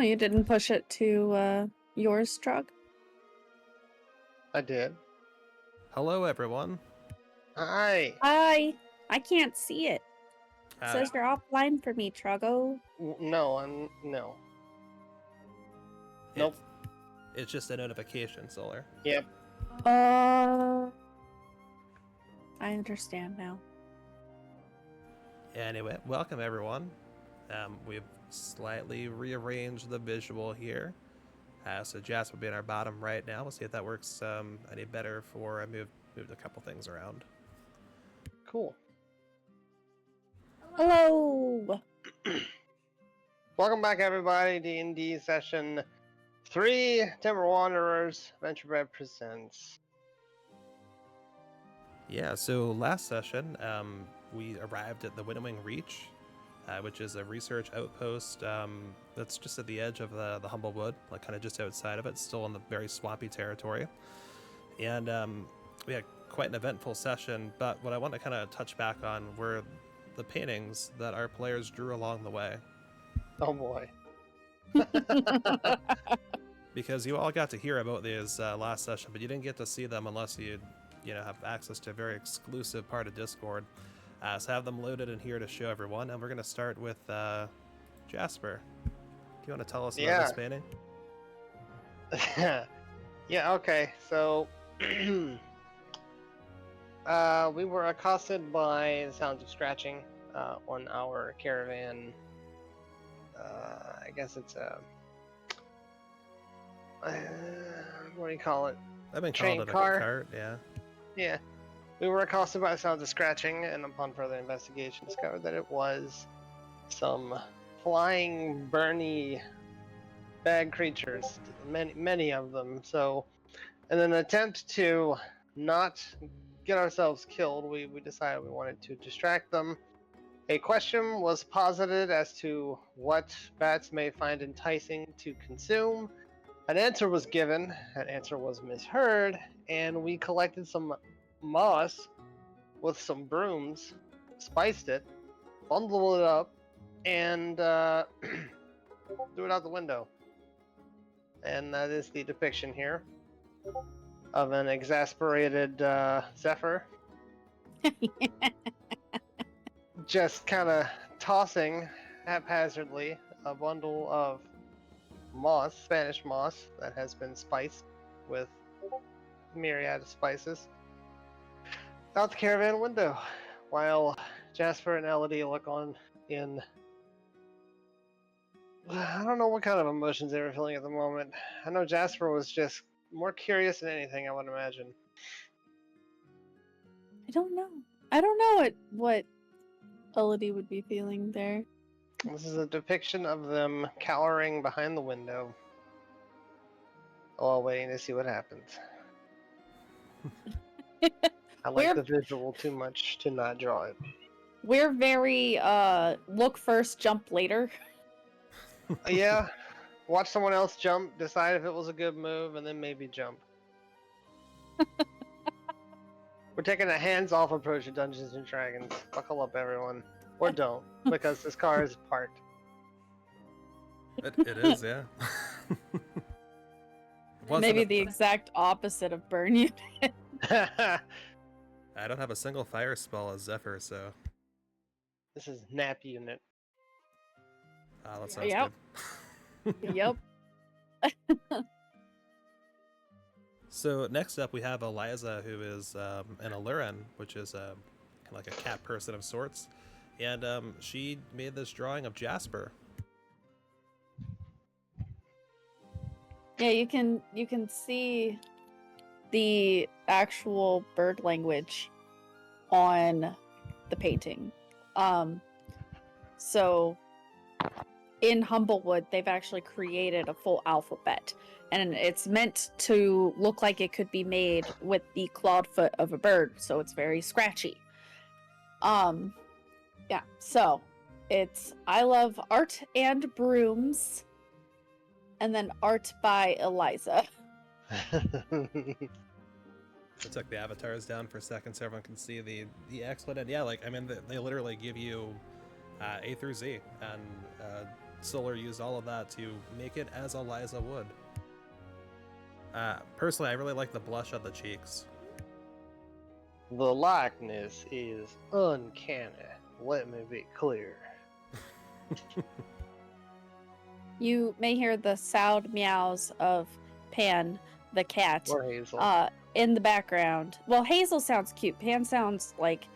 you didn't push it to yours, Trug? I did. Hello, everyone. Hi. I can't see it. It says you're offline for me, Truggo. No. Nope. It's just a notification, Solar. Yep. I understand now. Anyway, welcome everyone. We've slightly rearranged the visual here. So Jasper will be in our bottom right now. We'll see if that works any better for I moved a couple things around. Cool. Hello. Welcome back, everybody. D&D session 3. Timber Wanderers Adventure Bread presents. Yeah. So last session, we arrived at the Winnowing Reach, which is a research outpost that's just at the edge of the Humblewood, like kind of just outside of it, still in the very swampy territory. And we had quite an eventful session, but what I want to kind of touch back on were the paintings that our players drew along the way. Oh boy. Because you all got to hear about these last session, but you didn't get to see them unless you have access to a very exclusive part of Discord. So have them loaded in here to show everyone, and we're going to start with Jasper. Do you want to tell us about this painting? Yeah, okay. So, we were accosted by the sounds of scratching on our caravan. I guess it's a... what do you call it? I've been Train calling it car. a cart, yeah. Yeah. We were accosted by the sounds of scratching, and upon further investigation discovered that it was some flying, burny, bad creatures, many of them. So, in an attempt to not get ourselves killed, we decided we wanted to distract them. A question was posited as to what bats may find enticing to consume. An answer was given, an answer was misheard, and we collected some moss with some brooms, spiced it, bundled it up, and threw it out the window. And that is the depiction here of an exasperated Zephyr. Just kind of tossing haphazardly a bundle of moss, Spanish moss, that has been spiced with myriad of spices out the caravan window, while Jasper and Elodie look on in... I don't know what kind of emotions they were feeling at the moment. I know Jasper was just more curious than anything, I would imagine. I don't know what Elodie would be feeling there. This is a depiction of them cowering behind the window, while waiting to see what happens. I like the visual too much to not draw it. We're very look first, jump later. Yeah, watch someone else jump, decide if it was a good move, and then maybe jump. We're taking a hands-off approach to Dungeons and Dragons. Buckle up, everyone. Or don't, because this car is parked. It is, yeah. Maybe the exact opposite of burn unit. I don't have a single fire spell as Zephyr, so... This is nap unit. That sounds good. Yep. So next up we have Eliza, who is an Illyran, which is kind of like a cat person of sorts. And she made this drawing of Jasper. Yeah, you can see the actual bird language on the painting. So in Humblewood, they've actually created a full alphabet, and it's meant to look like it could be made with the clawed foot of a bird, so it's very scratchy. Yeah, so it's I love art and brooms, and then art by Eliza. I took the avatars down for a second so everyone can see the excellent, and yeah, like, I mean, they literally give you A through Z, and Solar used all of that to make it as Eliza would. Personally, I really like the blush on the cheeks. The likeness is uncanny. Let me be clear. You may hear the sound meows of Pan, the cat, Or Hazel. in the background. Well, Hazel sounds cute. Pan sounds like,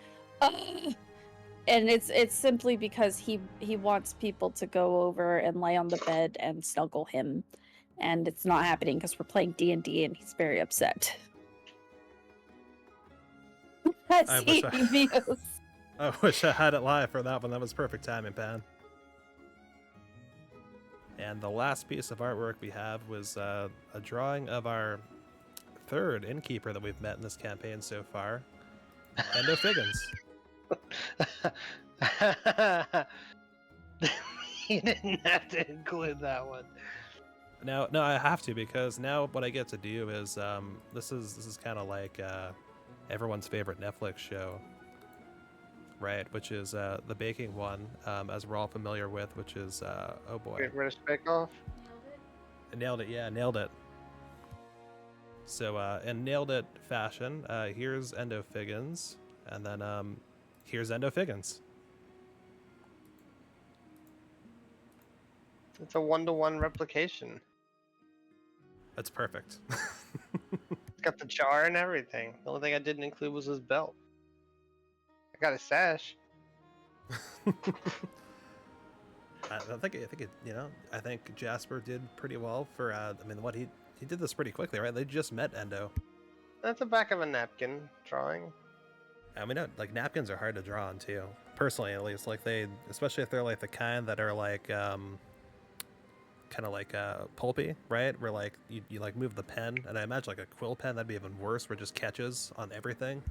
"Ugh," and it's simply because he wants people to go over and lay on the bed and snuggle him, and it's not happening because we're playing D&D and he's very upset. I wish I- He meows. I wish I had it live for that one. That was perfect timing, Pan. And the last piece of artwork we have was a drawing of our third innkeeper that we've met in this campaign so far, Endo Figgins. You didn't have to include that one. Now, no, I have to, because now what I get to do is this is kind of like everyone's favorite Netflix show, right? Which is the baking one, as we're all familiar with, which is oh boy, Great British Bake Off. I nailed it. Yeah, nailed it. So in nailed it fashion, here's Endo Figgins, and then here's Endo Figgins. It's a 1-to-1 replication. That's perfect. It's got the jar and everything. The only thing I didn't include was his belt. I got a sash. I think it, you know, I think Jasper did pretty well for. I mean, what he did this pretty quickly, right? They just met Endo. That's the back of a napkin drawing. I mean, like napkins are hard to draw on too. Personally, at least, like they, especially if they're like the kind that are like, kind of like pulpy, right? Where like you like move the pen, and I imagine like a quill pen that'd be even worse, where it just catches on everything.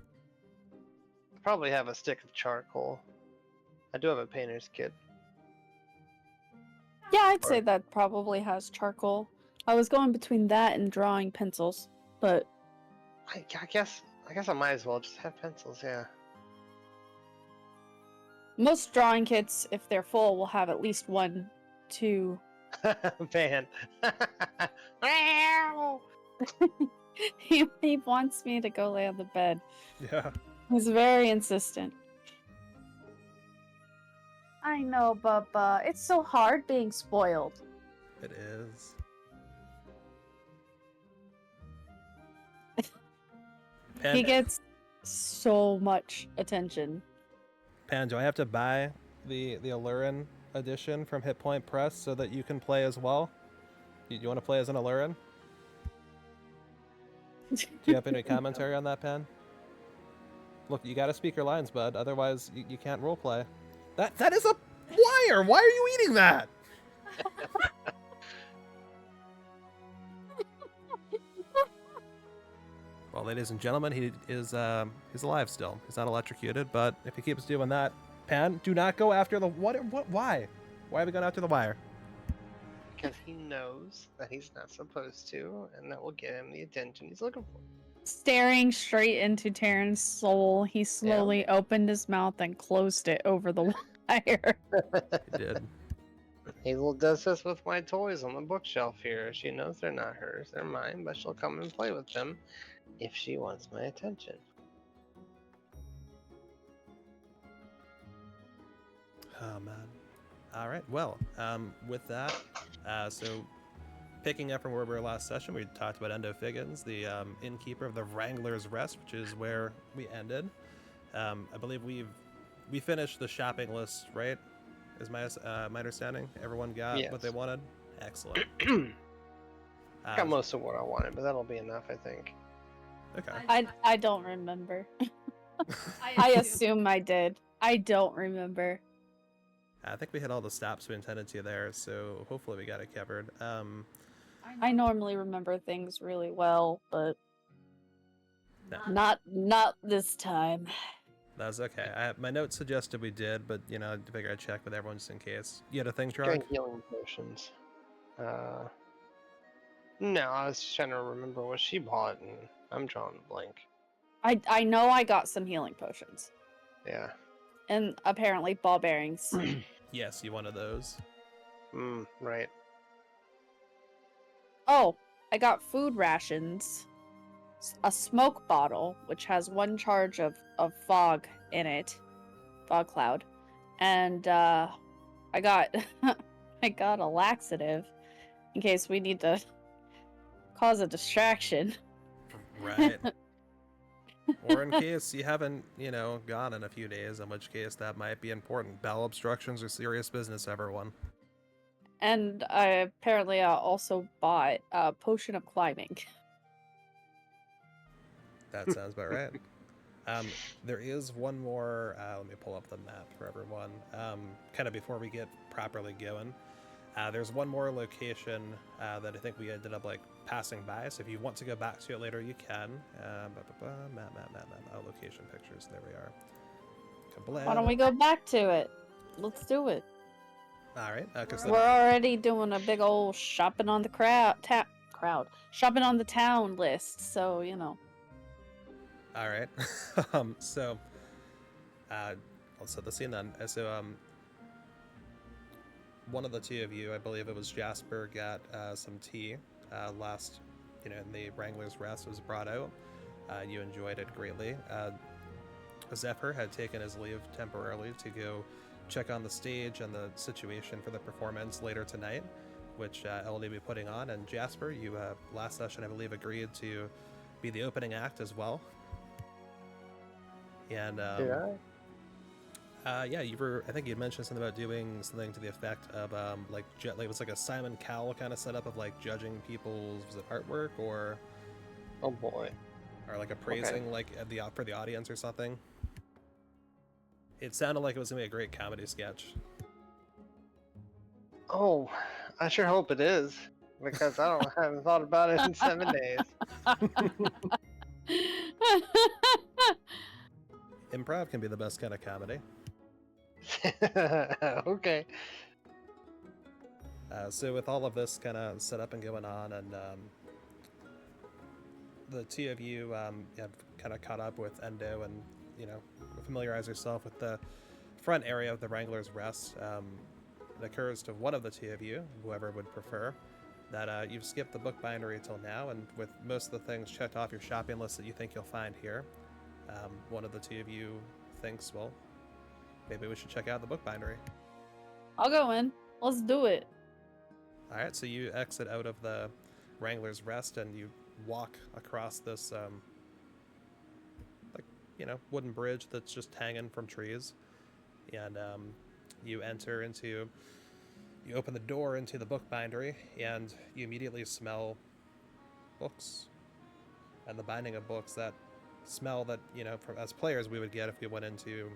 I probably have a stick of charcoal. I do have a painter's kit. Yeah, I'd say that probably has charcoal. I was going between that and drawing pencils, but I guess I might as well just have pencils. Yeah. most drawing kits, if they're full, will have at least 1, 2. Man. He wants me to go lay on the bed. Yeah. He's very insistent. I know, Bubba. It's so hard being spoiled. It is. He gets so much attention. Pan, do I have to buy the Allurin edition from Hit Point Press so that you can play as well? Do you want to play as an Allurin? Do you have any commentary on that, Pan? Look, you gotta speak your lines, bud. Otherwise, you can't roleplay. That is a wire! Why are you eating that? Well, ladies and gentlemen, he is he's alive still. He's not electrocuted, but if he keeps doing that, Pan, do not go after the what? Why? Why are we going after the wire? Because he knows that he's not supposed to, and that will get him the attention he's looking for. Staring straight into Terran's soul, he slowly opened his mouth and closed it over the wire. He did. Hazel does this with my toys on the bookshelf here. She knows they're not hers, they're mine, but she'll come and play with them if she wants my attention. Oh man. All right. Well, with that, so picking up from where we were last session, we talked about Endo Figgins, the innkeeper of the Wrangler's Rest, which is where we ended. I believe we finished the shopping list, right? Is my understanding? Everyone got what they wanted. Excellent. Got most of what I wanted, but that'll be enough, I think. Okay. I don't remember. I assume I did. I don't remember. I think we hit all the stops we intended to there, so hopefully we got it covered. I normally remember things really well, but No. not this time. That's okay. My notes suggested we did, but you know, I figure I'd check with everyone just in case. You had a thing, Getting Trog? healing potions. No, I was just trying to remember what she bought, and I'm drawing a blank. I know I got some healing potions. Yeah. And apparently ball bearings. Yes, you wanted those. Right. Oh, I got food rations, a smoke bottle, which has one charge of fog in it, fog cloud, and I got I got a laxative in case we need to cause a distraction. Right. Or in case you haven't, gone in a few days, in which case that might be important. Bowel obstructions are serious business, everyone. And I apparently also bought a potion of climbing. That sounds about right. There is one more. Let me pull up the map for everyone. Kind of before we get properly going. There's one more location that I think we ended up passing by. So if you want to go back to it later, you can. Map. Oh, location pictures. There we are. Kablam. Why don't we go back to it? Let's do it. All right. We're already doing a big old shopping on the shopping on the town list. So All right. So let's set the scene then. So one of the two of you, I believe it was Jasper, got some tea last, in the Wrangler's Rest was brought out. You enjoyed it greatly. Zephyr had taken his leave temporarily to go check on the stage and the situation for the performance later tonight, which Elodie will be putting on. And Jasper, you last session, I believe, agreed to be the opening act as well. And yeah, you were. I think you had mentioned something about doing something to the effect of it was like a Simon Cowell kind of setup of judging people's artwork or. Oh boy. Or appraising for the audience or something. It sounded like it was gonna be a great comedy sketch. Oh, I sure hope it is, because I haven't thought about it in 7 days. Improv can be the best kind of comedy. Okay. So with all of this kind of set up and going on, and the two of you have kind of caught up with Endo and familiarize yourself with the front area of the Wrangler's Rest. It occurs to one of the two of you, whoever would prefer, that you've skipped the book bindery till now, and with most of the things checked off your shopping list that you think you'll find here, one of the two of you thinks, well, maybe we should check out the book bindery. I'll go in. Let's do it. All right, so you exit out of the Wrangler's Rest and you walk across this wooden bridge that's just hanging from trees, and you open the door into the book bindery, and you immediately smell books and the binding of books, that smell that as players we would get if we went into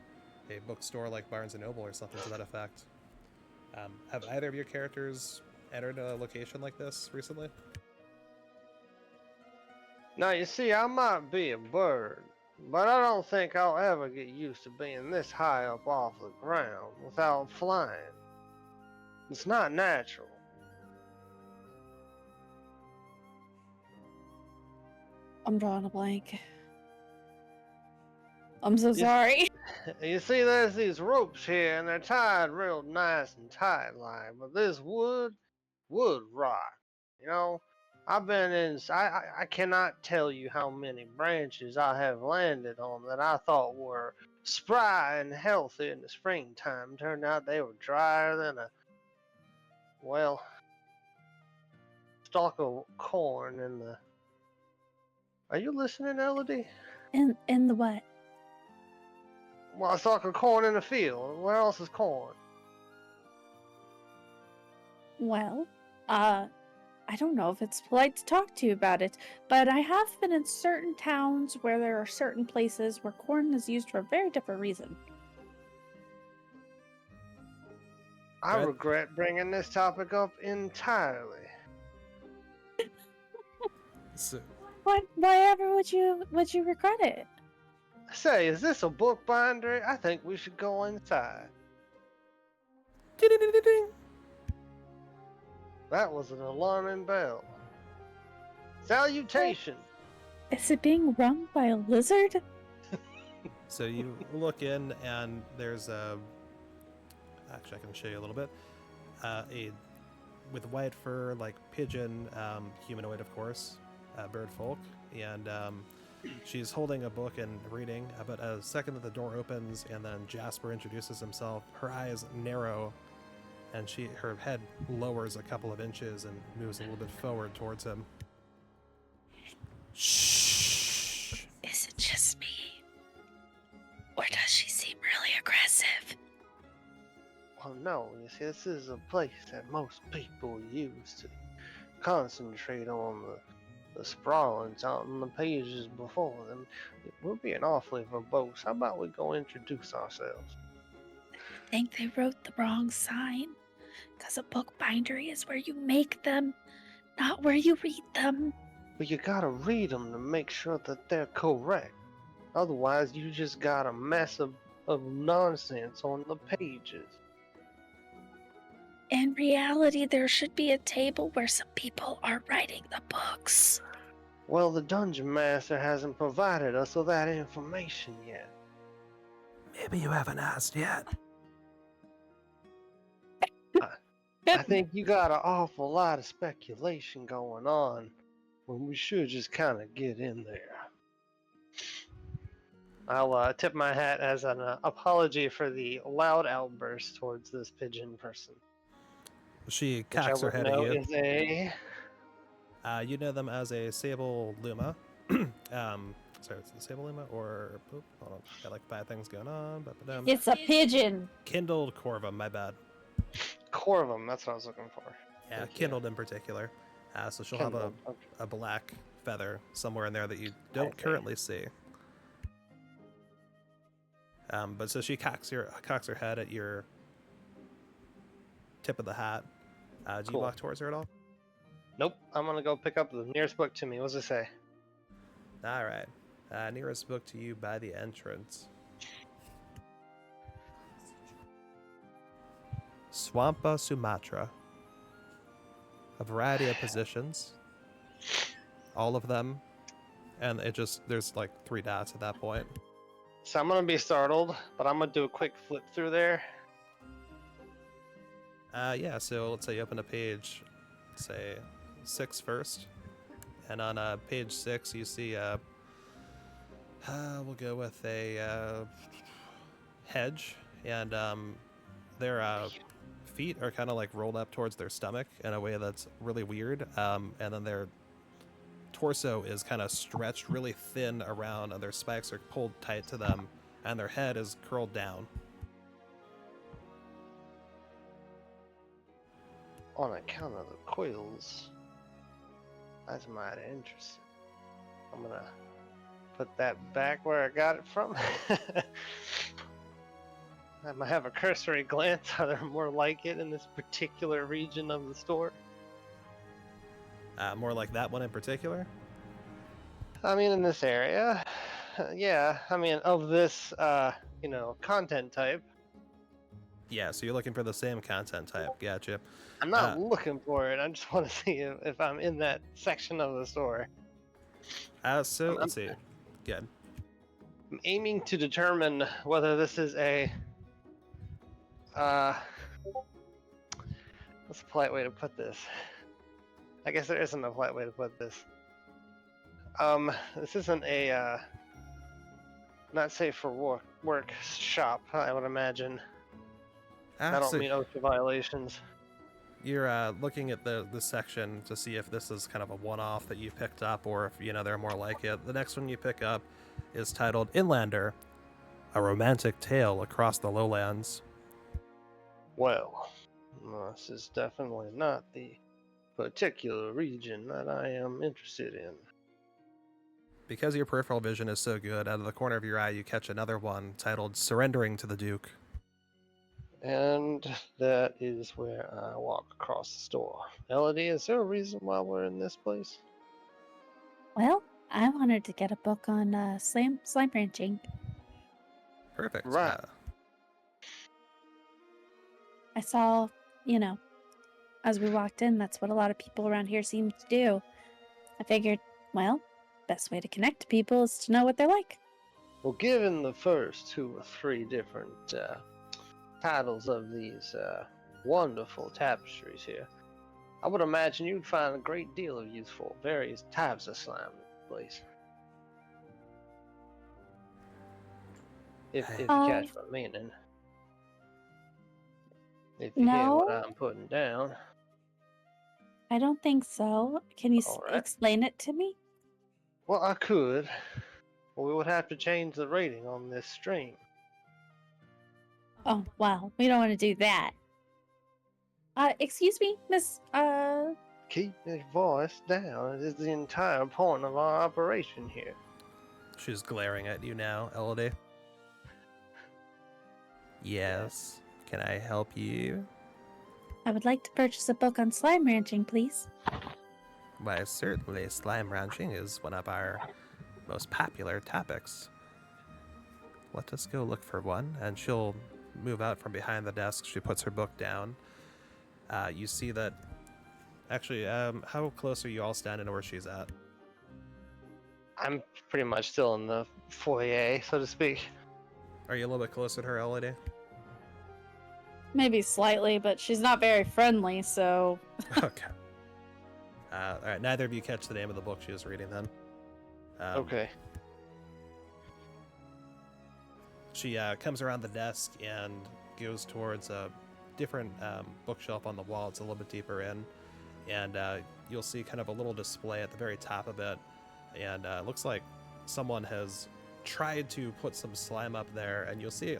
a bookstore like Barnes & Noble or something to that effect. Have either of your characters entered a location like this recently? Now, you see, I might be a bird, but I don't think I'll ever get used to being this high up off the ground without flying. It's not natural. I'm drawing a blank. I'm so sorry. You see, there's these ropes here, and they're tied real nice and tight like, but this wood rock, I've been in, I cannot tell you how many branches I have landed on that I thought were spry and healthy in the springtime. Turned out they were drier than stalk of corn in the... Are you listening, Elodie? In the what? Well, a stalk of corn in the field. Where else is corn? Well, I don't know if it's polite to talk to you about it, but I have been in certain towns where there are certain places where corn is used for a very different reason. I regret bringing this topic up entirely. So, Why ever would you regret it? Say, is this a book bindery? I think we should go inside. That was an alarming bell. Salutation! Is it being rung by a lizard? So you look in, and there's a... Actually, I can show you a little bit. with white fur, like pigeon, humanoid, of course, bird folk, and she's holding a book and reading. But a second that the door opens, and then Jasper introduces himself. Her eyes narrow, and her head lowers a couple of inches and moves a little bit forward towards him. Shh. Is it just me? Or does she seem really aggressive? Well, no, you see, this is a place that most people use to concentrate on the sprawlings out in the pages before them. We're being awfully verbose. How about we go introduce ourselves? I think they wrote the wrong sign. Because a bookbindery is where you make them, not where you read them. But you gotta read them to make sure that they're correct. Otherwise, you just got a mess of nonsense on the pages. In reality, there should be a table where some people are writing the books. Well, the Dungeon Master hasn't provided us with that information yet. Maybe you haven't asked yet. I think you got an awful lot of speculation going on when we should just kind of get in there. I'll tip my hat as an apology for the loud outburst towards this pigeon person. She cocks her head at you. Is a... You know them as a Sable Luma. Sorry, it's the Sable Luma or... Oop, hold on. Got like 5 things going on. It's a pigeon. Kindled Corvum, my bad. Corvum, that's what I was looking for. Yeah, Thank kindled in particular. So she'll Kindled, have a black feather somewhere in there that you don't currently see. But so she cocks her head at your tip of the hat. Do you walk towards her at all? Nope, I'm gonna go pick up the nearest book to me. What's it say? All right. Nearest book to you by the entrance. Swampa Sumatra. A variety of positions. All of them. And there's like 3 dots at that point. So I'm gonna be startled, but I'm gonna do a quick flip through there. Yeah, so let's say you open a page, say 6 first. And on page 6 you see we'll go with a hedge, and their feet are kind of like rolled up towards their stomach in a way that's really weird, and then their torso is kind of stretched really thin around, and their spikes are pulled tight to them, and their head is curled down. On account of the quills, that's mighty interesting. I'm gonna put that back where I got it from. I might have a cursory glance. Are there more like it in this particular region of the store? More like that one in particular? I mean, in this area. Yeah, I mean, of this, content type. Yeah, so you're looking for the same content type. Gotcha. I'm not looking for it. I just want to see if I'm in that section of the store. So let's see. Good. I'm aiming to determine whether this is a what's a polite way to put this? I guess there isn't a polite way to put this. This isn't a not safe for work shop, I would imagine. I don't mean OSHA violations. You're looking at the section to see if this is kind of a one-off that you picked up, or if there are more like it. The next one you pick up is titled Inlander, a romantic tale across the lowlands. Well, this is definitely not the particular region that I am interested in. Because your peripheral vision is so good, out of the corner of your eye you catch another one titled Surrendering to the Duke. And that is where I walk across the store. Elodie, is there a reason why we're in this place? Well, I wanted to get a book on slime ranching. Perfect. Right. I saw, as we walked in, that's what a lot of people around here seem to do. I figured, well, best way to connect to people is to know what they're like. Well, given the first 2 or 3 different titles of these wonderful tapestries here. I would imagine you'd find a great deal of use for various types of slime in this place. If you catch my meaning. If you hear what No, I'm putting down. I don't think so. Can you Alright. explain it to me? Well, I could. But we would have to change the rating on this stream. Oh, well, we don't want to do that. Excuse me, Miss, Keep your voice down. It is the entire point of our operation here. She's glaring at you now, Elodie. Yes. Can I help you? I would like to purchase a book on slime ranching, please. Why, certainly, slime ranching is one of our most popular topics. Let us go look for one, and she'll move out from behind the desk. She puts her book down. You see that... Actually, how close are you all standing to where she's at? I'm pretty much still in the foyer, so to speak. Are you a little bit closer to her, Elodie? Maybe slightly, but she's not very friendly, so... Okay. Alright, neither of you catch the name of the book she was reading then. Okay. She comes around the desk and goes towards a different bookshelf on the wall. It's a little bit deeper in. And you'll see kind of a little display at the very top of it. And it looks like someone has tried to put some slime up there. And you'll see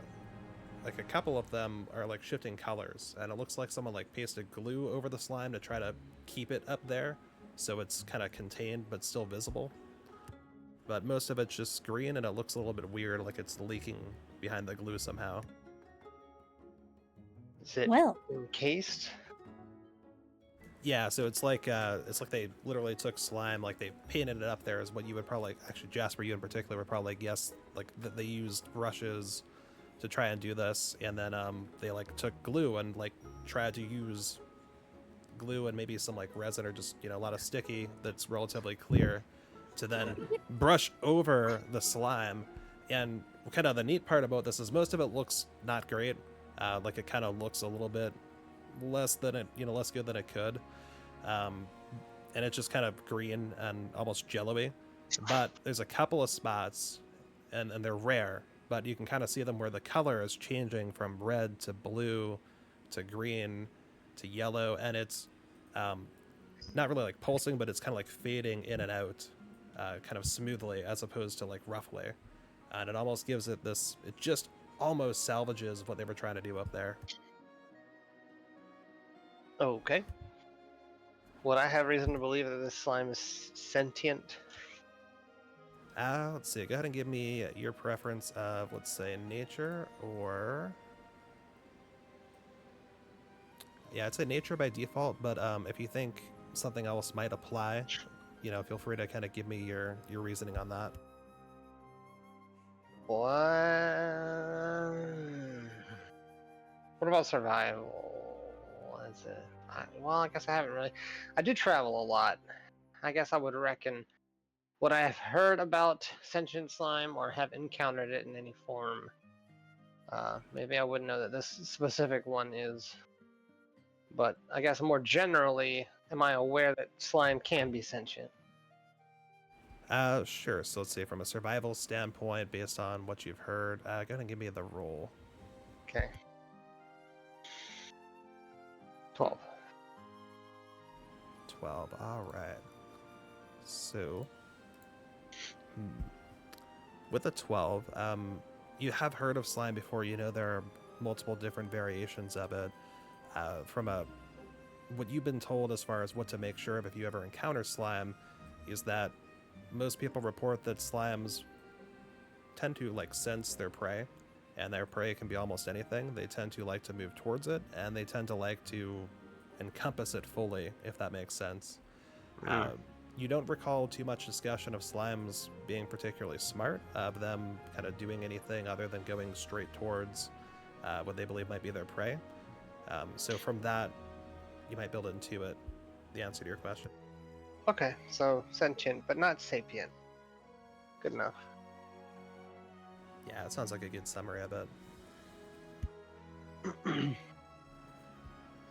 like a couple of them are like shifting colors. And it looks like someone like pasted glue over the slime to try to keep it up there. So it's kind of contained but still visible. But most of it's just green, and it looks a little bit weird, like it's leaking behind the glue somehow. Is it Well, encased? Yeah, so it's like they literally took slime, like they painted it up there, is what you would probably, actually Jasper, you in particular would probably guess, like that they used brushes to try and do this, and then they like took glue and like tried to use glue and maybe some like resin or just, you know, a lot of sticky that's relatively clear to then brush over the slime. And kind of the neat part about this is most of it looks not great. Like it kind of looks a little bit less than it, you know, less good than it could. And it's just kind of green and almost jello-y. But there's a couple of spots, and they're rare, but you can kind of see them where the color is changing from red to blue to green to yellow, and it's not really like pulsing, but it's kind of like fading in and out kind of smoothly as opposed to like roughly. And it almost gives it this, it just almost salvages what they were trying to do up there. Okay. Would I have reason to believe that this slime is sentient? Let's see, go ahead and give me your preference of, let's say, nature or... Yeah, I'd say nature by default, but if you think something else might apply, you know, feel free to kind of give me your reasoning on that. What? What about survival? What is it? Well, I guess I haven't really. I do travel a lot. I guess I would reckon what I have heard about sentient slime or have encountered it in any form. Maybe I wouldn't know that this specific one is. But I guess more generally, am I aware that slime can be sentient? Sure. So let's see, from a survival standpoint, based on what you've heard, go ahead and give me the roll. Okay. 12. 12. All right. So, with a 12, you have heard of slime before. You know there are multiple different variations of it. From what you've been told as far as what to make sure of if you ever encounter slime is that most people report that slimes tend to like sense their prey, and their prey can be almost anything. They tend to like to move towards it, and they tend to like to encompass it fully, if that makes sense. You don't recall too much discussion of slimes being particularly smart, of them kind of doing anything other than going straight towards what they believe might be their prey. So from that, you might be able to intuit the answer to your question. Okay, so sentient, but not sapient. Good enough. Yeah, it sounds like a good summary of it.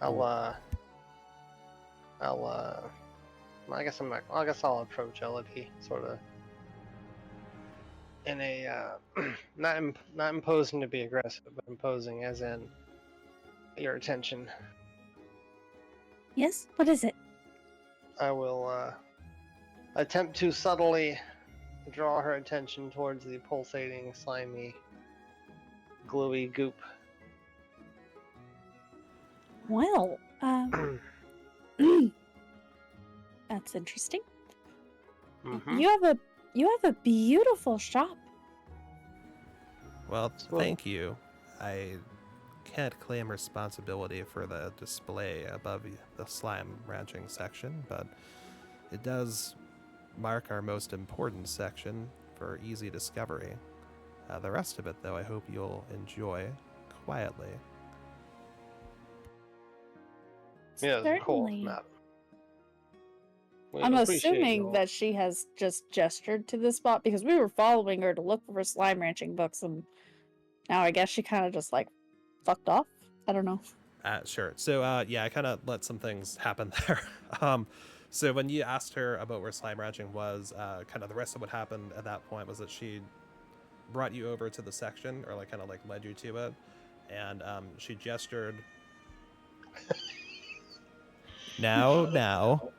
I'll I guess I'm not. I guess I'll approach Elodie sort of in a not imposing to be aggressive, but imposing as in your attention. Yes? What is it? I will attempt to subtly draw her attention towards the pulsating, slimy, gluey goop. Well, that's interesting. Mhm. You have a beautiful shop. Well, Well- thank you. I can't claim responsibility for the display above the slime ranching section, but it does mark our most important section for easy discovery. The rest of it, though, I hope you'll enjoy quietly. Yeah, it's a cool Certainly. map. We I'm appreciate assuming your- that she has just gestured to this spot because we were following her to look for slime ranching books, and now I guess she kind of just like fucked off. I don't know. Sure. So, yeah, I kind of let some things happen there. So when you asked her about where slime ranching was, kind of the rest of what happened at that point was that she brought you over to the section, or like kind of like led you to it, and she gestured. Now,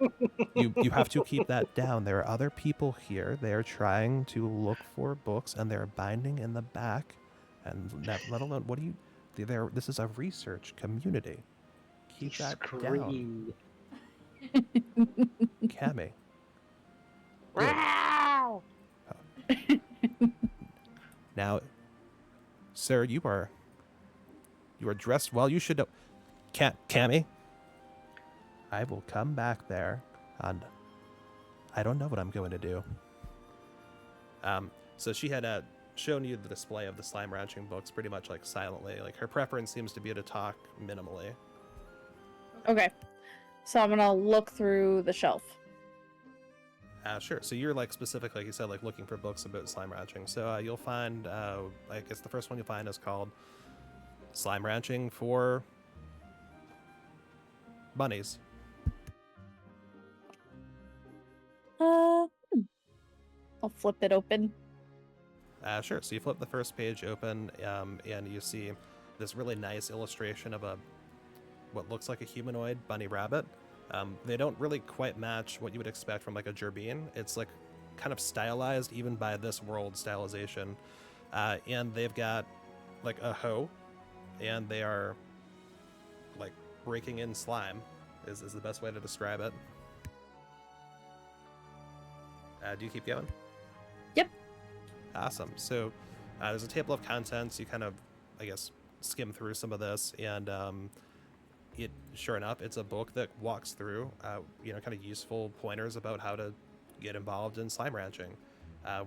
you have to keep that down. There are other people here. They are trying to look for books, and they're binding in the back. And let alone, what do you? This is a research community. Keep that down, Cammy. Good. Wow! Now, sir, you are dressed well. You should know. Cammy, I will come back there, and I don't know what I'm going to do. So she had shown you the display of the slime ranching books pretty much like silently. Like her preference seems to be to talk minimally. Okay, so I'm gonna look through the shelf. Sure. So you're like specific, like you said, like looking for books about slime ranching. So you'll find, I guess the first one you'll find is called Slime Ranching for Bunnies. I'll flip it open. Sure. So you flip the first page open, and you see this really nice illustration of what looks like a humanoid bunny rabbit. They don't really quite match what you would expect from like a gerbine. It's like kind of stylized even by this world stylization. And they've got like a hoe, and they are like breaking in slime is the best way to describe it. Do you keep going? Yep. Awesome. So there's a table of contents. You kind of, I guess, skim through some of this, and sure enough, it's a book that walks through, kind of useful pointers about how to get involved in slime ranching,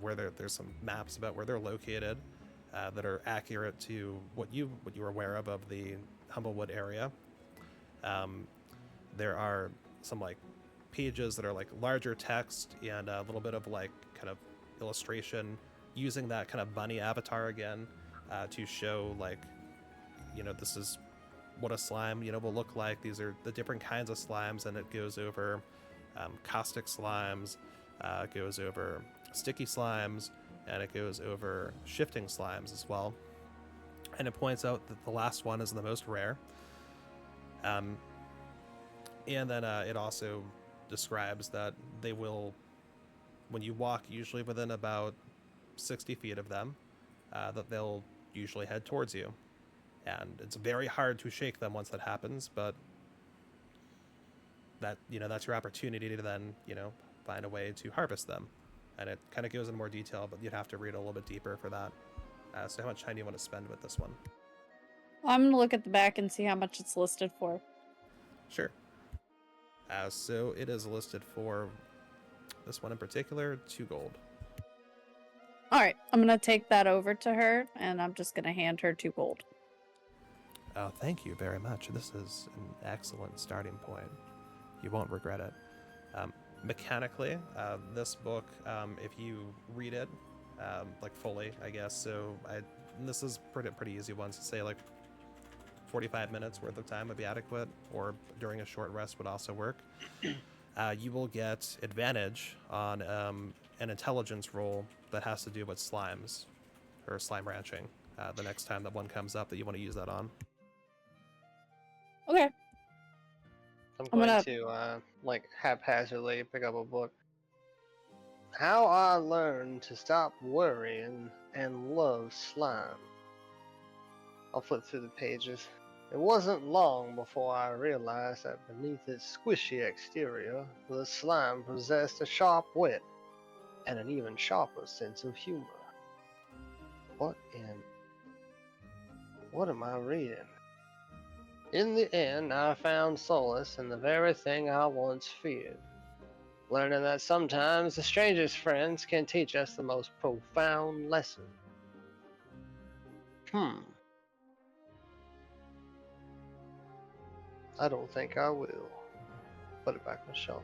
where there's some maps about where they're located that are accurate to what you were aware of the Humblewood area. There are some like pages that are like larger text and a little bit of like kind of illustration using that kind of bunny avatar again to show like, this is what a slime, will look like. These are the different kinds of slimes, and it goes over caustic slimes, it goes over sticky slimes, and it goes over shifting slimes as well. And it points out that the last one is the most rare. And then it also describes that they will, when you walk usually within about 60 feet of them, that they'll usually head towards you. And it's very hard to shake them once that happens, but that's your opportunity to then, find a way to harvest them. And it kind of goes into more detail, but you'd have to read a little bit deeper for that. So how much time do you want to spend with this one? I'm gonna look at the back and see how much it's listed for. Sure. So it is listed for this one in particular, 2 gold. All right, I'm gonna take that over to her, and I'm just gonna hand her 2 gold. Oh, thank you very much. This is an excellent starting point. You won't regret it. Mechanically, this book, if you read it, like fully, I guess. So this is pretty easy ones to say. Like, 45 minutes worth of time would be adequate, or during a short rest would also work. You will get advantage on an intelligence roll that has to do with slimes or slime ranching the next time that one comes up that you want to use that on. Okay. I'm I'm going gonna- to like haphazardly pick up a book. How I Learned to Stop Worrying and Love Slime. I'll flip through the pages. It wasn't long before I realized that beneath its squishy exterior, the slime possessed a sharp wit and an even sharper sense of humor. What am I reading? In the end, I found solace in the very thing I once feared, learning that sometimes the strangest friends can teach us the most profound lesson. I don't think I will. Put it back on the shelf.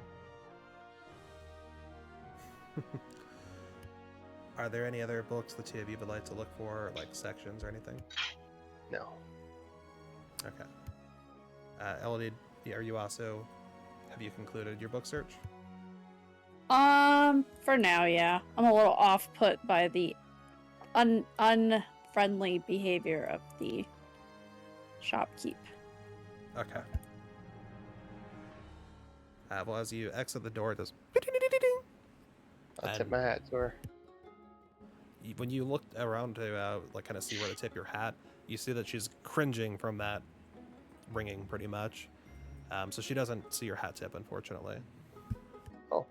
Are there any other books the two of you would like to look for, or like sections or anything? No. Okay. Elodie, are you also, have you concluded your book search? For now, yeah. I'm a little off put by the unfriendly behavior of the shopkeep. Okay. Well, as you exit the door, it does. I'll tip my hat to her. When you look around to like kind of see where to tip your hat, you see that she's cringing from that ringing pretty much. So she doesn't see your hat tip, unfortunately. Oh.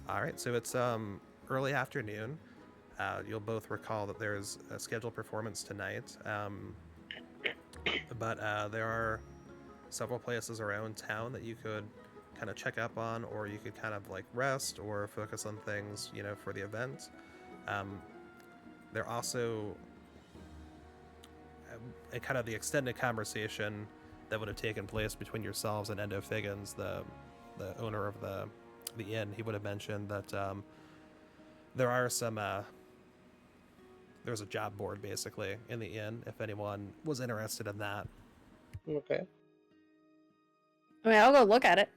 All right, so it's early afternoon. You'll both recall that there's a scheduled performance tonight, but there are several places around town that you could kind of check up on, or you could kind of like rest or focus on things, you know, for the event. There also a kind of the extended conversation that would have taken place between yourselves and Endo Figgins, the owner of the inn. He would have mentioned that there are some there's a job board basically in the inn if anyone was interested in that. Okay. I mean, I'll go look at it.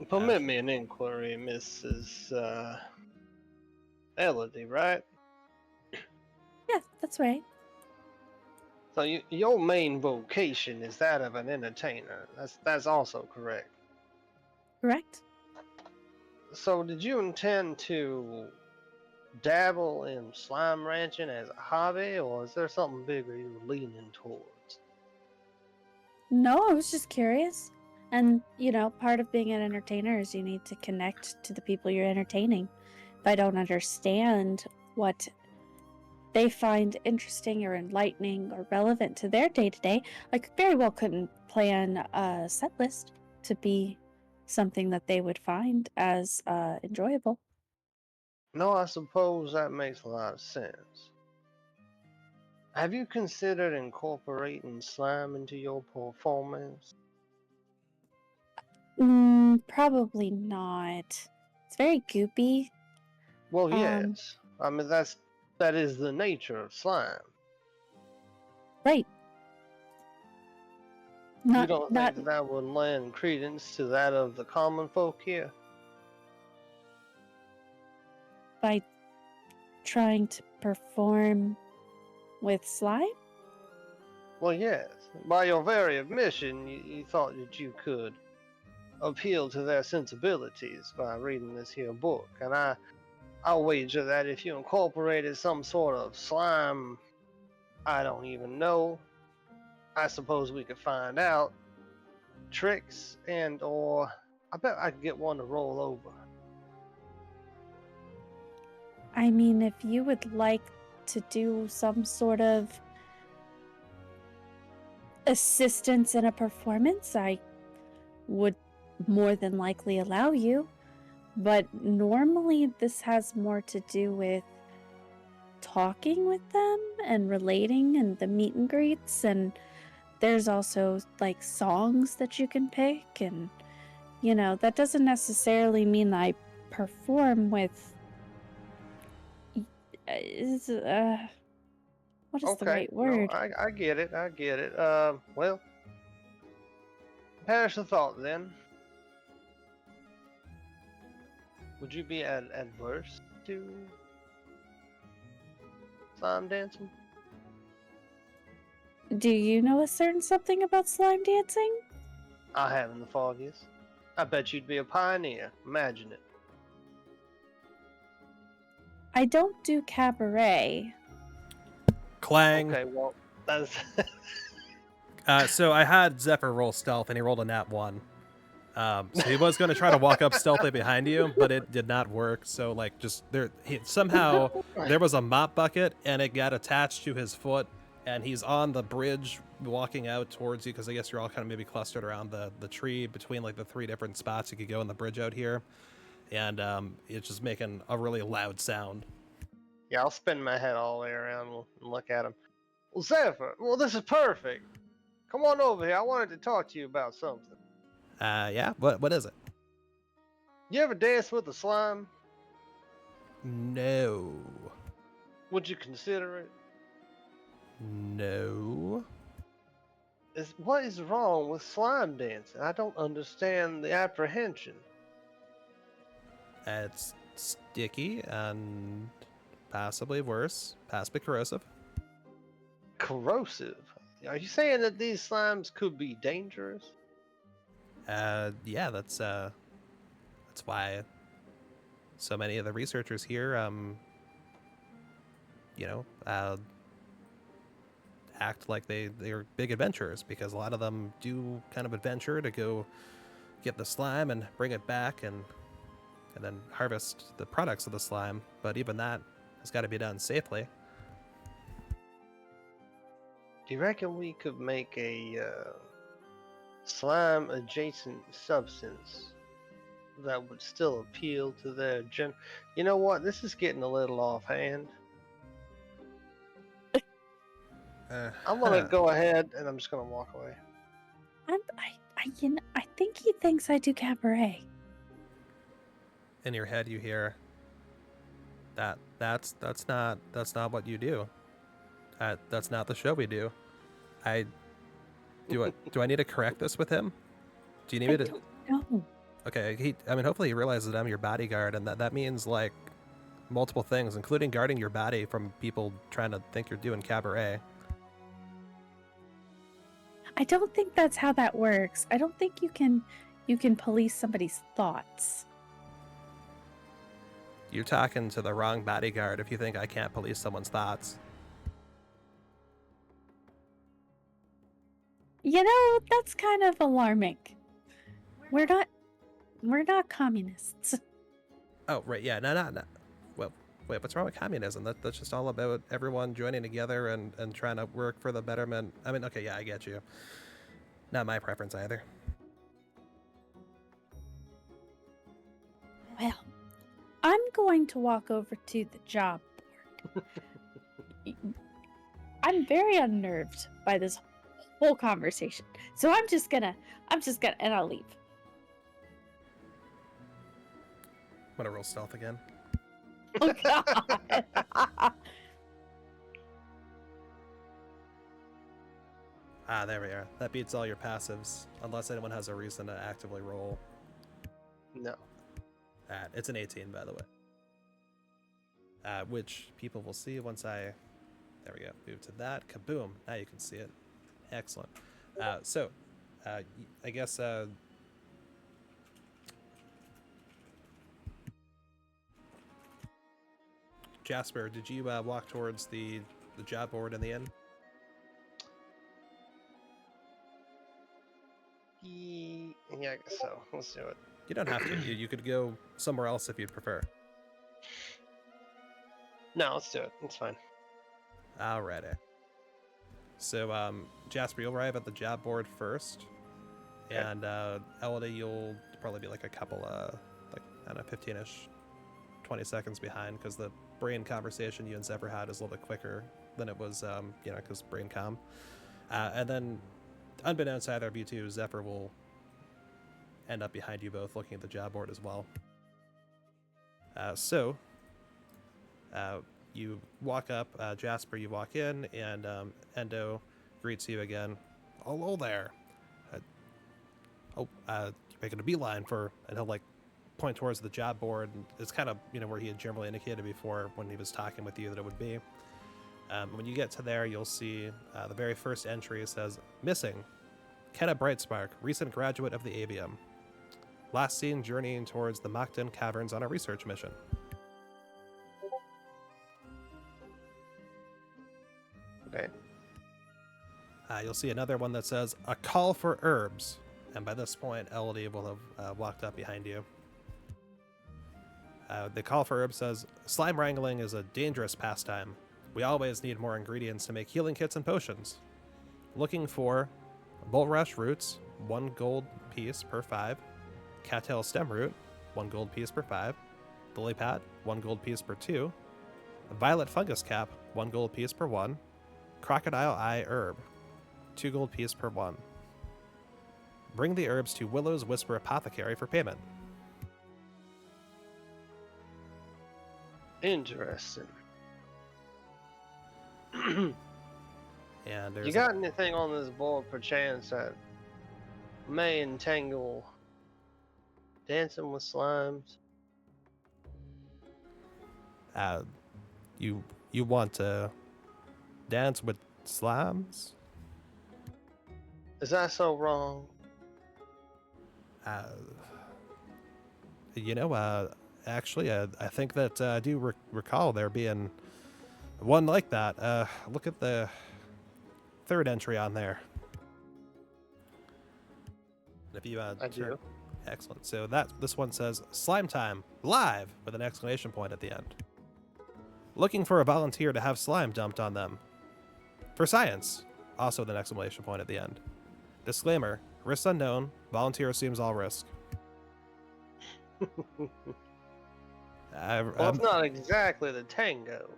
Permit me an inquiry, Mrs. Elodie, right? Yeah, that's right. So your main vocation is that of an entertainer. That's also correct. Correct. So did you intend to dabble in slime ranching as a hobby, or is there something bigger you were leaning towards? No, I was just curious. And, you know, part of being an entertainer is you need to connect to the people you're entertaining. If I don't understand what they find interesting or enlightening or relevant to their day-to-day, I very well couldn't plan a set list to be something that they would find as enjoyable. No, I suppose that makes a lot of sense. Have you considered incorporating slime into your performance? Probably not. It's very goopy. Well, yes. I mean, that is the nature of slime. Right. You don't think that would lend credence to that of the common folk here? By trying to perform with slime? Well, yes. By your very admission, you thought that you could appeal to their sensibilities by reading this here book, and I'll wager that if you incorporated some sort of slime, I don't even know, I suppose we could find out, tricks or I bet I could get one to roll over. I mean, if you would like to do some sort of assistance in a performance, I would more than likely allow you. But normally this has more to do with talking with them and relating and the meet and greets, and there's also like songs that you can pick, and you know, that doesn't necessarily mean that I perform with what is the Okay, right no, word? I get it. I get it. Well, perish the thought then. Would you be adverse to slime dancing? Do you know a certain something about slime dancing? I haven't the foggiest. I bet you'd be a pioneer. Imagine it. I don't do cabaret. Clang. Okay, well, that's So I had Zephyr roll stealth, and he rolled a nat 1. So he was going to try to walk up stealthily behind you, but it did not work. So like, just somehow there was a mop bucket, and it got attached to his foot, and he's on the bridge walking out towards you, because I guess you're all kind of maybe clustered around the tree between like the 3 different spots you could go in the bridge out here, and it's just making a really loud sound. yeah. I'll spin my head all the way around and look at him. Well, Zephyr, well, this is perfect. Come on over here. I wanted to talk to you about something. Yeah, what is it? You ever dance with a slime? No. Would you consider it? No. What is wrong with slime dancing? I don't understand the apprehension. It's sticky and possibly worse, possibly corrosive. Corrosive? Are you saying that these slimes could be dangerous? Yeah, that's why so many of the researchers here, act like they're big adventurers, because a lot of them do kind of adventure to go get the slime and bring it back and then harvest the products of the slime. But even that has got to be done safely. Do you reckon we could make a slime adjacent substance that would still appeal to their gen? You know what? This is getting a little offhand. I'm gonna go ahead and I'm just gonna walk away. I think he thinks I do cabaret. In your head, you hear that's not what you do. That's not the show we do. Do I need to correct this with him? Do you need me to? No. Okay, hopefully he realizes that I'm your bodyguard, and that means like multiple things, including guarding your body from people trying to think you're doing cabaret. I don't think that's how that works. I don't think you can police somebody's thoughts. You're talking to the wrong bodyguard if you think I can't police someone's thoughts. You know, that's kind of alarming. We're not communists. Oh, right, yeah, no. Well, wait, what's wrong with communism? That's just all about everyone joining together and trying to work for the betterment. Okay, yeah, I get you. Not my preference either. Well, I'm going to walk over to the job board. I'm very unnerved by this whole conversation. So I'm just gonna, and I'll leave. I'm gonna roll stealth again. Oh God. There we are. That beats all your passives, unless anyone has a reason to actively roll. No. It's an 18, by the way. Which people will see once I... There we go. Move to that. Kaboom. Now you can see it. Excellent. I guess... Jasper, did you walk towards the job board in the inn? Yeah, I guess so. Let's do it. You don't have to. You could go somewhere else if you'd prefer. No, let's do it. It's fine. Alrighty. So, Jasper, you'll arrive at the job board first. Okay. And, Elodie, you'll probably be like a couple, 15-ish, 20 seconds behind, because the brain conversation you and Zephyr had is a little bit quicker than it was, because brain comm. And then, unbeknownst to either of you two, Zephyr will end up behind you both looking at the job board as well. you walk up, Jasper, you walk in, and Endo greets you again. Hello there. You're making a beeline for, and he'll like point towards the job board. And it's kind of, where he had generally indicated before when he was talking with you that it would be. When you get to there, you'll see the very first entry says, missing, Kenna Brightspark, recent graduate of the Avium. Last seen journeying towards the Macton Caverns on a research mission. Okay. You'll see another one that says, a call for herbs. And by this point, Elodie will have walked up behind you. The call for herbs says, slime wrangling is a dangerous pastime. We always need more ingredients to make healing kits and potions. Looking for bulrush roots, 1 gold piece per 5. Cattail stem root, 1 gold piece per 5. Lily pad, 1 gold piece per 2. Violet fungus cap, 1 gold piece per 1. Crocodile eye herb, 2 gold piece per 1. Bring the herbs to Willow's Whisper Apothecary for payment. Interesting. And there's You got anything on this board perchance that may entangle dancing with slimes? You want to dance with slimes? Is that so wrong? Actually, I think that I do recall there being one like that. Look at the third entry on there. If you I do. Excellent. So this one says slime time live with an exclamation point at the end. Looking for a volunteer to have slime dumped on them. For science, also with an exclamation point at the end. Disclaimer: risk unknown. Volunteer assumes all risk. Well, it's not exactly the tango.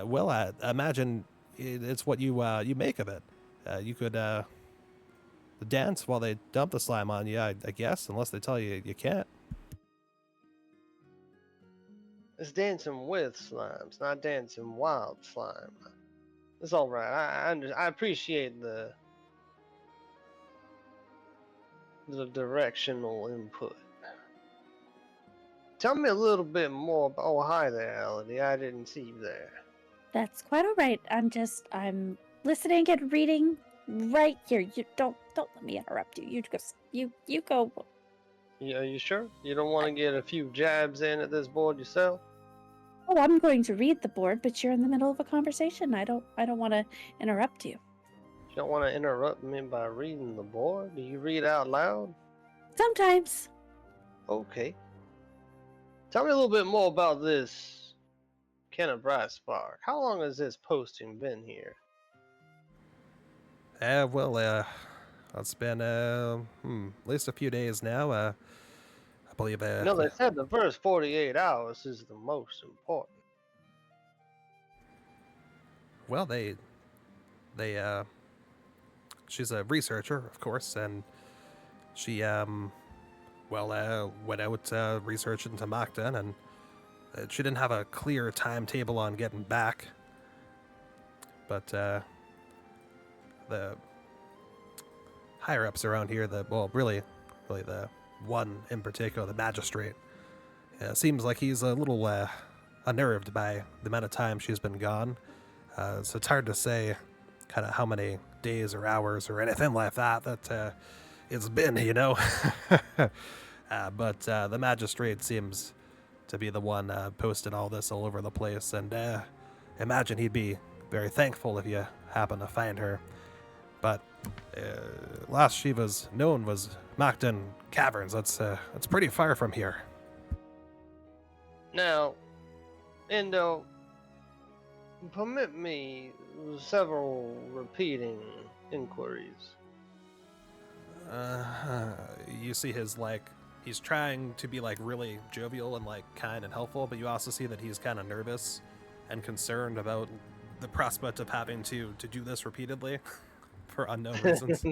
Well, I imagine it's what you make of it. You could dance while they dump the slime on you, I guess, unless they tell you you can't. It's dancing with slimes, not dancing wild slime. It's all right. I appreciate the directional input. Tell me a little bit more about. Oh, hi there, Elodie. I didn't see you there. That's quite all right. I'm listening and reading right here. You don't let me interrupt you. You go. Yeah, are you sure? You don't want to get a few jabs in at this board yourself? Oh, I'm going to read the board, but you're in the middle of a conversation. I don't want to interrupt you. You don't want to interrupt me by reading the board? Do you read out loud? Sometimes. Okay. Tell me a little bit more about this Kenna Brightspark. How long has this posting been here? It's been at least a few days now. I believe. No, they said the first 48 hours is the most important. Well, she's a researcher, of course, and she went out research into Macton, and she didn't have a clear timetable on getting back. But the higher ups around here, really the one in particular, the magistrate, seems like he's a little unnerved by the amount of time she's been gone. So it's hard to say kind of how many days or hours or anything like that it's been, but the magistrate seems to be the one posting all this all over the place, and imagine he'd be very thankful if you happen to find her. But last she was known was Macton Caverns. That's pretty far from here. Now, Endo, permit me several repeating inquiries. You see his he's trying to be really jovial and kind and helpful, but you also see that he's kind of nervous and concerned about the prospect of having to do this repeatedly for unknown reasons.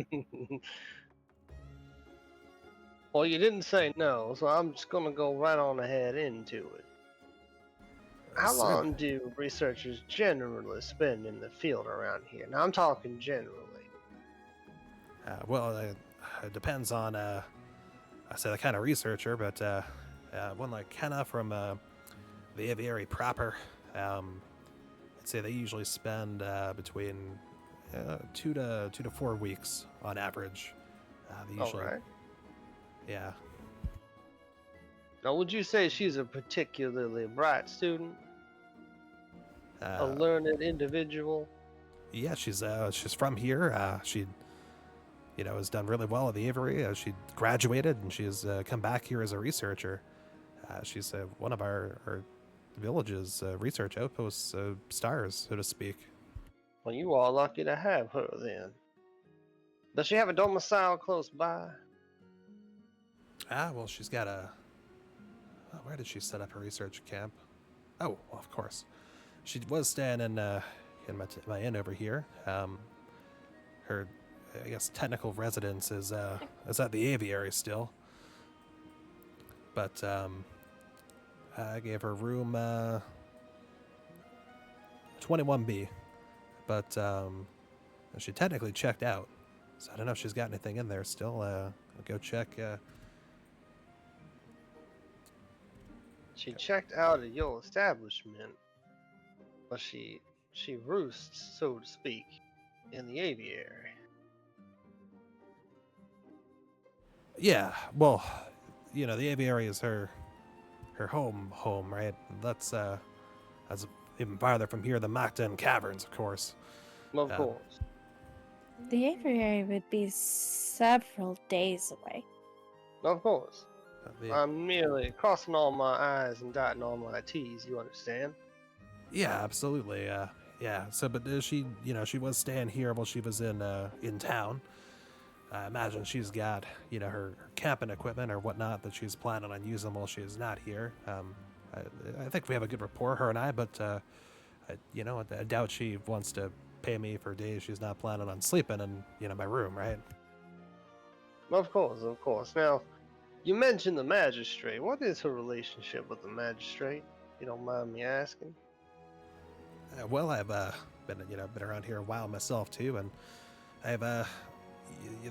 Well, you didn't say no, so I'm just gonna go right on ahead into it. How Certainly. long do researchers generally spend in the field around here? Now I'm talking generally. Well, it depends on, I say the kind of researcher, but one like Kenna from the aviary proper, I'd say they usually spend between 2 to 4 weeks on average. They All usually, right. yeah. Now, would you say she's a particularly bright student, a Uh, learned individual? yeah, she's from here. She has done really well at the Aviary. She graduated and she's come back here as a researcher. She's one of our village's research outpost stars, so to speak. Well, you are lucky to have her then. Does she have a domicile close by? Well, she's got where did she set up her research camp? Oh, well, of course. She was staying in my inn over here. Her, I guess, technical residence is at the aviary still. But I gave her room 21B. But she technically checked out, so I don't know if she's got anything in there still. I'll go check. She checked out of your establishment, but she roosts, so to speak, in the aviary. Yeah, well, the aviary is her home, right? That's even farther from here, the Mactan Caverns, of course. Of course. The aviary would be several days away. Of course. The- I'm merely crossing all my I's and dotting all my T's, you understand? yeah, absolutely. Yeah. So, but she was staying here while she was in town. I imagine she's got, her camping equipment or whatnot that she's planning on using while she's not here. I think we have a good rapport, her and I, but, I doubt she wants to pay me for days she's not planning on sleeping in, my room, right? Of course, of course. Now, you mentioned the magistrate. What is her relationship with the magistrate? You don't mind me asking? Well, I've been around here a while myself too, and I've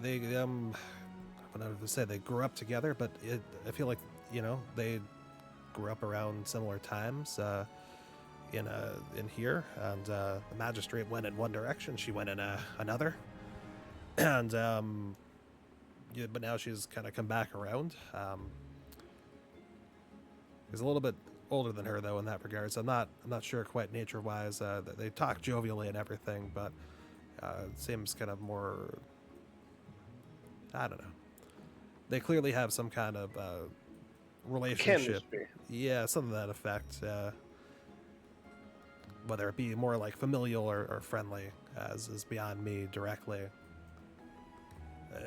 they I don't know to say they grew up together, but I feel like they grew up around similar times in here, and the magistrate went in one direction, she went in another, and but now she's kind of come back around. He's a little bit older than her though in that regard, so I'm not sure quite nature wise. They talk jovially and everything, but it seems kind of more. I don't know. They clearly have some kind of relationship. Chemistry. Yeah, something to that effect. Whether it be more like familial or friendly is beyond me directly.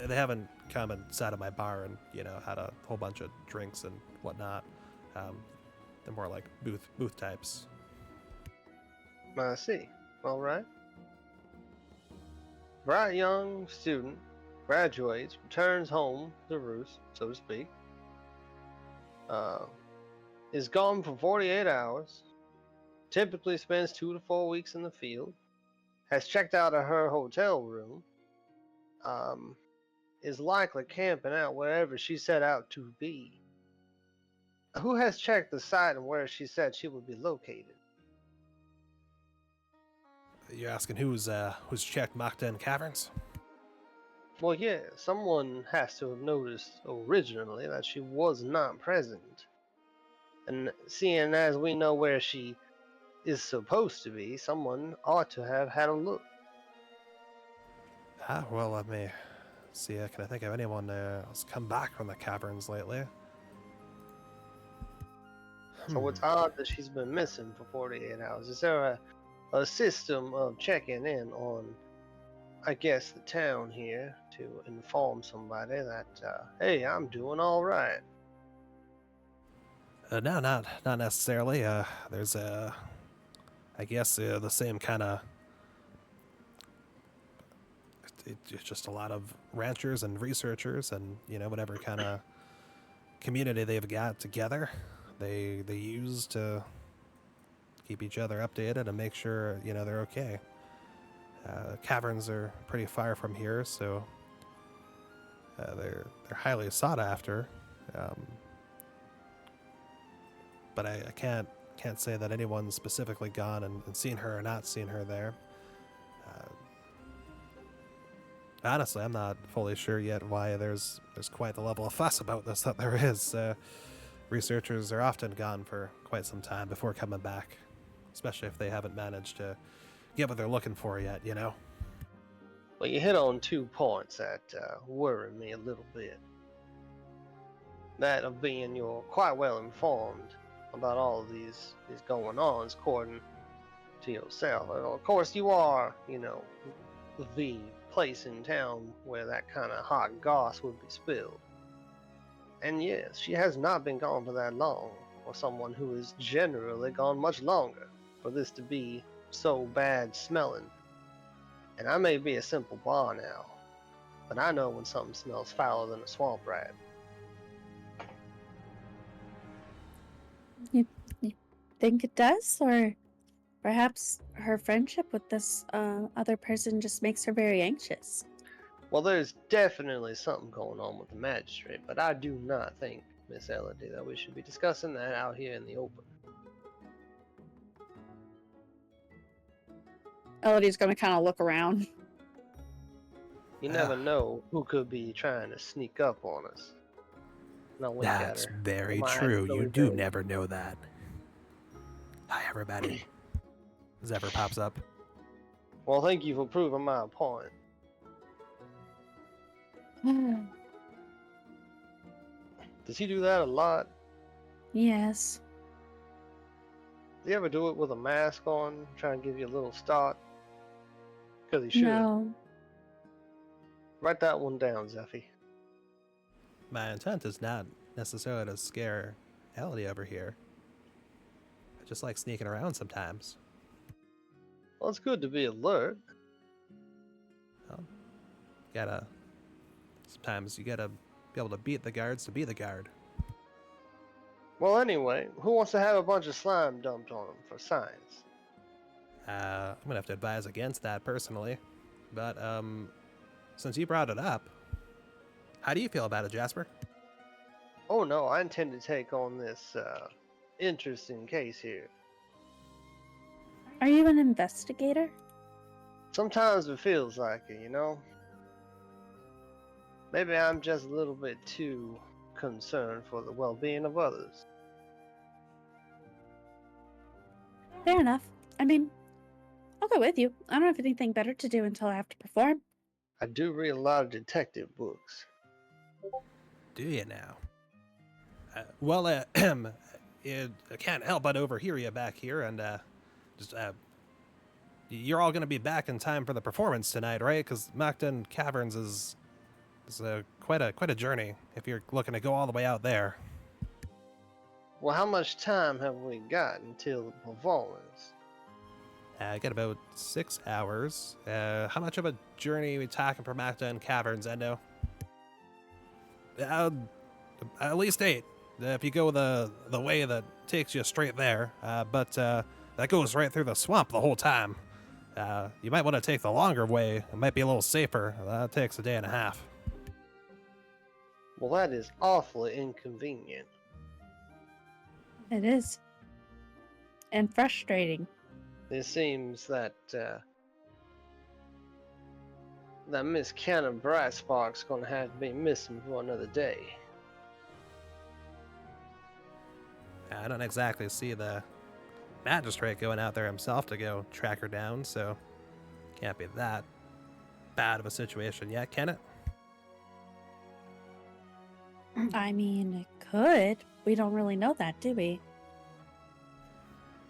They haven't come and sat at my bar and had a whole bunch of drinks and whatnot. They're more like booth types. I see. All right. Bright young student graduates, returns home to roost, so to speak. Is gone for 48 hours. Typically spends 2 to 4 weeks in the field. Has checked out of her hotel room. Is likely camping out wherever she set out to be. Who has checked the site and where she said she would be located? You're asking who's checked Mactan Caverns? Well, yeah, someone has to have noticed originally that she was not present. And seeing as we know where she is supposed to be, someone ought to have had a look. Well, let me see. Can I think of anyone else come back from the caverns lately? So it's odd that she's been missing for 48 hours. Is there a system of checking in on, I guess, the town here to inform somebody that, hey, I'm doing all right? No, not necessarily. There's I guess the same kind of. It's just a lot of ranchers and researchers, and whatever kind of community they've got together, they use to keep each other updated and make sure, they're okay. Caverns are pretty far from here, so they're highly sought after. But I can't say that anyone's specifically gone and seen her or not seen her there. Honestly, I'm not fully sure yet why there's quite the level of fuss about this that there is. Researchers are often gone for quite some time before coming back, especially if they haven't managed to get what they're looking for yet, Well, you hit on 2 points that worry me a little bit. That of being you're quite well informed about all of these going ons according to yourself. And of course, you are, the place in town where that kind of hot goss would be spilled. And yes, she has not been gone for that long, or someone who has generally gone much longer, for this to be so bad smelling. And I may be a simple barn owl, but I know when something smells fouler than a swamp rat. You think it does? Or perhaps her friendship with this other person just makes her very anxious? Well, there's definitely something going on with the magistrate, but I do not think, Miss Elodie, that we should be discussing that out here in the open. Elodie's going to kind of look around. You never know who could be trying to sneak up on us. And I'll wink at That's her. very My eyes true. really You do big. never know that. Hi, everybody. Zephyr pops up. Well, thank you for proving my point. Does he do that a lot? Yes. Does he ever do it with a mask on, try and give you a little start? Because he should. No. Write that one down, Zeffy. My intent is not necessarily to scare Elodie over here. I just like sneaking around sometimes. Well, it's good to be alert. Sometimes you gotta be able to beat the guards to be the guard. Well, anyway, who wants to have a bunch of slime dumped on him for science? I'm gonna have to advise against that personally. But, since you brought it up, how do you feel about it, Jasper? Oh no, I intend to take on this interesting case here. Are you an investigator? Sometimes it feels like it, Maybe I'm just a little bit too concerned for the well-being of others. Fair enough. I mean, I'll go with you. I don't have anything better to do until I have to perform. I do read a lot of detective books. Do you now? I can't help but overhear you back here, and you're all going to be back in time for the performance tonight, right? Because Macton Caverns is quite a journey if you're looking to go all the way out there. Well, how much time have we got until the performance? I got about 6 hours. How much of a journey are we talking for Macton Caverns, Endo? At least 8. If you go the way that takes you straight there, but that goes right through the swamp the whole time. You might want to take the longer way. It might be a little safer. That takes a day and a half. Well, that is awfully inconvenient. It is. And frustrating. It seems that that Miss Cannon Brightspark's gonna have to be missing for another day. I don't exactly see the magistrate going out there himself to go track her down, so can't be that bad of a situation yet, can it? I mean, it could. We don't really know that, do we?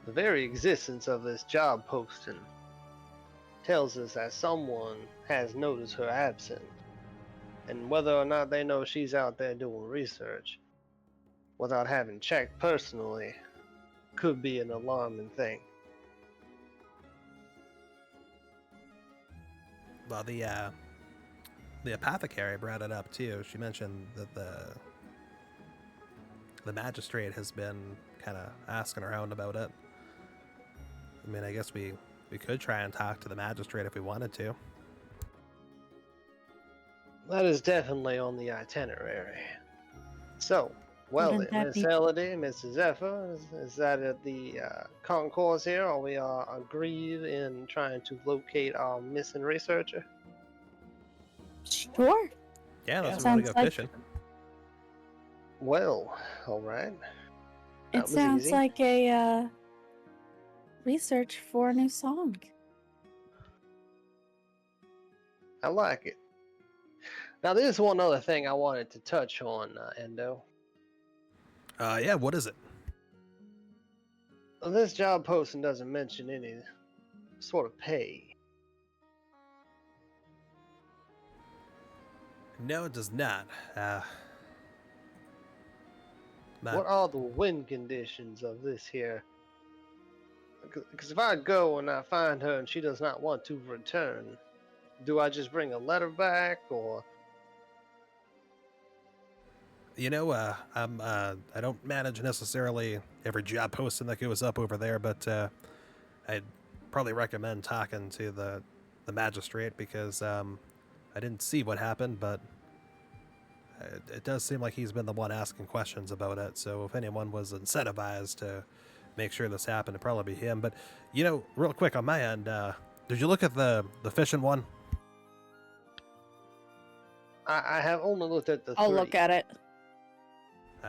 The very existence of this job posting tells us that someone has noticed her absence, and whether or not they know she's out there doing research without having checked personally could be an alarming thing. Well, the apothecary brought it up too. She mentioned that the magistrate has been kind of asking around about it. I mean, I guess we could try and talk to the magistrate if we wanted to. That is definitely on the itinerary. So, well Wouldn't then, that Miss be- Elodie, Mrs. Zephyr, is that at the concourse here? Are we agreed in trying to locate our missing researcher? Sure. Yeah, unless Yeah. we want to Sounds go like- fishing. Well, all right. That It was sounds easy. like a research for a new song. I like it. Now, there's one other thing I wanted to touch on, Endo. Yeah, what is it? This job posting doesn't mention any sort of pay. No, it does not. What are the win conditions of this here? Because if I go and I find her and she does not want to return, do I just bring a letter back, or You know, I don't manage necessarily every job posting that goes up over there, but I'd probably recommend talking to the magistrate because I didn't see what happened, but it does seem like he's been the one asking questions about it. So if anyone was incentivized to make sure this happened, it'd probably be him. But you know, real quick on my end, did you look at the fishing one? I have only looked at the I'll three. look at it.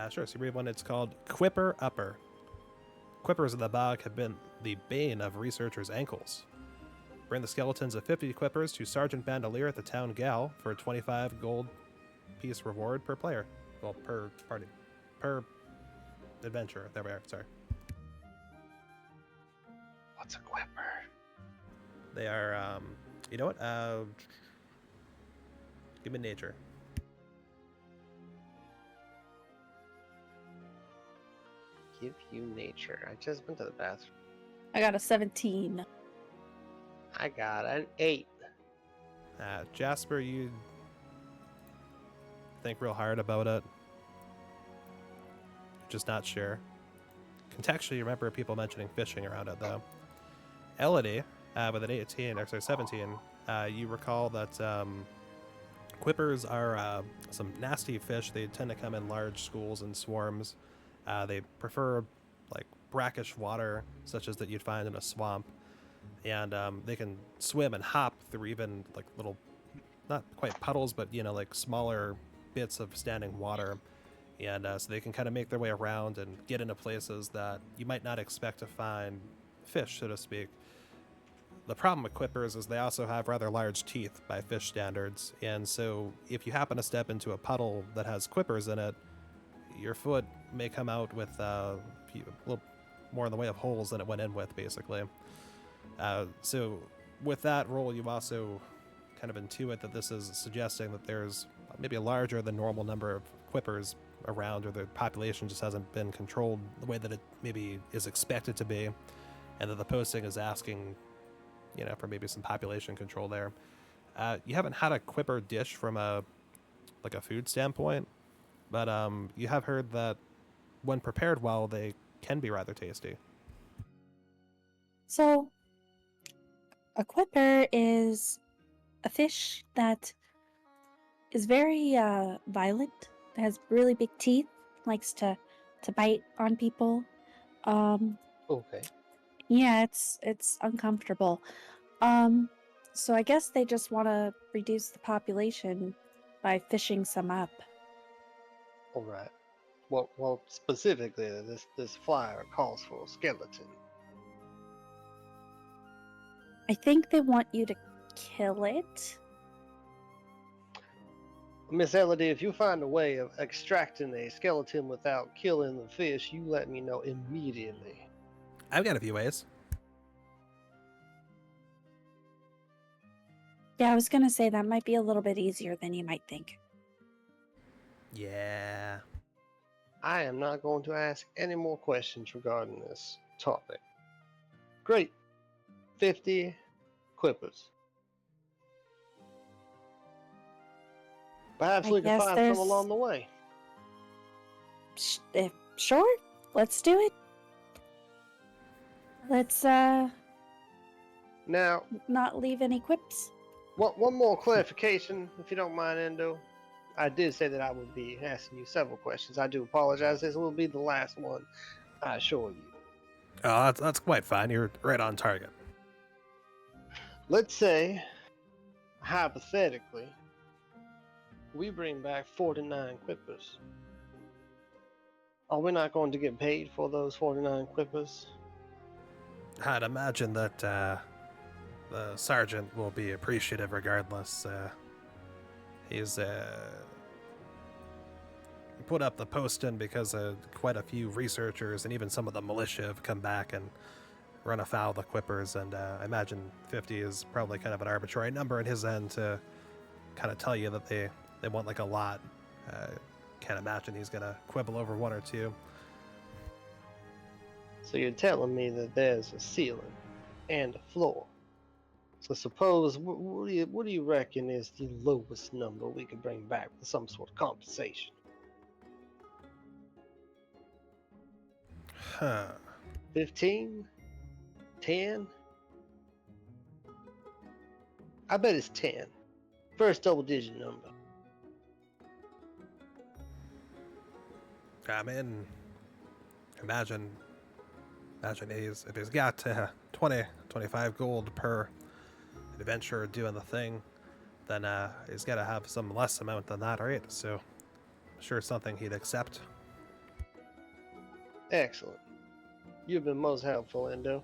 Sure. So you read one. It's called Quipper Upper. Quippers in the bog have been the bane of researchers' ankles. Bring the skeletons of 50 quippers to Sergeant Bandolier at the town gal for a 25 gold piece reward per player. Well, per party. Per adventure. There we are. Sorry. What's a quipper? They are, you know what? Give me nature. Give you nature. I just went to the bathroom. I got a 17. I got an 8. Jasper, you think real hard about it. Just not sure. Contextually, you remember people mentioning fishing around it, though. Elodie, with an 18, or sorry, 17, you recall that quippers are some nasty fish. They tend to come in large schools and swarms. They prefer like brackish water, such as that you'd find in a swamp, and they can swim and hop through even like little, not quite puddles, but you know, like smaller bits of standing water, and so they can kind of make their way around and get into places that you might not expect to find fish, so to speak. The problem with quippers is they also have rather large teeth by fish standards, and so if you happen to step into a puddle that has quippers in it, your foot may come out with a little more in the way of holes than it went in with, basically. So with that roll, you also kind of intuit that this is suggesting that there's maybe a larger than normal number of quippers around, or the population just hasn't been controlled the way that it maybe is expected to be, and that the posting is asking, you know, for maybe some population control there. You haven't had a quipper dish from a food standpoint, but you have heard that when prepared well, they can be rather tasty. So, a quipper is a fish that is very violent, that has really big teeth, likes to bite on people. Okay. Yeah, it's uncomfortable. So I guess they just want to reduce the population by fishing some up. All right. Well, specifically, this flyer calls for a skeleton. I think they want you to kill it. Miss Elodie, if you find a way of extracting a skeleton without killing the fish, you let me know immediately. I've got a few ways. Yeah, I was gonna say that might be a little bit easier than you might think. Yeah. I am not going to ask any more questions regarding this topic. Great. 50 quippers. Perhaps I we can guess find there's- some along the way. Sure, let's do it. Let's Now, not leave any quips. one more clarification, if you don't mind, Endo. I did say that I would be asking you several questions. I do apologize. This will be the last one, I assure you. Oh, that's quite fine. You're right on target. Let's say, hypothetically, we bring back 49 Quippers. Are we not going to get paid for those 49 Quippers? I'd imagine that the sergeant will be appreciative regardless. He's put up the posting because quite a few researchers and even some of the militia have come back and run afoul of the Quippers, and I imagine 50 is probably kind of an arbitrary number in his end to kind of tell you that they want like a lot. Can't imagine he's gonna quibble over one or two. So you're telling me that there's a ceiling and a floor. So suppose, what do you reckon is the lowest number we could bring back for some sort of compensation? Huh. 15? 10? I bet it's 10. First double-digit number. I mean, imagine if he's got 25 gold per adventurer doing the thing, then he's got to have some less amount than that, right? So I'm sure it's something he'd accept. Excellent. You've been most helpful, Endo.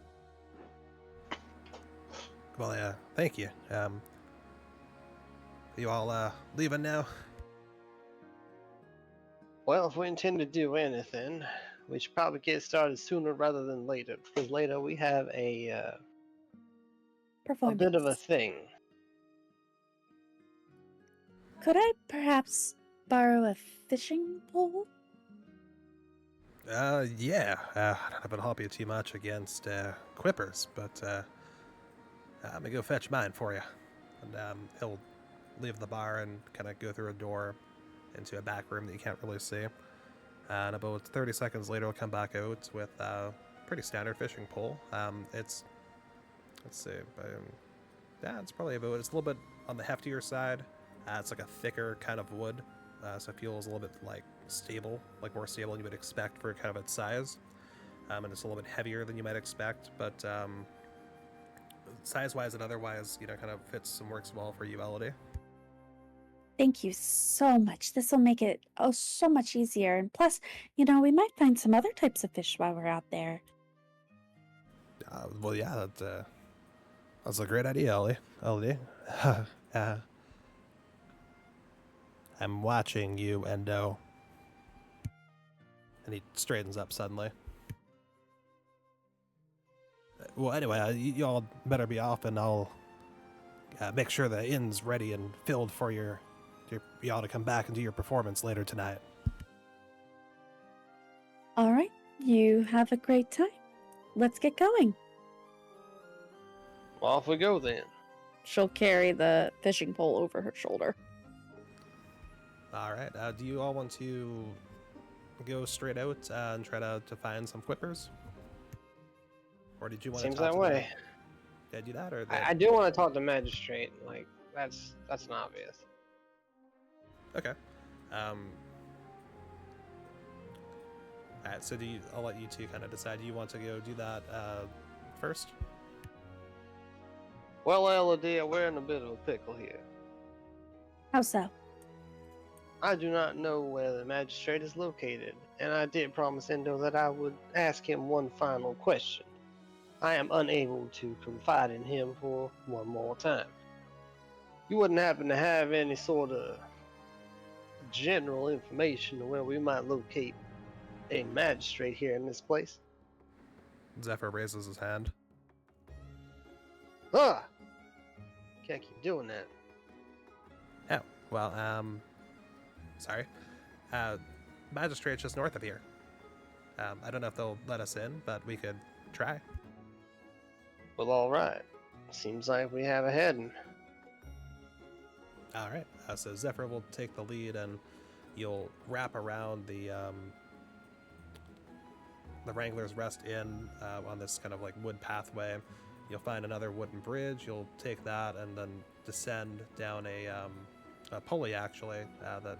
Well, yeah, thank you. You all leaving now? Well, if we intend to do anything, we should probably get started sooner rather than later, because later we have a Performance. bit of a thing. Could I perhaps borrow a fishing pole? Yeah. I don't help you too much against quippers, but I'm gonna go fetch mine for you. And he'll leave the bar and kind of go through a door into a back room that you can't really see. And about 30 seconds later, he'll come back out with a pretty standard fishing pole. Let's see, it's probably it's a little bit on the heftier side. It's like a thicker kind of wood, so it feels a little bit like stable, like more stable than you would expect for kind of its size. And it's a little bit heavier than you might expect, but size-wise and otherwise, kind of fits and works well for you, Elodie. Thank you so much. This will make it so much easier. And plus, we might find some other types of fish while we're out there. Well, yeah, that's a great idea, Elodie. I'm watching you, Endo. And he straightens up suddenly. Well, anyway, you all better be off, and I'll make sure the inn's ready and filled for y'all to come back and do your performance later tonight. All right. You have a great time. Let's get going. Off we go then. She'll carry the fishing pole over her shoulder. All right. Do you all want to go straight out and try to find some quippers? Or did you want Seems to talk that to way. Did I do that? Or I do want to talk to magistrate. Like, that's an obvious. Okay. Alright, so I'll let you two kind of decide. Do you want to go do that first? Well, Elodie, we're in a bit of a pickle here. How so? I do not know where the magistrate is located, and I did promise Endo that I would ask him one final question. I am unable to confide in him for one more time. You wouldn't happen to have any sort of general information where we might locate a magistrate here in this place? Zephyr raises his hand. Ah! Can't keep doing that. Oh, well, sorry. Magistrate's just north of here. I don't know if they'll let us in, but we could try. Well, alright. Seems like we have a heading. Alright, so Zephyr will take the lead, and you'll wrap around the Wrangler's Rest Inn on this kind of like wood pathway. You'll find another wooden bridge. You'll take that and then descend down a pulley, actually, that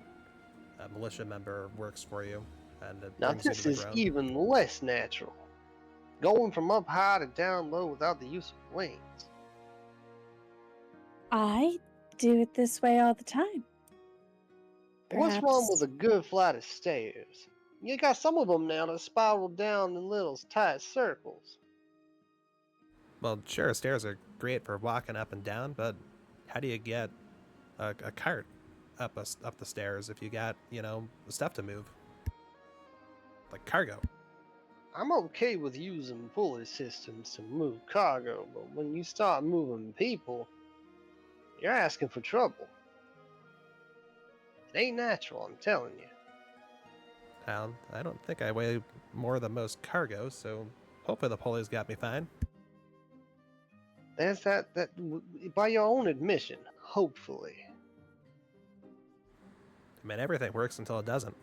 a militia member works for you, and it Now brings you to this the is ground. even less natural. Going from up high to down low without the use of wings. I do it this way all the time. What's wrong Perhaps. with a good flight of stairs? You got some of them now that spiral down in little tight circles. Well, sure, stairs are great for walking up and down, but how do you get a cart up the stairs if you got, stuff to move? Like cargo. I'm okay with using pulley systems to move cargo, but when you start moving people, you're asking for trouble. It ain't natural, I'm telling you. Well, I don't think I weigh more than most cargo, so hopefully the pulley's got me fine. There's that by your own admission, hopefully. I mean, everything works until it doesn't.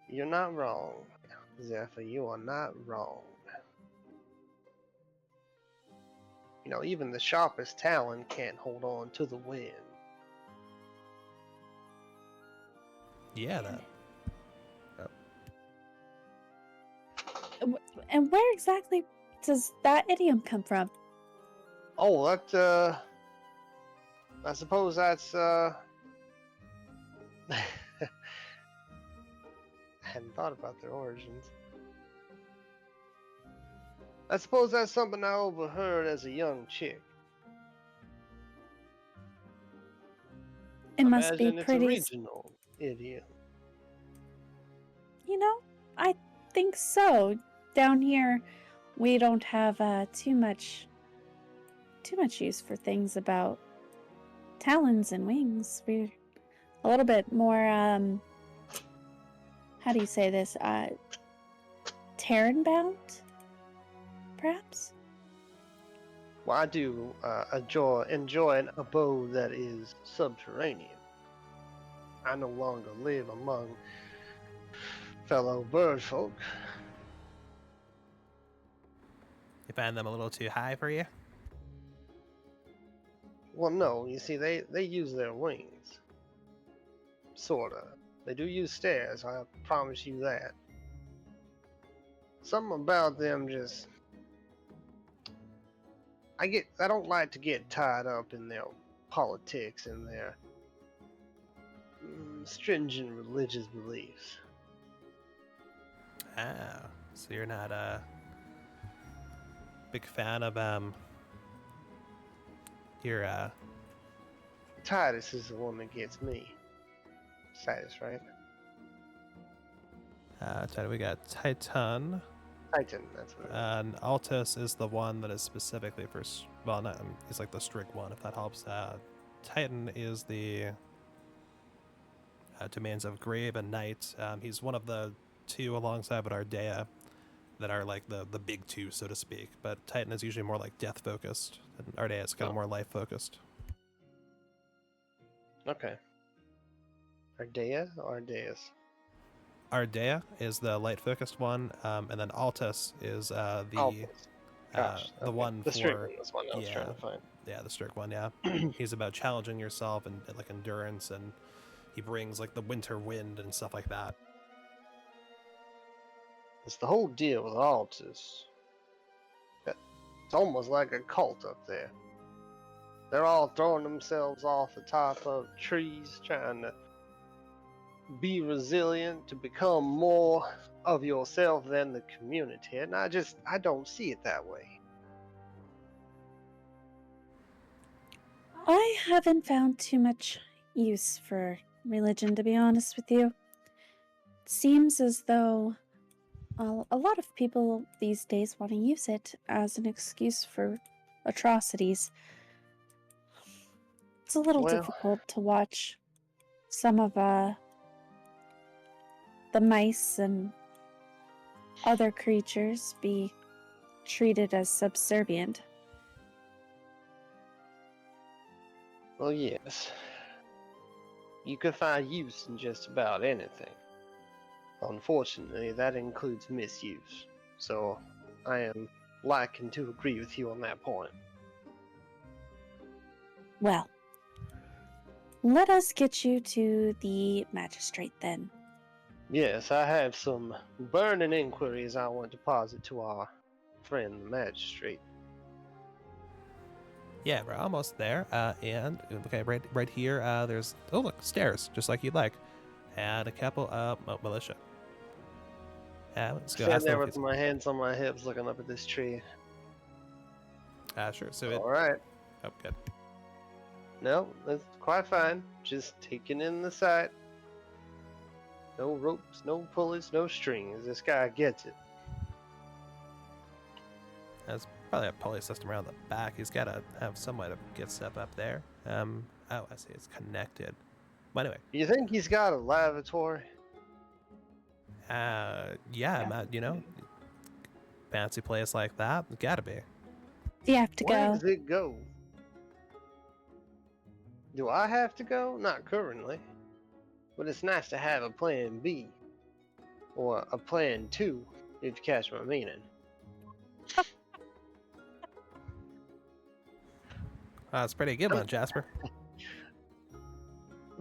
You're not wrong, Zephyr, you are not wrong. You know, even the sharpest talon can't hold on to the wind. Yeah, that. And where exactly does that idiom come from? Oh, that, I suppose that's, I hadn't thought about their origins. I suppose that's something I overheard as a young chick. It must be Imagine it's a pretty. regional idiom. I think so. Down here, we don't have too much use for things about talons and wings. We're a little bit more how do you say this? Terran bound, perhaps? Well, I do enjoy an abode that is subterranean. I no longer live among fellow bird folk. You find them a little too high for you? Well, no, you see, they use their wings. Sorta. They do use stairs, I promise you that. Something about them just... I don't like to get tied up in their politics and their stringent religious beliefs. Ah, so you're not a big fan of your Titus is the one that gets me. Titus, right? we got Titan, Titan, that's what it is. and Altus is the one that is specifically for well, not he's like the strict one, if that helps. Titan is the domains of Grave and Night. He's one of the two alongside with Ardea that are like the big two, so to speak. But Titan is usually more like death focused, and Ardea is kind of more life focused. Okay. Ardea or Ardeus? Ardea is the light focused one, and then Altus is Altus. Gosh, the okay. one the strict for one, that's one I was trying to find. the strict one. Yeah, he's about challenging yourself and like endurance, and he brings like the winter wind and stuff like that. It's the whole deal with Altus. It's almost like a cult up there. They're all throwing themselves off the top of trees, trying to be resilient, to become more of yourself than the community. And I don't see it that way. I haven't found too much use for religion, to be honest with you. It seems as though a lot of people these days want to use it as an excuse for atrocities. It's a little Well, difficult to watch some of the mice and other creatures be treated as subservient. well, yes. You could find use in just about anything. Unfortunately, that includes misuse. So, I am liking to agree with you on that point. Well, let us get you to the magistrate then. Yes, I have some burning inquiries I want to posit to our friend the magistrate. Yeah, we're almost there. And okay, right here, there's look, stairs, just like you'd like, and a couple of militia. Let's go. Stand Ask them there if with my hands on my hips, looking up at this tree. sure. So All right. Oh, good. No, that's quite fine. Just taking in the sight. No ropes, no pulleys, no strings. This guy gets it. There's probably a pulley system around the back. He's got to have some way to get stuff up there. Oh, I see. It's connected. But anyway. You think he's got a lavatory? Yeah. Matt, fancy place like that, gotta be. Do you have to Where go? does it go? Do I have to go? Not currently. But it's nice to have a plan B. Or a plan 2, if you catch my meaning. That's a pretty good one, Jasper.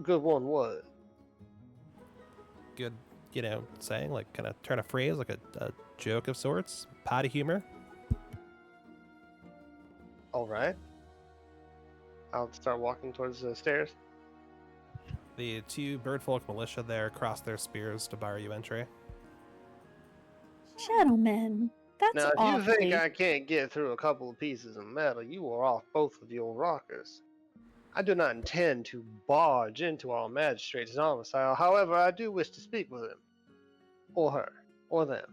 Good one what? Good, saying, like, kind of turn a phrase, like a joke of sorts. Potty humor. Alright. I'll start walking towards the stairs. The two birdfolk militia there cross their spears to bar you entry. Gentlemen, that's Now, if you awfully... think I can't get through a couple of pieces of metal, you are off both of your rockers. I do not intend to barge into our magistrate's domicile. However, I do wish to speak with him. Or her. Or them.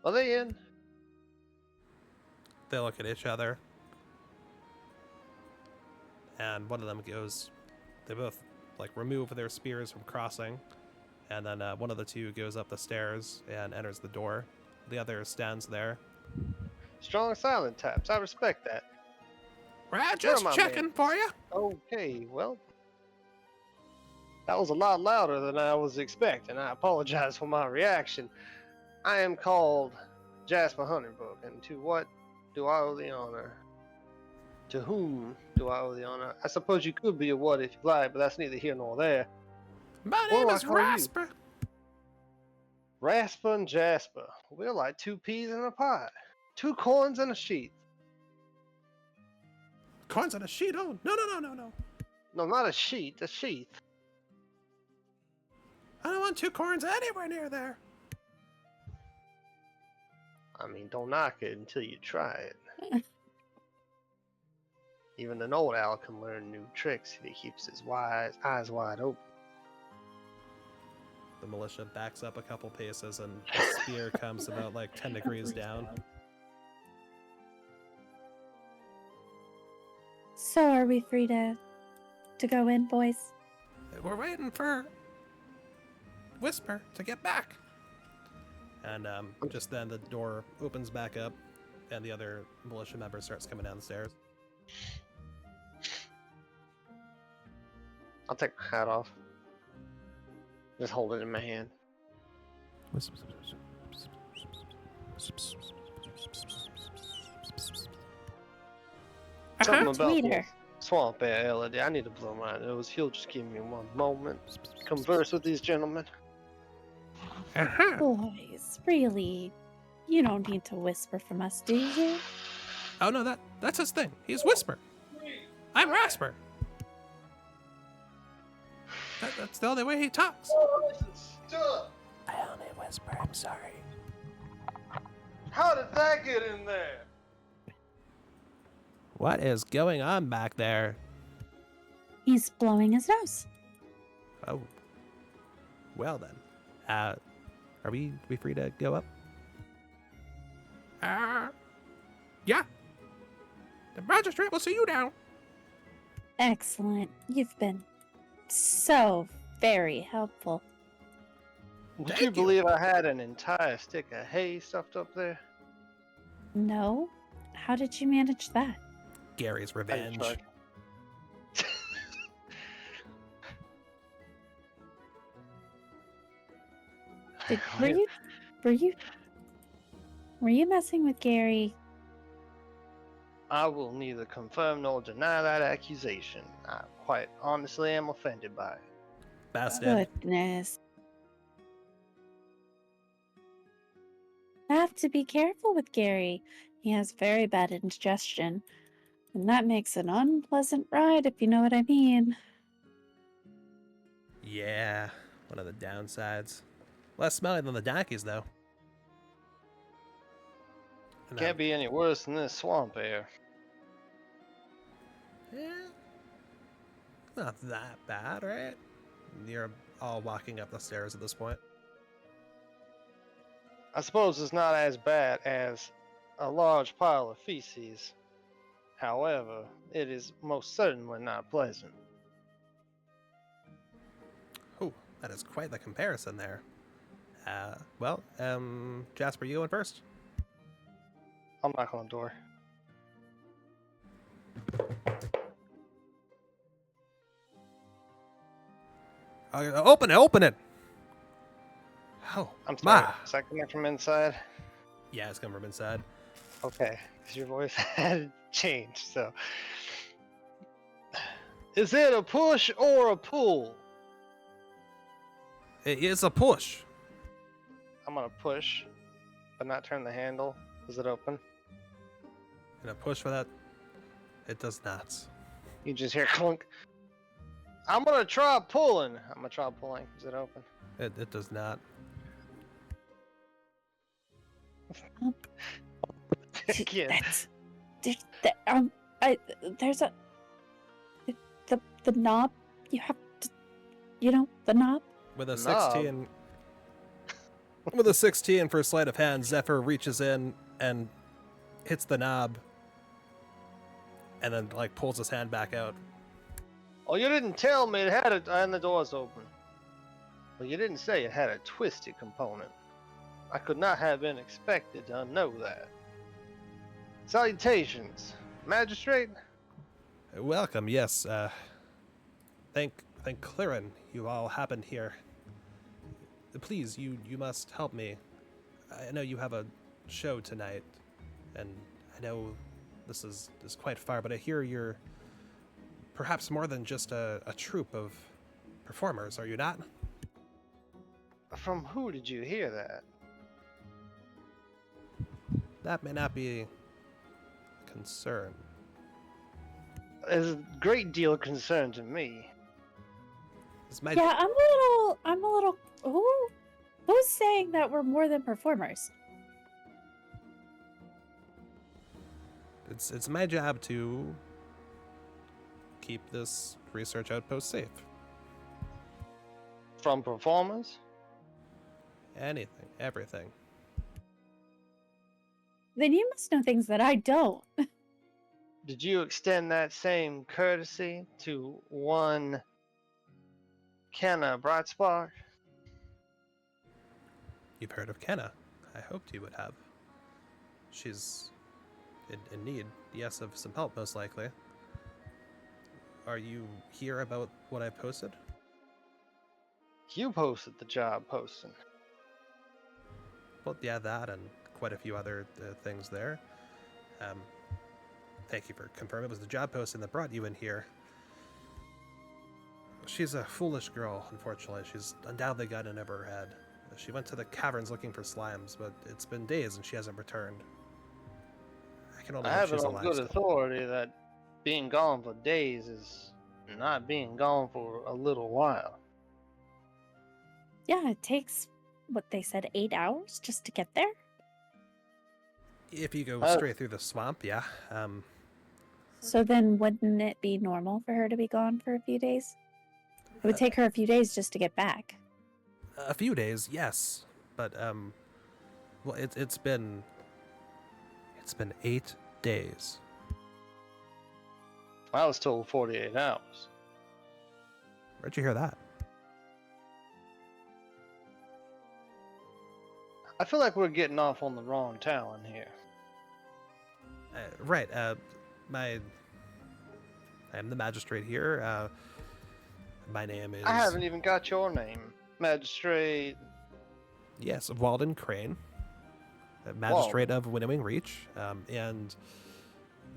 Are they in? They look at each other. And one of them goes, they both remove their spears from crossing. And then one of the two goes up the stairs and enters the door. The other stands there. Strong silent taps. I respect that. Just my checking man? for you. Okay, well. That was a lot louder than I was expecting. I apologize for my reaction. I am called Jasper Honeybook, and to what do I owe the honor? To whom do I owe the honor? I suppose you could be a what if you like, but that's neither here nor there. My What name do I is call you? Rasper. Rasper and Jasper. We're like two peas in a pot. Two coins in a sheath. Coins on a sheet? Oh, no. No, not a sheet, a sheath. I don't want two coins anywhere near there. I mean, don't knock it until you try it. Even an old owl can learn new tricks if he keeps his eyes wide open. The militia backs up a couple paces and the spear comes about 10 degrees down. So are we free to go in, boys? We're waiting for Whisper to get back. And just then the door opens back up and the other militia member starts coming down the stairs. I'll take my hat off. Just hold it in my hand. Something about Sweeter. this swamp air, Elodie. I need to blow my nose. You'll just give me one moment. Converse with these gentlemen. Boys, really? You don't need to whisper from us, do you? Oh no, that's his thing. He's Whisper. I'm Rasper. That's the only way he talks. I only whisper, I'm sorry. How did that get in there? What is going on back there? He's blowing his nose. Oh. Well then. Are we free to go up? Yeah. The magistrate will see you down. Excellent. You've been so very helpful. Did Thank you you. believe I had an entire stick of hay stuffed up there? No? How did you manage that? Gary's revenge. Fuck. Were you messing with Gary I will neither confirm nor deny that accusation. I quite honestly am offended by it. Bastard. Goodness. I have to be careful with Gary. He has very bad indigestion. And that makes an unpleasant ride, if you know what I mean. Yeah, one of the downsides. Less smelly than the donkeys, though. And, Can't be any worse than this swamp air. yeah, not that bad, right? You're all walking up the stairs at this point. I suppose it's not as bad as a large pile of feces. However, it is most certainly not pleasant. Oh, that is quite the comparison there. Well, Jasper, you going first? I'll knock on the door. Open it! Oh, I'm sorry. ma. Is that coming from inside? Yeah, it's coming from inside. Okay, because your voice had changed, so. Is it a push or a pull? It is a push. I'm gonna push, but not turn the handle. Is it open? And a push for that, it does not. You just hear clunk. I'm gonna try pulling. I'm gonna try pulling. Is it open? It does not. Again. There's a the knob. You have to, the knob. With a Knob. 16, with a 16 for sleight of hand, Zephyr reaches in and hits the knob, and then like pulls his hand back out. Oh, you didn't tell me it had it, and the door's open. Well, you didn't say it had a twisted component. I could not have been expected to know that. Salutations, magistrate. Welcome. Yes. Thank Clarin you all happened here. Please, you must help me. I know you have a show tonight, and I know this is quite far, but I hear you're perhaps more than just a troupe of performers, are you not? From who did you hear that? That may not be a concern. There's a great deal of concern to me. It's my Yeah, I'm a little. Who's saying that we're more than performers? it's my job to keep this research outpost safe. From performers? Anything, everything. Then you must know things that I don't. Did you extend that same courtesy to one Kenna Brightspark? You've heard of Kenna. I hoped you would have. She's in need, yes, of some help, most likely. Are you here about what I posted? You posted the job posting. Well, yeah, that and quite a few other things there. Thank you for confirming. It was the job posting that brought you in here. She's a foolish girl, unfortunately. She's undoubtedly got it over her head. She went to the caverns looking for slimes, but it's been days and she hasn't returned. I can only I hope have it she's on alive good still. authority that being gone for days is not being gone for a little while. Yeah, it takes what they said 8 hours just to get there. If you go Oh. straight through the swamp, yeah. So then, wouldn't it be normal for her to be gone for a few days? It would take her a few days just to get back. A few days, yes, but well, it's been 8 days. I was told 48 hours. Where'd you hear that? I feel like we're getting off on the wrong talon here. Right. I am the magistrate here. My name is. I haven't even got your name. Magistrate. Yes, Walden Crane, magistrate of Winnowing Reach, and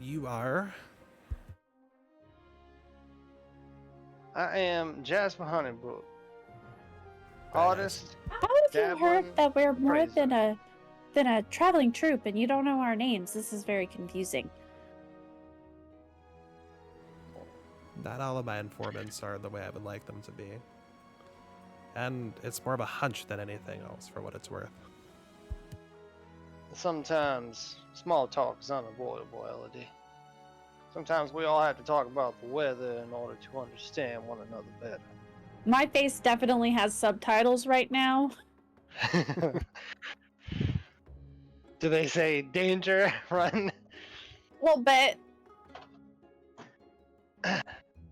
You are. I am Jasper Honeybrook, Very nice. artist, How have you heard dabbling, that we're more appraiser. than a traveling troupe and you don't know our names? This is very confusing. Not all of my informants are the way I would like them to be. And it's more of a hunch than anything else, for what it's worth. Sometimes small talk is unavoidable, Elodie. Sometimes we all have to talk about the weather in order to understand one another better. My face definitely has subtitles right now. Do they say danger, run? A little bit.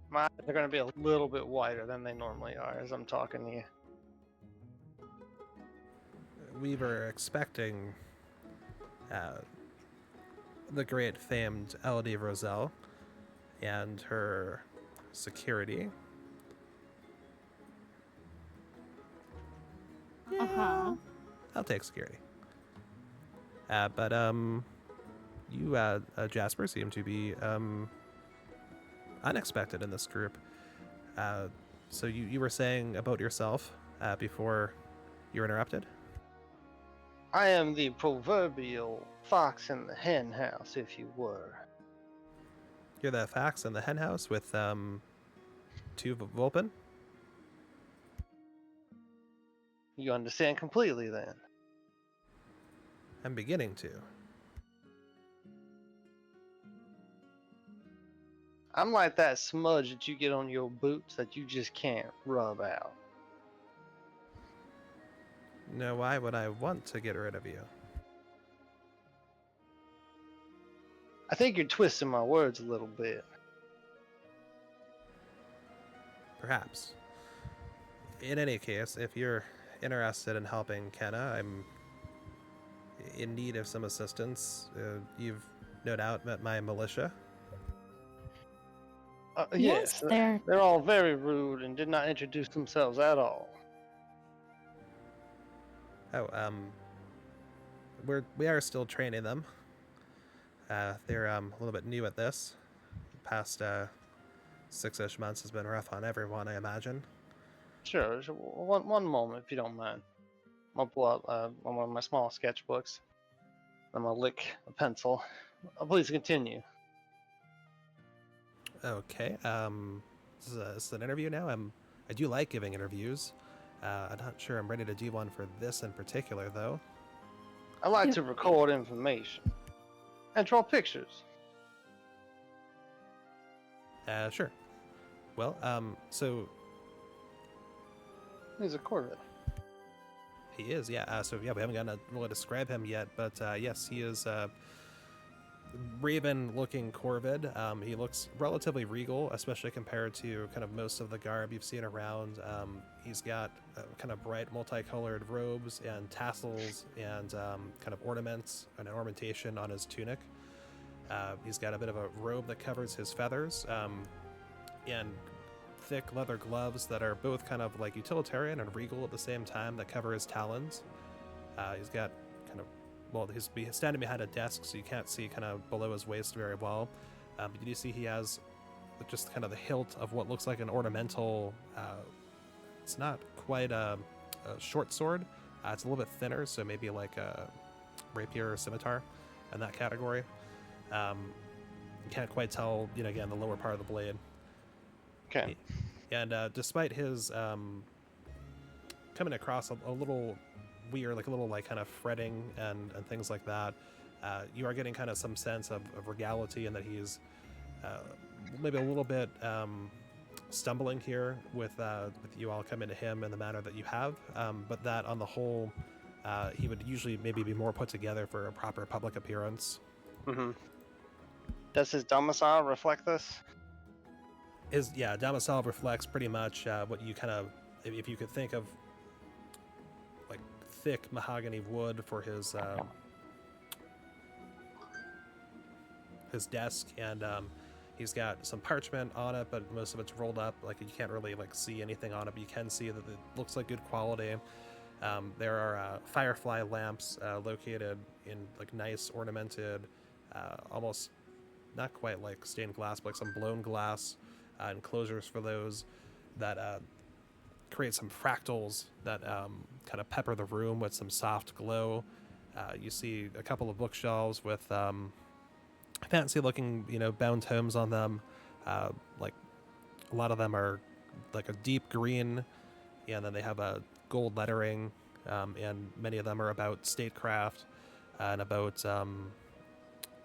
My eyes are going to be a little bit wider than they normally are as I'm talking to you. We were expecting the great famed Elodie Roselle and her security. Uh-huh. I'll take security. But you, Jasper, seem to be unexpected in this group. So you were saying about yourself before you were interrupted? I am the proverbial fox in the hen house, if you were. You're the fox in the hen house with two Vulpin? You understand completely then. I'm beginning to. I'm like that smudge that you get on your boots that you just can't rub out. Now, why would I want to get rid of you? I think you're twisting my words a little bit. Perhaps. In any case, if you're interested in helping Kenna, I'm in need of some assistance. You've no doubt met my militia. Yes, they're they're all very rude and did not introduce themselves at all. Oh, we are still training them. They're a little bit new at this. The past 6-ish months has been rough on everyone, I imagine. Sure, one moment if you don't mind. I'll pull out one of my small sketchbooks. I'm gonna lick a pencil. Please continue. Okay. This is an interview now. I do like giving interviews. I'm not sure I'm ready to do one for this in particular, though. I like to record information and draw pictures. Sure. Well, so He's a Corvette. he is, yeah. So yeah, we haven't gotten to really describe him yet, but yes, he is raven-looking corvid. He looks relatively regal, especially compared to kind of most of the garb you've seen around. He's got kind of bright, multicolored robes and tassels and kind of ornaments and ornamentation on his tunic. He's got a bit of a robe that covers his feathers, and thick leather gloves that are both kind of like utilitarian and regal at the same time that cover his talons. He's got kind of, well, he's standing behind a desk, so you can't see kind of below his waist very well. But you do see he has just kind of the hilt of what looks like an ornamental, it's not quite a short sword. It's a little bit thinner, so maybe like a rapier or scimitar in that category. You can't quite tell, again, the lower part of the blade. Okay. And despite his coming across a little weird, like a little like kind of fretting and things like that, you are getting kind of some sense of regality, and that he's maybe a little bit stumbling here with you all coming to him in the manner that you have, but that on the whole, he would usually maybe be more put together for a proper public appearance. Mm-hmm. Does his domicile reflect this? His domicile reflects pretty much what you kind of, if you could think of like thick mahogany wood for his desk, and he's got some parchment on it, but most of it's rolled up. Like you can't really like see anything on it, but you can see that it looks like good quality. There are firefly lamps located in like nice ornamented, almost not quite like stained glass, but like some blown glass enclosures for those that create some fractals that kind of pepper the room with some soft glow. You see a couple of bookshelves with fancy looking, bound tomes on them. Like a lot of them are like a deep green, and then they have a gold lettering, and many of them are about statecraft and about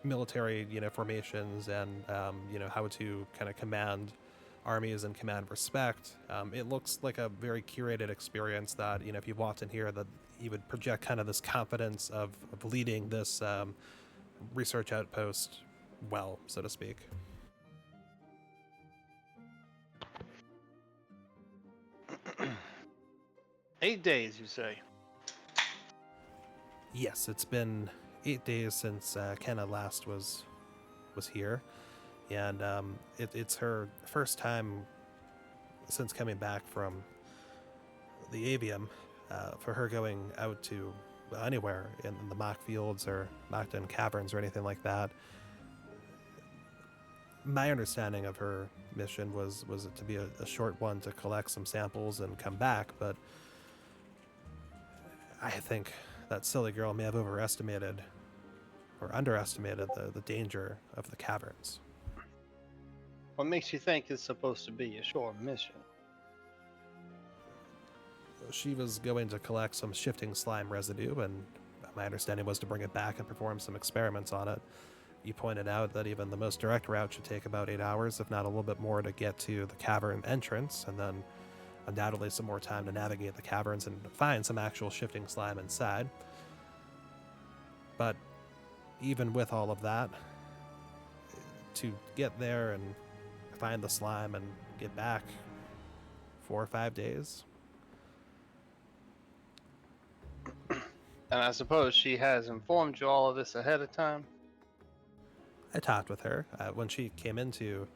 military, formations and, how to kind of command armies and command respect. It looks like a very curated experience that, if you walked in here, that you would project kind of this confidence of leading this research outpost well, so to speak. Eight days, you say? Yes, it's been 8 days since Kenna last was here, and it's her first time since coming back from the avium, for her going out to anywhere in the Mach Fields or Machden Caverns or anything like that. My understanding of her mission was it to be a short one to collect some samples and come back, but I think that silly girl may have overestimated or underestimated the danger of the caverns. What makes you think it's supposed to be a short mission? She was going to collect some shifting slime residue, and my understanding was to bring it back and perform some experiments on it. You pointed out that even the most direct route should take about 8 hours, if not a little bit more, to get to the cavern entrance, and then undoubtedly some more time to navigate the caverns and find some actual shifting slime inside. But even with all of that, to get there and find the slime and get back 4 or 5 days. And I suppose she has informed you all of this ahead of time? I talked with her. When she came into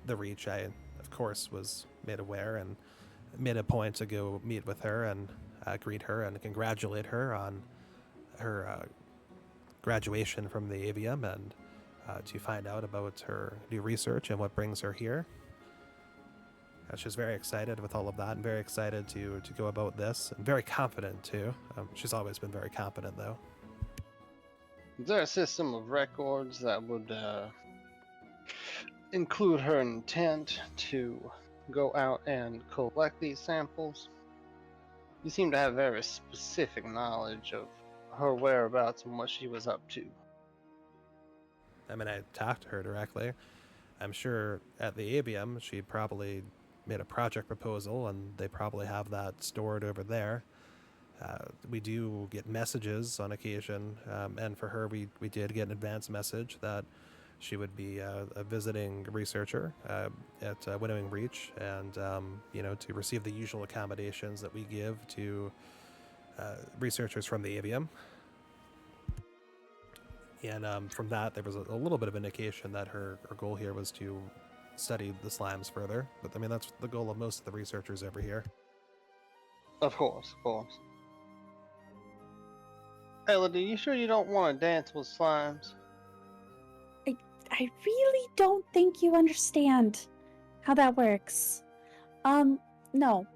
the Reach, I, of course, was made aware and made a point to go meet with her and greet her and congratulate her on her graduation from the avium, and to find out about her new research and what brings her here. She's very excited with all of that and very excited to go about this, and very confident too. She's always been very confident though. Is there a system of records that would include her intent to go out and collect these samples? You seem to have very specific knowledge of her whereabouts and what she was up to. I mean, I talked to her directly. I'm sure at the avium she probably made a project proposal, and they probably have that stored over there. We do get messages on occasion, and for her we did get an advance message that she would be a visiting researcher at Winnowing Reach, and to receive the usual accommodations that we give to researchers from the avium. And from that, there was a little bit of indication that her goal here was to study the slimes further. But I mean, that's the goal of most of the researchers over here. Of course, of course. Elodie, you sure you don't want to dance with slimes? I really don't think you understand how that works. No. No,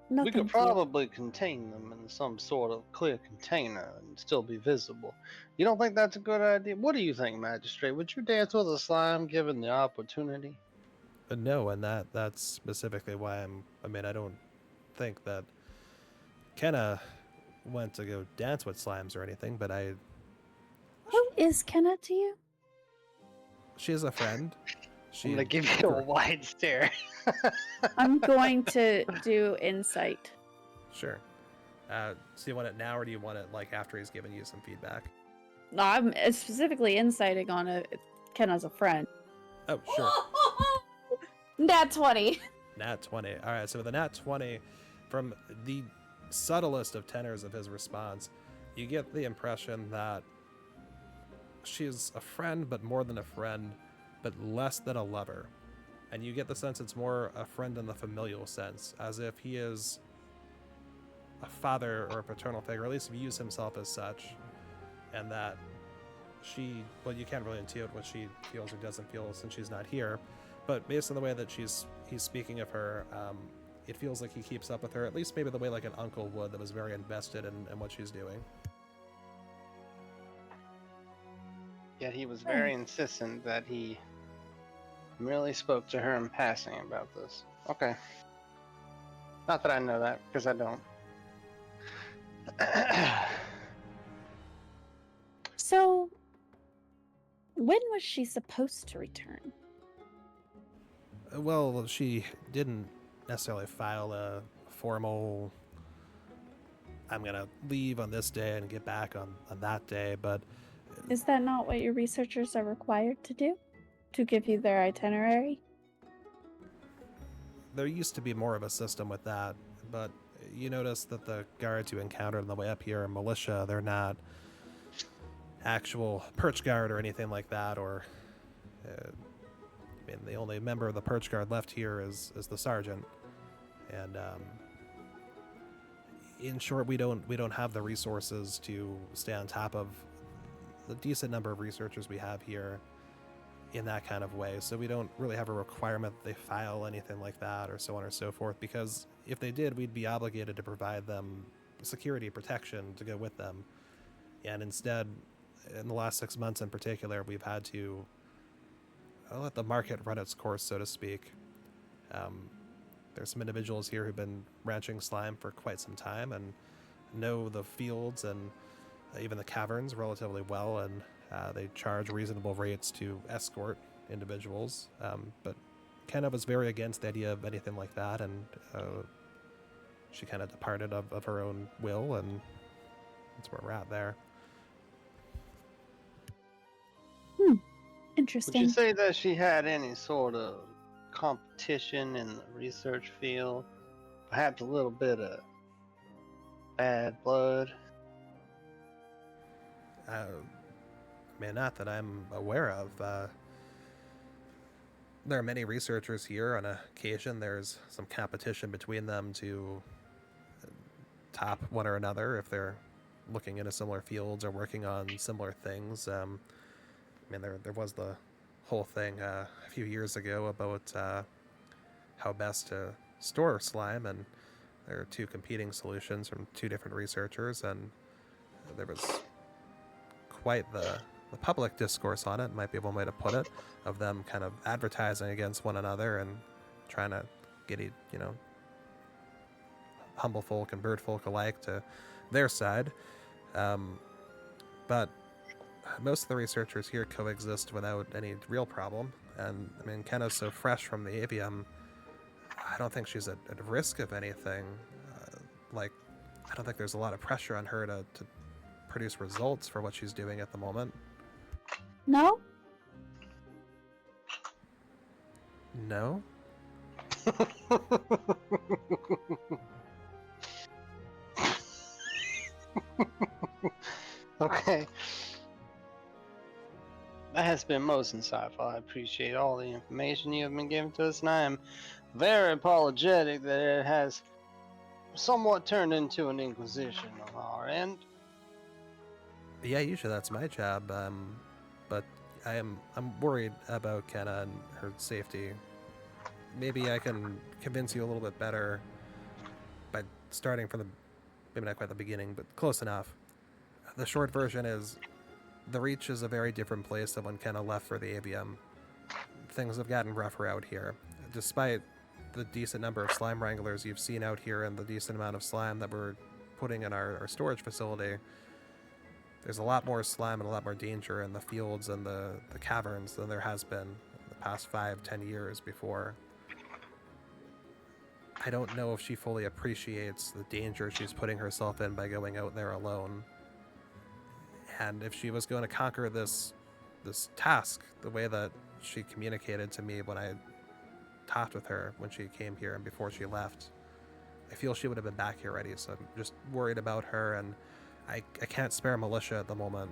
We thank could you. probably contain them in some sort of clear container and still be visible. You don't think that's a good idea? What do you think, Magistrate? Would you dance with a slime given the opportunity? No, and that's specifically why I don't think that Kenna went to go dance with slimes or anything, but Who is Kenna to you? she is a friend. I'm gonna give you a wide stare. I'm going to do insight. Sure. So you want it now, or do you want it like after he's given you some feedback? No, I'm specifically inciting on Kenna's a friend. Oh, sure. Nat 20. Nat 20. All right, so with a nat 20, from the subtlest of tenors of his response, you get the impression that she's a friend, but more than a friend, but less than a lover. And you get the sense it's more a friend in the familial sense, as if he is a father or a paternal figure, or at least views himself as such, and that well, you can't really intuit what she feels or doesn't feel since she's not here, but based on the way that he's speaking of her, it feels like he keeps up with her, at least maybe the way like an uncle would that was very invested in what she's doing. Yet he was very insistent that he merely spoke to her in passing about this. Okay. Not that I know that, because I don't. So, when was she supposed to return? Well, she didn't necessarily file a formal, I'm going to leave on this day and get back on that day, but Is that not what your researchers are required to do? To give you their itinerary? there used to be more of a system with that, but you notice that the guards you encountered on the way up here are militia. They're not actual perch guard or anything like that, or I mean, the only member of the perch guard left here is the sergeant, and in short, we don't have the resources to stay on top of the decent number of researchers we have here in that kind of way. So we don't really have a requirement that they file anything like that or so on or so forth, because if they did, we'd be obligated to provide them security protection to go with them. And instead, in the last 6 months in particular, we've had to let the market run its course, so to speak. There's some individuals here who've been ranching slime for quite some time and know the fields and even the caverns relatively well, and they charge reasonable rates to escort individuals. But Kenna was very against the idea of anything like that, and she kind of departed of her own will, and that's where we're at there. Would Interesting. you say that she had any sort of competition in the research field? Perhaps a little bit of bad blood? Man, not that I'm aware of. There are many researchers here. On occasion, there's some competition between them to top one or another if they're looking into similar fields or working on similar things. I mean, there was the whole thing a few years ago about how best to store slime, and there are two competing solutions from two different researchers, and there was quite the public discourse on it, might be one way to put it, of them kind of advertising against one another and trying to get, humble folk and bird folk alike to their side. But most of the researchers here coexist without any real problem. And I mean, Kenna's so fresh from the avium, I don't think she's at risk of anything. I don't think there's a lot of pressure on her to produce results for what she's doing at the moment. No? No? Okay. That has been most insightful. I appreciate all the information you have been giving to us, and I am very apologetic that it has somewhat turned into an inquisition on our end. Yeah, usually that's my job, but I'm worried about Kenna and her safety. Maybe I can convince you a little bit better by starting from maybe not quite the beginning, but close enough. The short version is, the Reach is a very different place than when Kenna left for the avium. Things have gotten rougher out here. Despite the decent number of slime wranglers you've seen out here and the decent amount of slime that we're putting in our storage facility, there's a lot more slime and a lot more danger in the fields and the caverns than there has been in the past 5-10 years before. I don't know if she fully appreciates the danger she's putting herself in by going out there alone. And if she was going to conquer this task the way that she communicated to me when I talked with her when she came here and before she left, I feel she would have been back here already. So I'm just worried about her, and I can't spare militia at the moment.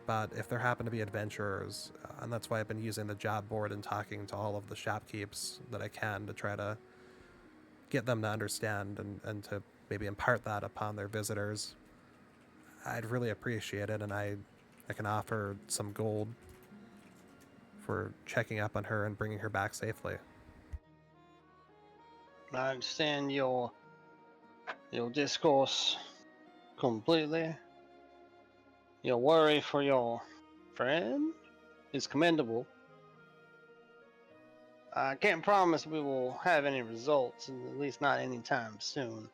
But if there happen to be adventurers, and that's why I've been using the job board and talking to all of the shopkeepers that I can to try to get them to understand and to maybe impart that upon their visitors, I'd really appreciate it, and I I can offer some gold for checking up on her and bringing her back safely. I understand your discourse completely. Your worry for your friend is commendable. I can't promise we will have any results, at least not anytime soon.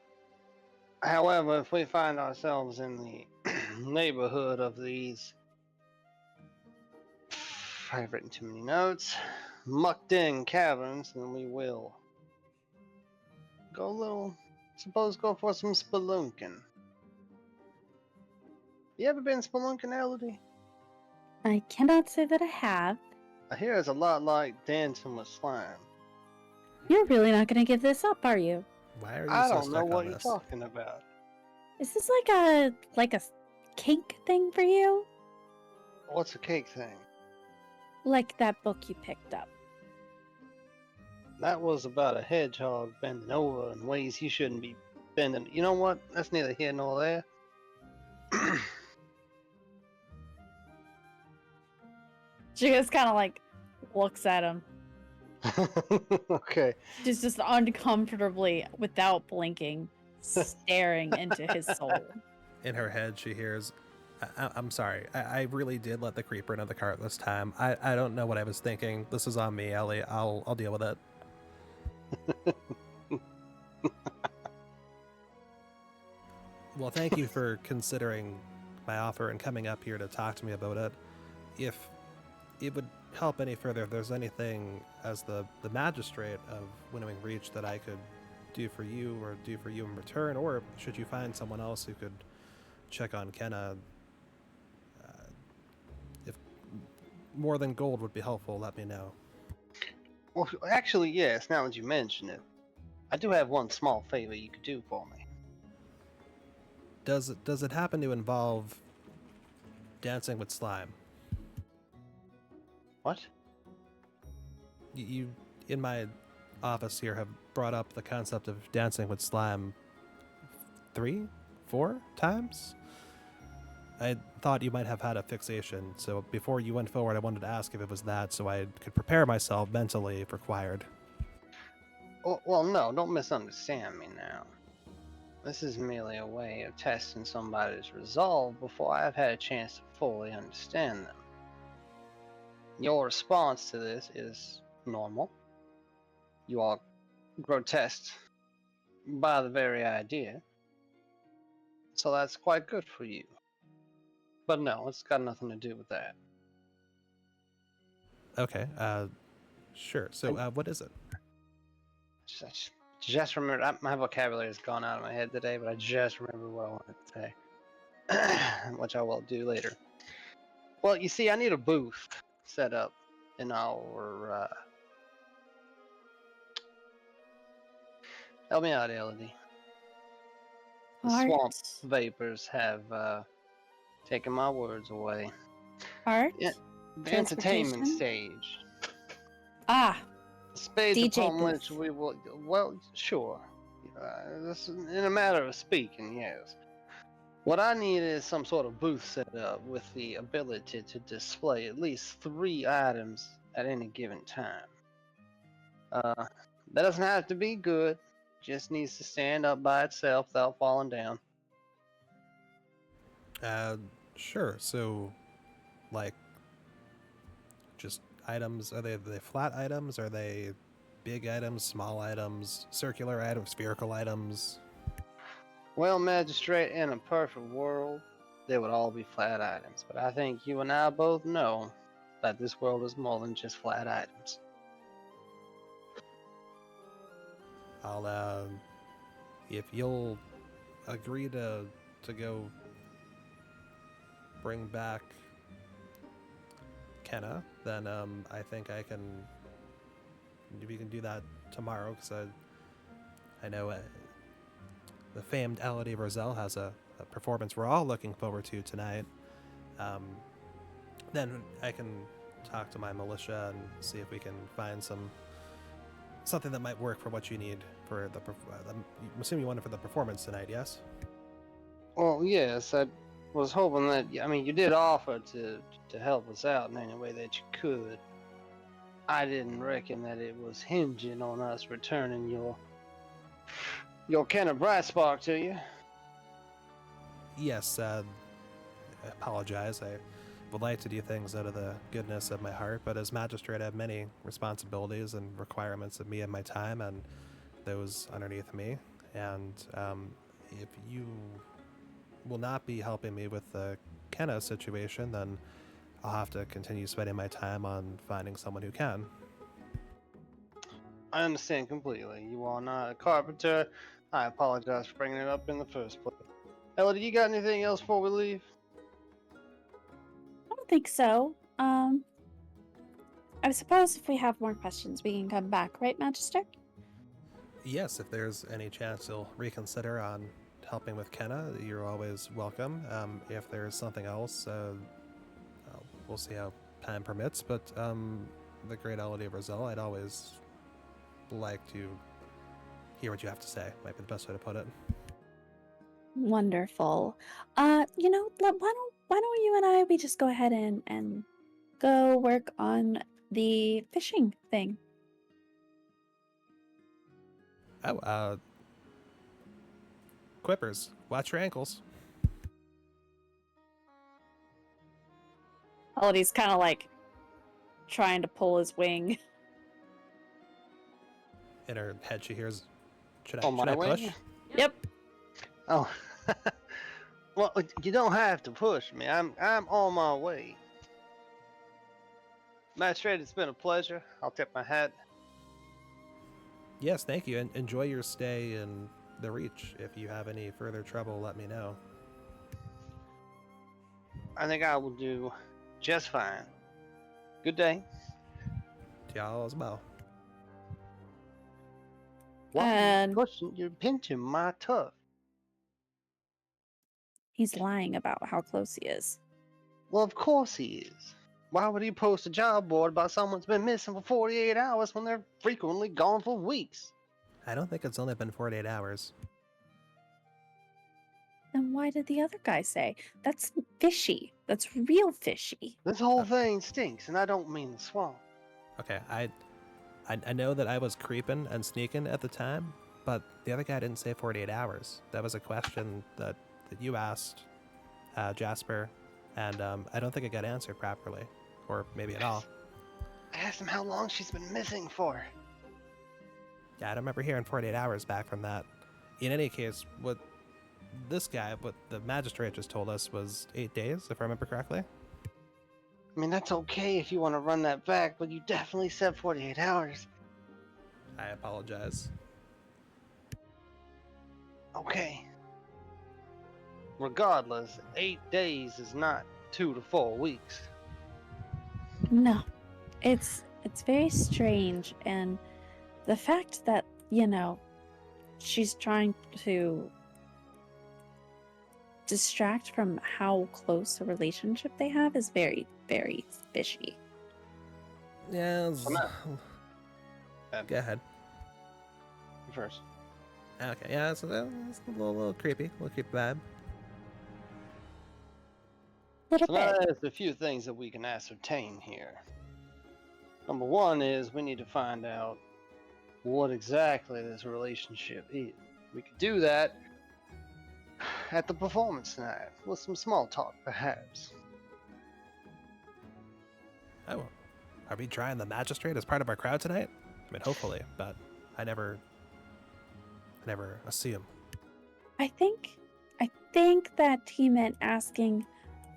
However, if we find ourselves in the neighborhood of these, I've written too many notes, mucked in caverns, then we will go for some spelunking. You ever been spelunking, Elodie? I cannot say that I have. I hear it's a lot like dancing with slime. You're really not going to give this up, are you? Why are you I so don't know stuck what on you're this? talking about. Is this like a kink thing for you? What's a cake thing? Like that book you picked up. That was about a hedgehog bending over in ways he shouldn't be bending. You know what? That's neither here nor there. She just kind of like looks at him. Okay. She's just uncomfortably, without blinking, staring into his soul. In her head, she hears, I'm sorry. I really did let the creeper into the cart this time. I don't know what I was thinking. This is on me, Ellie. I'll deal with it. Well, thank you for considering my offer and coming up here to talk to me about it. If it would help any further, if there's anything as the magistrate of Winnowing Reach that I could do for you or do for you in return, or should you find someone else who could check on Kenna, if more than gold would be helpful, let me know. Well, actually, yes, now that you mention it, I do have one small favor you could do for me. Does it happen to involve dancing with slime? What? You in my office here have brought up the concept of dancing with slime 3-4 times. I thought you might have had a fixation, so before you went forward I wanted to ask if it was that, so I could prepare myself mentally if required. Well, no, don't misunderstand me now. This is merely a way of testing somebody's resolve before I've had a chance to fully understand them. Your response to this is normal. You are grotesque by the very idea. So that's quite good for you. But no, it's got nothing to do with that. Okay, sure. So what is it? Just remember, my vocabulary has gone out of my head today, but I just remember what I wanted to say, which I will do later. Well, you see, I need a booth set up in our. Help me out, Elodie. The swamp vapors have taken my words away. Art? Yeah, the entertainment stage. Ah, Spades DJ upon booth. which we will. Well, sure. This is in a matter of speaking, yes. What I need is some sort of booth set up with the ability to display at least 3 items at any given time. That doesn't have to be good. Just needs to stand up by itself without falling down. Sure. So, like, just items. Are they flat items? Are they big items, small items, circular items, spherical items? Well, Magistrate, in a perfect world, they would all be flat items. But I think you and I both know that this world is more than just flat items. I'll, if you'll agree to go bring back Kenna, then I think we can do that tomorrow, because I know the famed Elodie Roselle has a performance we're all looking forward to tonight. Then I can talk to my militia and see if we can find something that might work for what you need for I'm assuming you want it for the performance tonight, yes? Well, yes, was hoping that, I mean, you did offer to help us out in any way that you could. I didn't reckon that it was hinging on us returning your can of bright spark to you. Yes, I apologize. I would like to do things out of the goodness of my heart, but as magistrate, I have many responsibilities and requirements of me and my time, and those underneath me. And if you will not be helping me with the Kenna situation, then I'll have to continue spending my time on finding someone who can. I understand completely. You are not a carpenter. I apologize for bringing it up in the first place. Elodie, you got anything else before we leave? I don't think so. I suppose if we have more questions, we can come back, right, Magister? Yes, if there's any chance you'll reconsider on helping with Kenna, you're always welcome. If there's something else, we'll see how time permits, but the great Elodie of Rizal, I'd always like to hear what you have to say, might be the best way to put it. Wonderful. Why don't you and I, we just go ahead and go work on the fishing thing. Oh, Quippers, watch your ankles. Elodie's kind of like trying to pull his wing. In her head, she hears, should On my I way? push? Yep. Oh, well, you don't have to push me. I'm on my way. Magistrate, it's been a pleasure. I'll tip my hat. Yes, thank you, and enjoy your stay in the Reach. If you have any further trouble, let me know. I think I will do just fine. Good day. To y'all as well. Why And- are you pushing? You're pinching my tuft. He's lying about how close he is. Well, of course he is. Why would he post a job board about someone's been missing for 48 hours when they're frequently gone for weeks? I don't think it's only been 48 hours. Then why did the other guy say? That's fishy. That's real fishy. This whole thing stinks, and I don't mean the swamp. Okay, I know that I was creeping and sneaking at the time, but the other guy didn't say 48 hours. That was a question that you asked, Jasper, and I don't think it got answered properly, or maybe at all. I asked him how long she's been missing for. Yeah, I don't remember hearing 48 hours back from that. In any case, what the magistrate just told us was 8 days, if I remember correctly. I mean, that's okay if you want to run that back, but you definitely said 48 hours. I apologize. Okay. Regardless, 8 days is not 2 to 4 weeks. No. It's very strange, and the fact that, she's trying to distract from how close a relationship they have is very, very fishy. Yeah, not- go ahead. First. Okay, yeah, so that's a little creepy, a little creepy vibe. Little So now bit. there's a few things that we can ascertain here. Number one is we need to find out what exactly this relationship is. We could do that at the performance tonight with some small talk, perhaps. Oh, are we trying the magistrate as part of our crowd tonight? I mean, hopefully, but I never assume. I think that he meant asking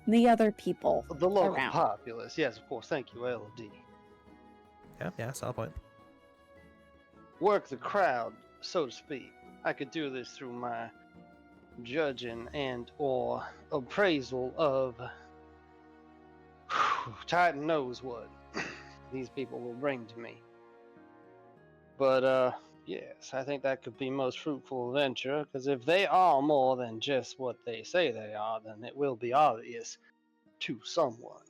the other people The local around. populace, yes, of course. Thank you, Elodie. Yeah, solid point. Work the crowd, so to speak. I could do this through my judging and or appraisal of Titan knows what these people will bring to me. But yes, I think that could be most fruitful venture, because if they are more than just what they say they are, then it will be obvious to someone.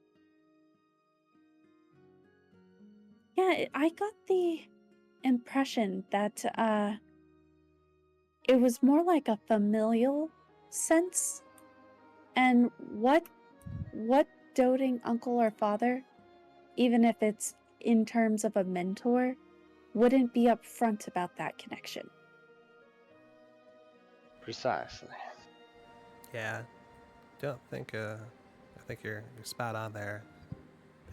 Yeah, I got the impression that it was more like a familial sense And what doting uncle or father, even if it's in terms of a mentor, wouldn't be upfront about that connection? Precisely. Yeah, don't think. I think you're spot on there,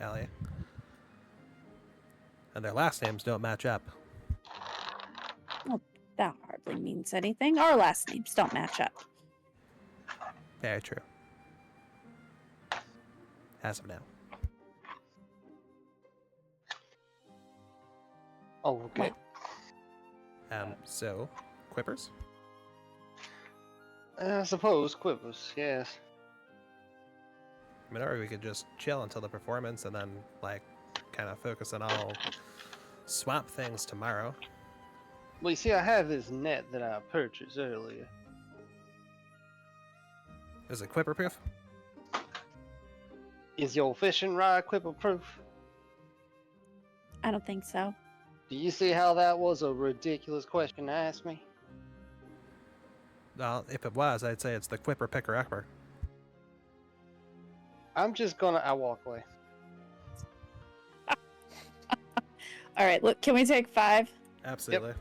Allie. And their last names don't match up. Well, that hardly means anything. Our last names don't match up. Very true. As of now. Oh, okay. So, Quippers? I suppose quibbles, yes. I mean, or we could just chill until the performance and then, like, kind of focus on all swamp things tomorrow. Well, you see, I have this net that I purchased earlier. Is it Quipper proof? Is your fishing rod quibble proof? I don't think so. Do you see how that was a ridiculous question to ask me? Well, if it was, I'd say it's the Quipper Picker Upper. I walk away. All right, look, can we take 5? Absolutely.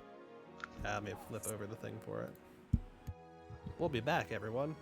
Let me flip over the thing for it. We'll be back, everyone.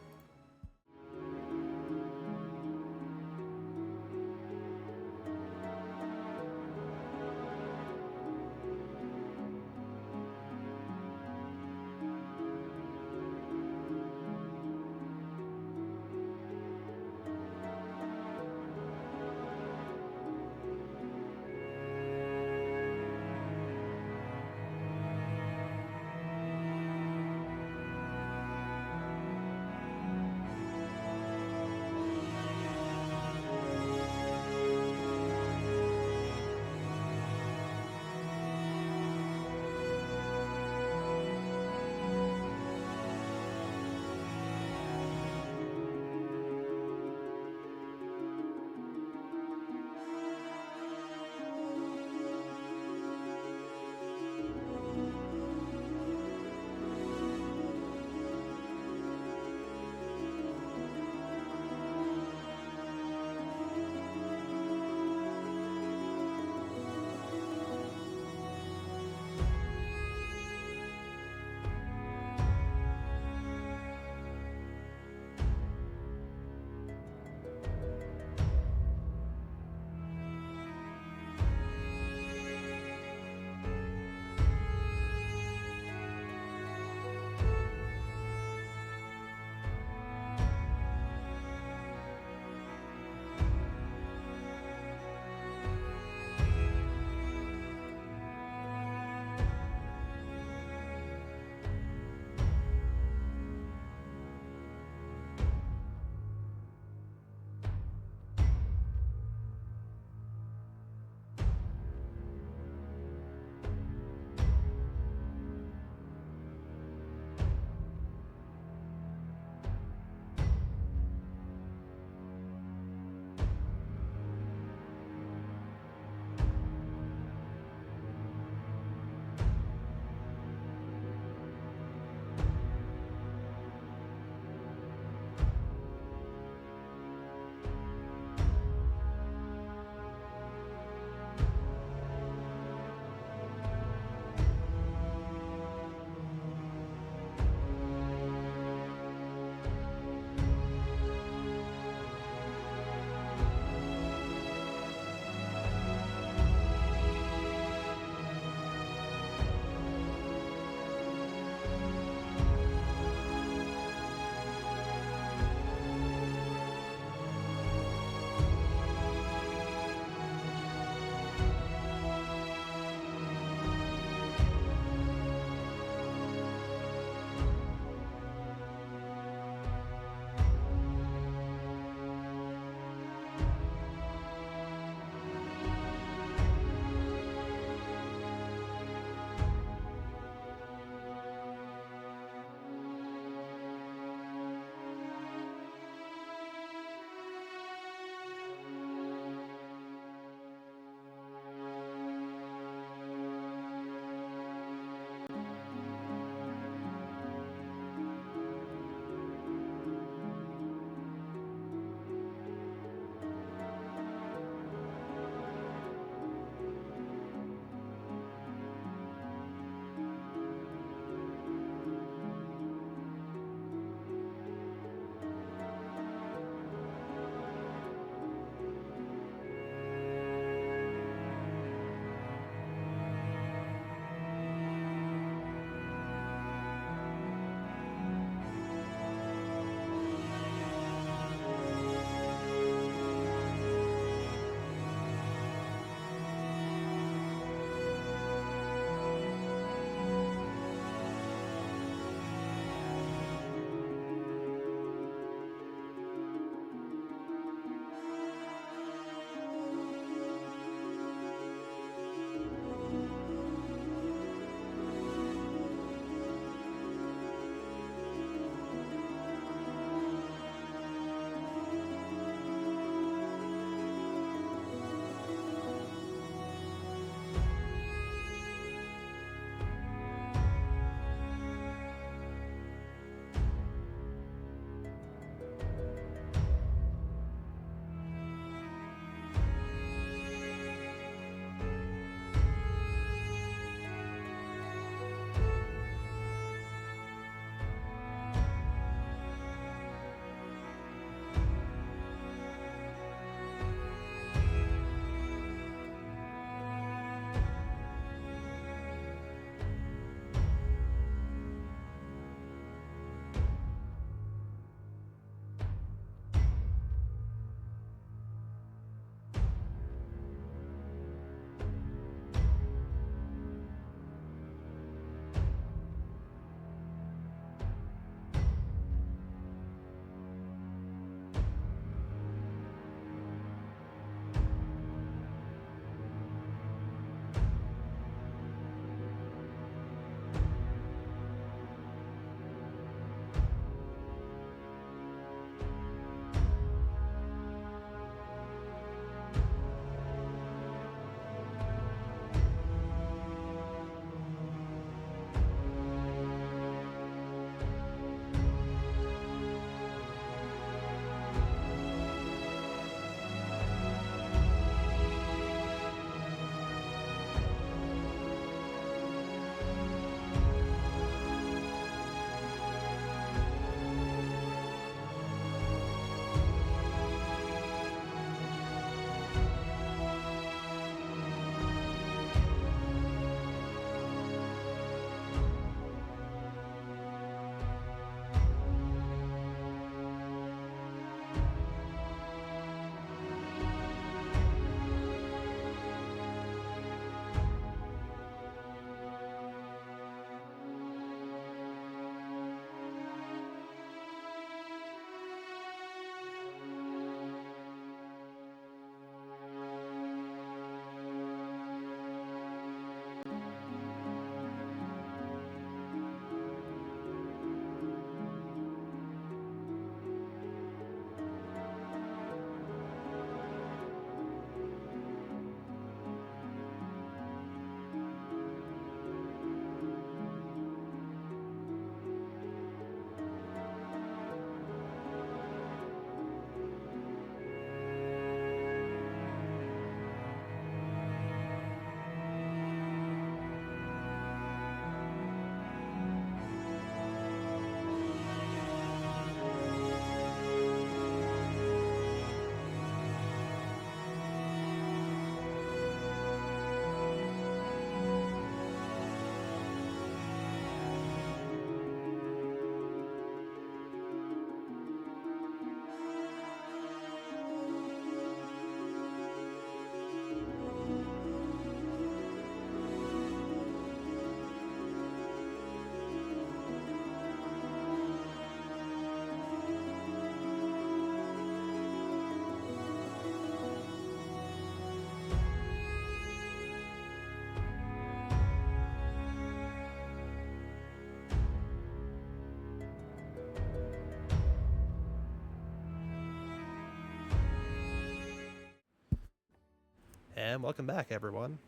And welcome back, everyone.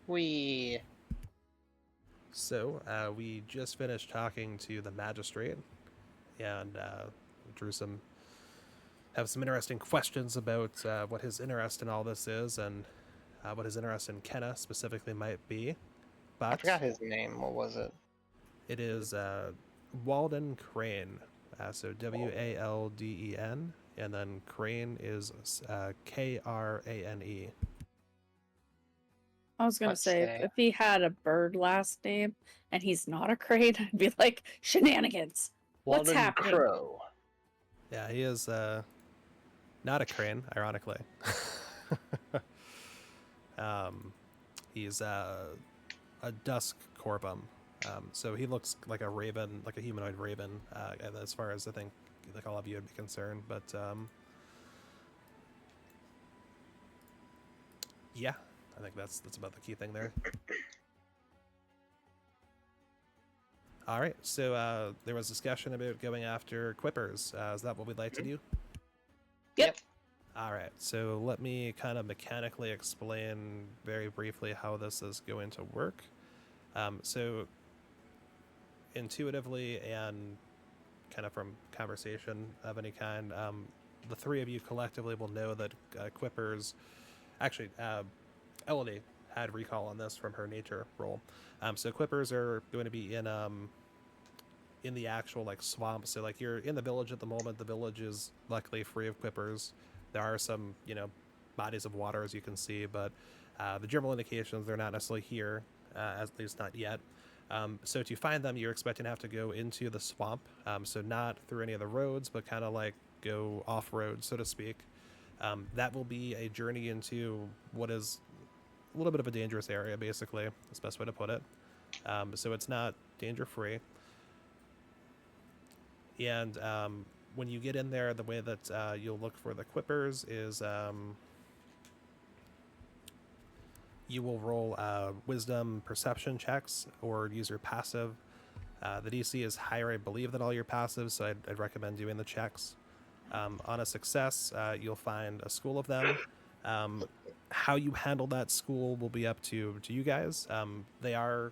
We So, we just finished talking to the magistrate, and have some interesting questions about what his interest in all this is, and what his interest in Kenna specifically might be. But I forgot his name. What was it? it is Walden Crane. So Walden, and then Crane is Krane. I was gonna Let's say, say. if he had a bird last name and he's not a crane, I'd be like, shenanigans. What's Walden happening? Crow. Yeah, he is not a crane, ironically. He's a dusk corbum. So he looks like a raven, like a humanoid raven, as far as I think like all of you would be concerned. But yeah, I think that's about the key thing there. All right, so there was discussion about going after quippers. Is that what we'd like to do? Yep. All right, so let me kind of mechanically explain very briefly how this is going to work. So intuitively and kind of from conversation of any kind, the three of you collectively will know that quippers, actually, Elodie had recall on this from her nature role. So quippers are going to be in the actual like swamp. So like you're in the village at the moment. The village is luckily free of quippers. There are some, bodies of water as you can see, but the general indications they're not necessarily here, at least not yet. So to find them, you're expecting to have to go into the swamp. So not through any of the roads, but kind of like go off road, so to speak. That will be a journey into what is a little bit of a dangerous area, basically. That's the best way to put it. So it's not danger free. And when you get in there, the way that you'll look for the quippers is you will roll wisdom perception checks or use your passive. The DC is higher, I believe, than all your passives, so I'd recommend doing the checks. On a success, you'll find a school of them. How you handle that school will be up to you guys. They are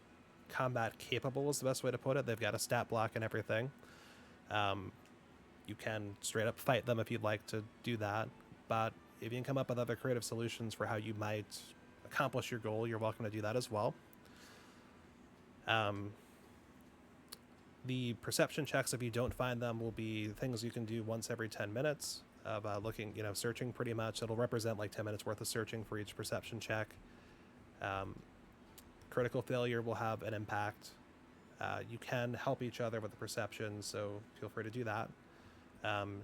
combat capable is the best way to put it. They've got a stat block and everything. You can straight up fight them if you'd like to do that, but if you can come up with other creative solutions for how you might accomplish your goal, you're welcome to do that as well. The perception checks, if you don't find them, will be things you can do once every 10 minutes of looking, searching pretty much. It'll represent like 10 minutes worth of searching for each perception check. Critical failure will have an impact. You can help each other with the perception, so feel free to do that. And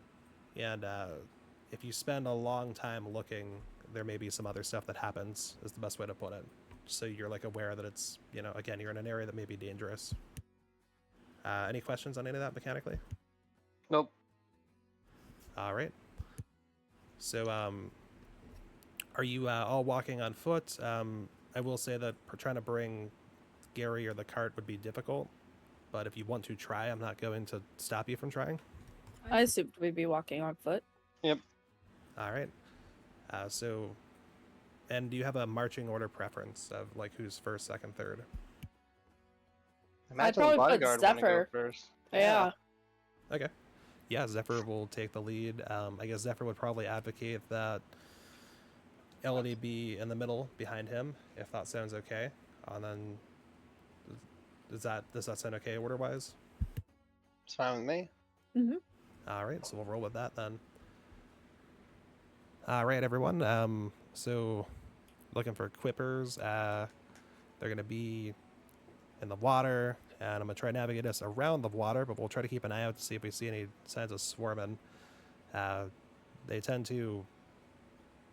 if you spend a long time looking, there may be some other stuff that happens, is the best way to put it. So you're like aware that it's, again, you're in an area that may be dangerous. Any questions on any of that mechanically? Nope. All right. So are you all walking on foot? I will say that trying to bring Gary or the cart would be difficult, but if you want to try, I'm not going to stop you from trying. I assumed we'd be walking on foot. Yep. All right. And do you have a marching order preference of like who's first, second, third? Imagine probably the put bodyguard want to go Zephyr. first. Yeah. Okay. Yeah, Zephyr will take the lead. I guess Zephyr would probably advocate that Elodie be in the middle behind him, if that sounds okay. And then does that sound okay order-wise? It's fine with me. Mm-hmm. All right, so we'll roll with that then. All right, everyone. So looking for quippers. They're going to be in the water, and I'm going to try to navigate us around the water, but we'll try to keep an eye out to see if we see any signs of swarming. They tend to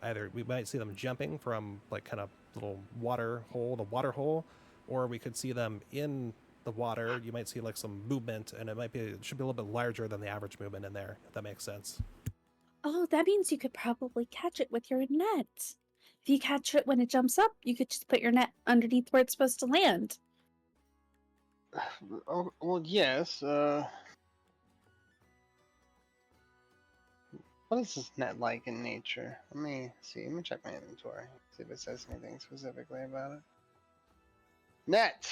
either, we might see them jumping from like kind of little water hole to water hole, or we could see them in the water. You might see like some movement, and it should be a little bit larger than the average movement in there, if that makes sense. Oh, that means you could probably catch it with your net. If you catch it when it jumps up, you could just put your net underneath where it's supposed to land. Oh, well, yes. What is this net like in nature? Let me see. Let me check my inventory. See if it says anything specifically about it. Net.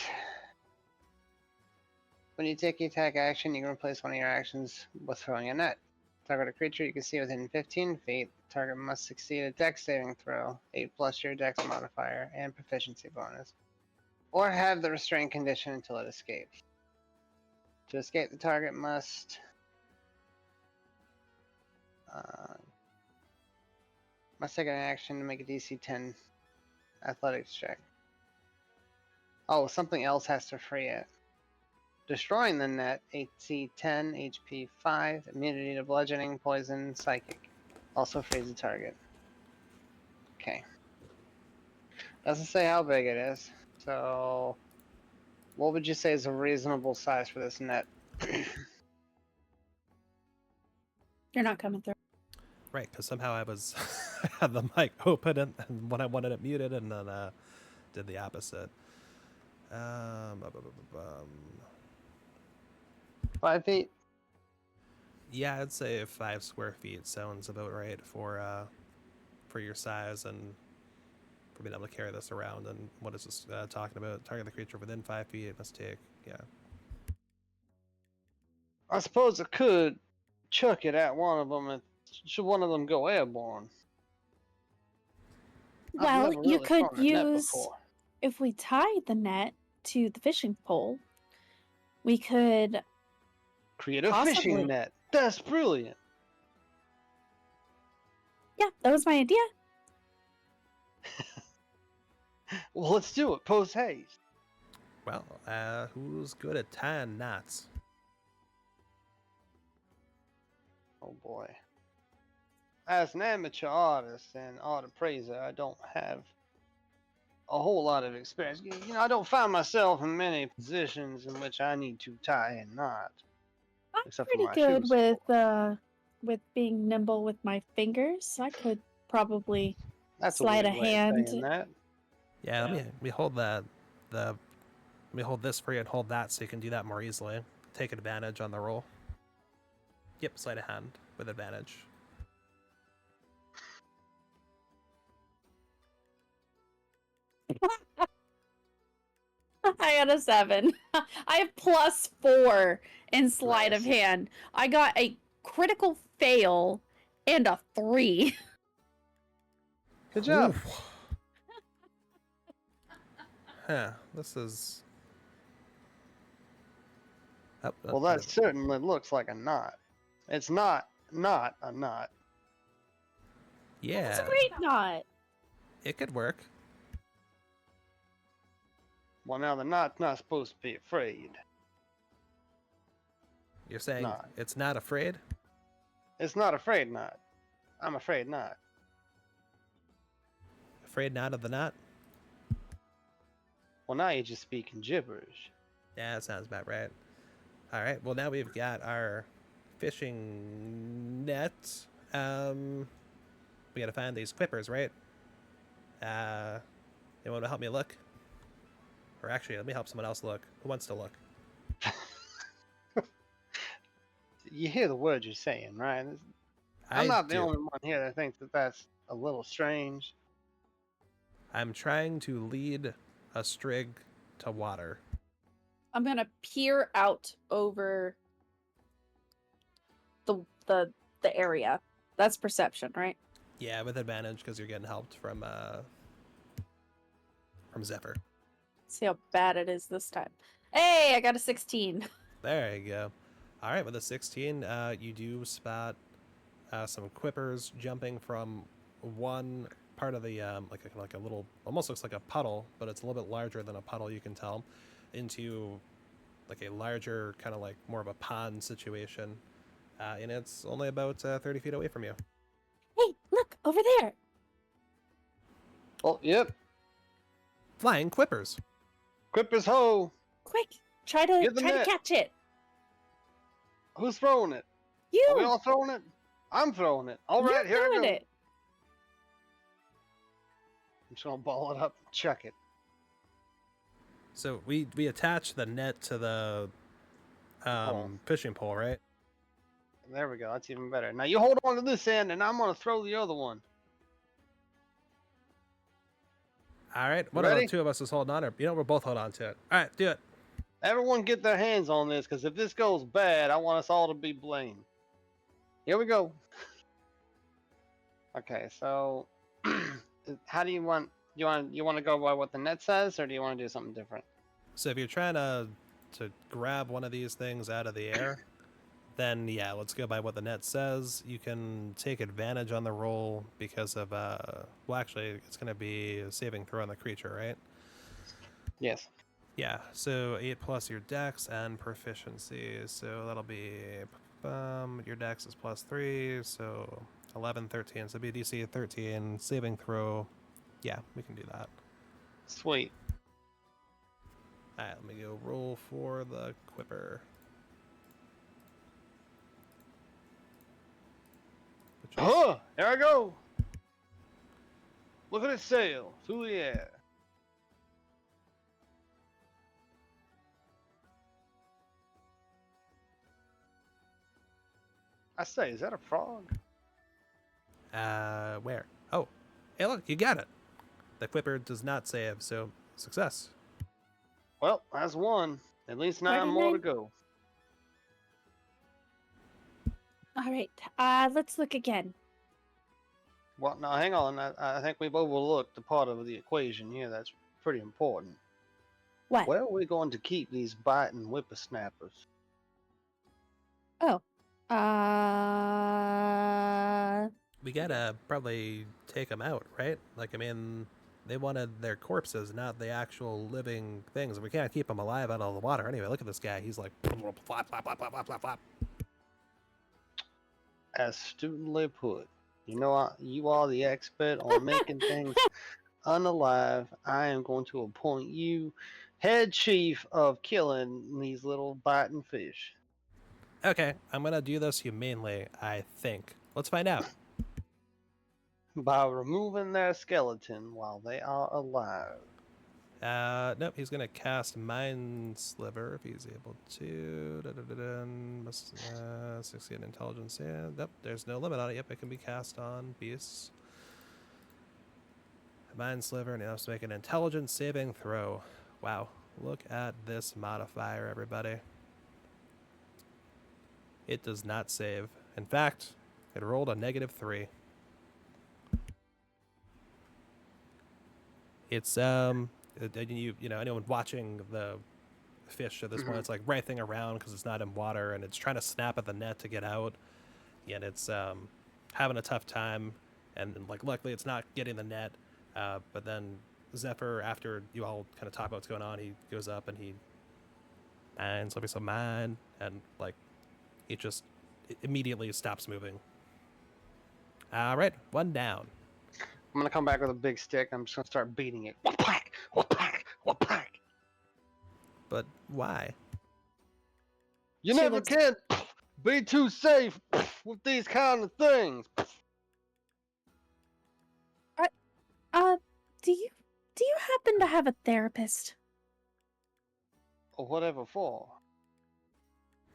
When you take the attack action, you can replace one of your actions with throwing a net. Target a creature you can see within 15 feet. Target must succeed a dex saving throw, 8 plus your dex modifier, and proficiency bonus. Or have the restraint condition until it escapes. To escape, the target must take an action to make a DC 10 athletics check. Oh, something else has to free it. Destroying the net, AC 10, HP 5, immunity to bludgeoning, poison, psychic. Also frees the target. Okay. Doesn't say how big it is. So, what would you say is a reasonable size for this net? You're not coming through. Right, because somehow I was I had the mic open and when I wanted it muted, and then did the opposite. 5 feet? Yeah, I'd say 5 square feet sounds about right for your size and for being able to carry this around. And what is this talking about? Target the creature within 5 feet. It must take, yeah. I suppose I could chuck it at one of them, and should one of them go airborne. I've Well, never you really could thrown a net use, before. if we tied the net to the fishing pole, we could Create a possibly. fishing net. That's brilliant. Yeah, that was my idea. Well, let's do it. Post haste. Well, who's good at tying knots? Oh boy. As an amateur artist and art appraiser, I don't have a whole lot of experience. You know, I don't find myself in many positions in which I need to tie a knot. I'm Except for pretty my good shoes. with being nimble with my fingers. I could probably That's slide a a weird way of hand. saying that. Yeah, let me hold let me hold this for you and hold that so you can do that more easily. Take advantage on the roll. Yep, sleight of hand with advantage. I got a 7. I have +4 in sleight of Nice. hand. I got a critical fail and a 3. Good job. Oof. Huh, this is... Well, that certainly looks like a knot. It's not a knot. Yeah, It's a great knot. it could work. Well, now the knot's not supposed to be afraid. You're saying Knot. it's not afraid? It's not afraid knot. I'm afraid not. Afraid not of the knot? Well, now you're just speaking gibberish. Yeah, that sounds about right. All right, well, now we've got our fishing net. We gotta find these clippers, right? You want to help me look? Or actually, let me help someone else look. Who wants to look? You hear the words you're saying, right? I I'm not the do. only one here that thinks that that's a little strange. I'm trying to lead a strig to water. I'm gonna peer out over the area. That's perception, right? Yeah, with advantage because you're getting helped from Zephyr. See how bad it is this time. Hey, I got a 16. There you go. All right, with a 16, you do spot some quippers jumping from one part of the like a little, almost looks like a puddle, but it's a little bit larger than a puddle, you can tell, into like a larger kind of like more of a pond situation, and it's only about 30 feet away from you. Hey, look over there. Oh, yep. Flying quippers. Quippers ho! Quick, try to Get the net. catch it. Who's throwing it? You. Are we all throwing it? I'm throwing it. All right, You're here I doing go. it. I'm just gonna ball it up and chuck it. So we attach the net to the Pole. fishing pole, right? There we go. That's even better. Now you hold on to this end, and I'm gonna throw the other one. All right. One of Ready? the two of us is holding on, or we'll both hold on to it. All right, do it. Everyone get their hands on this, because if this goes bad, I want us all to be blamed. Here we go. Okay, so how do you want? You want to go by what the net says, or do you want to do something different? So if you're trying to grab one of these things out of the air, then yeah, let's go by what the net says. You can take advantage on the roll because of well, actually, it's going to be a saving throw on the creature, right? Yes. Yeah. So 8 plus your dex and proficiency. So that'll be your dex is +3, so 11, 13. So it'll be DC 13 saving throw. Yeah, we can do that. Sweet. All right, let me go roll for the Quipper. Huh! There I go. Look at it sail through the air. I say, is that a frog? Where? Oh, hey, look, you got it. The Quipper does not save, so success. Well, that's one. At least 9 more to go. All right. Let's look again. Well, now hang on. I think we've overlooked the part of the equation here that's pretty important. What? Where are we going to keep these biting whippersnappers? Oh. We gotta probably take them out, right? Like, I mean, they wanted their corpses, not the actual living things. We can't keep them alive out of the water anyway. Look at this guy. He's like flap, flap, flap, flap, flap, flap, flap. Astutely put. You know, you are the expert on making things unalive. I am going to appoint you head chief of killing these little biting fish. Okay, I'm gonna do this humanely, I think. Let's find out. By removing their skeleton while they are alive. Nope, he's gonna cast Mind Sliver if he's able to. Must succeed in intelligence. Yeah, nope, there's no limit on it. Yep, it can be cast on beasts. Mind Sliver, and he has to make an intelligence saving throw. Wow, look at this modifier, everybody. It does not save. In fact, it rolled a -3. It's anyone watching the fish at this point, it's like writhing around because it's not in water, and it's trying to snap at the net to get out, and it's having a tough time, and like luckily it's not getting the net, but then Zephyr, after you all kind of talk about what's going on, he goes up and he minds, let me some mine, and like it just immediately stops moving. All right, one down. I'm gonna come back with a big stick. I'm just gonna start beating it. Whack! Whack! Whack! But why? You She never looks- can be too safe with these kind of things. Do you happen to have a therapist? Or whatever for.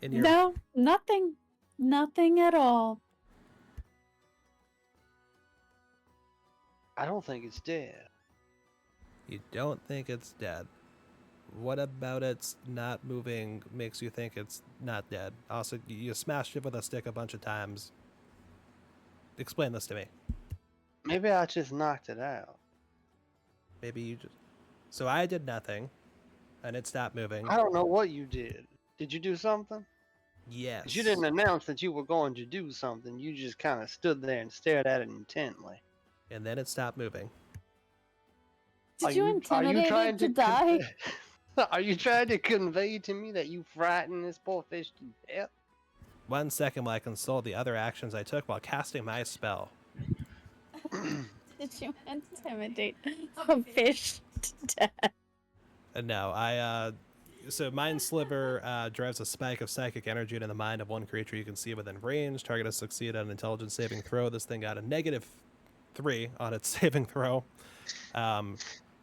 In your No, nothing. Nothing at all. I don't think it's dead. You don't think it's dead. What about it's not moving makes you think it's not dead? Also, you smashed it with a stick a bunch of times. Explain this to me. Maybe I just knocked it out. Maybe you just... So I did nothing, and it stopped moving. I don't know what you did. Did you do something? Yes. 'Cause you didn't announce that you were going to do something. You just kind of stood there and stared at it intently. And then it stopped moving. Did you intimidate it to die? Are you trying to convey to me that you frightened this poor fish to death? 1 second while I consult the other actions I took while casting my spell. Did you intimidate a fish to death? No, so Mind Sliver drives a spike of psychic energy into the mind of one creature you can see within range. Target has succeeded on an intelligence saving throw. This thing got a -3 on its saving throw.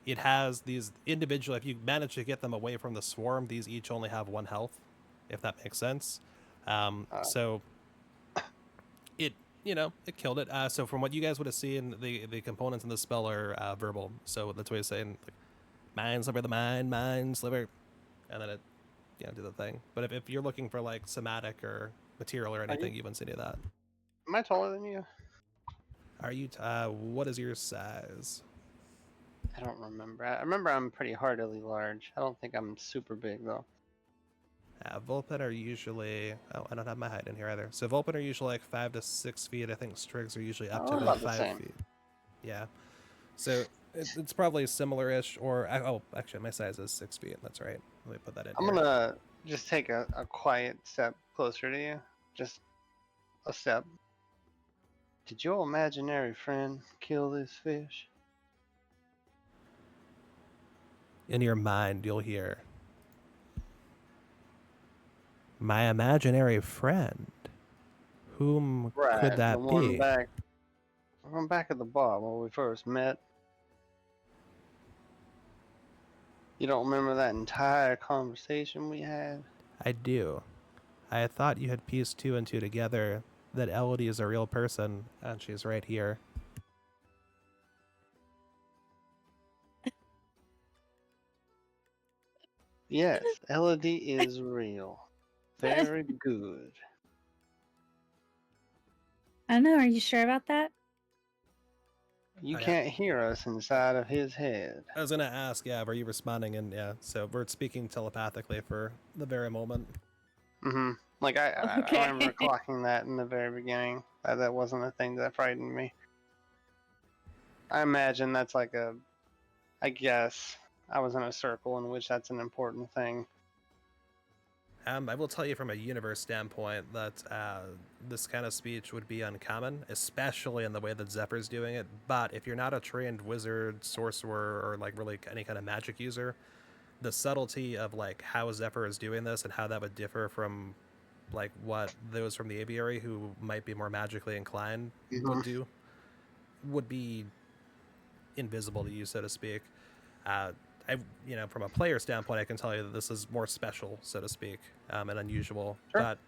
It has these individual, if you manage to get them away from the swarm, these each only have 1 health, if that makes sense. So it killed it. So from what you guys would have seen, the components in the spell are verbal. So that's what he's saying, like, mind sliver the mind sliver, and then it, do the thing. But if you're looking for like somatic or material or anything, you wouldn't see any of that. Am I taller than you? Are you? What is your size? I don't remember. I remember I'm pretty heartily large. I don't think I'm super big though. Vulpin are usually. Oh, I don't have my height in here either. So Vulpin are usually like 5 to 6 feet. I think Strigs are usually up to about about the 5 same. feet. Yeah. So it's probably similar-ish. Or actually, my size is 6 feet. That's right. Let me put that in I'm here. gonna just take a quiet step closer to you. Just a step. Did your imaginary friend kill this fish? In your mind, you'll hear, my imaginary friend. Whom could The that one be? back at the bar when we first met. You don't remember that entire conversation we had? I do. I thought you had pieced 2 and 2 together, that Elodie is a real person, and she's right here. Yes, Elodie is real. Very good. I don't know. Are you sure about that? You Oh, yeah. can't hear us inside of his head. I was gonna ask, were you responding? And so we're speaking telepathically for the very moment. Mm-hmm. Like I Okay. remember clocking that in the very beginning. That wasn't a thing that frightened me. I imagine that's like I guess I was in a circle in which that's an important thing. I will tell you from a universe standpoint that this kind of speech would be uncommon, especially in the way that Zephyr's doing it. But if you're not a trained wizard, sorcerer, or like really any kind of magic user, the subtlety of like how Zephyr is doing this and how that would differ from like what those from the aviary who might be more magically inclined would do would be invisible to you, so to speak. I, from a player standpoint, I can tell you that this is more special, so to speak, and unusual. Sure. But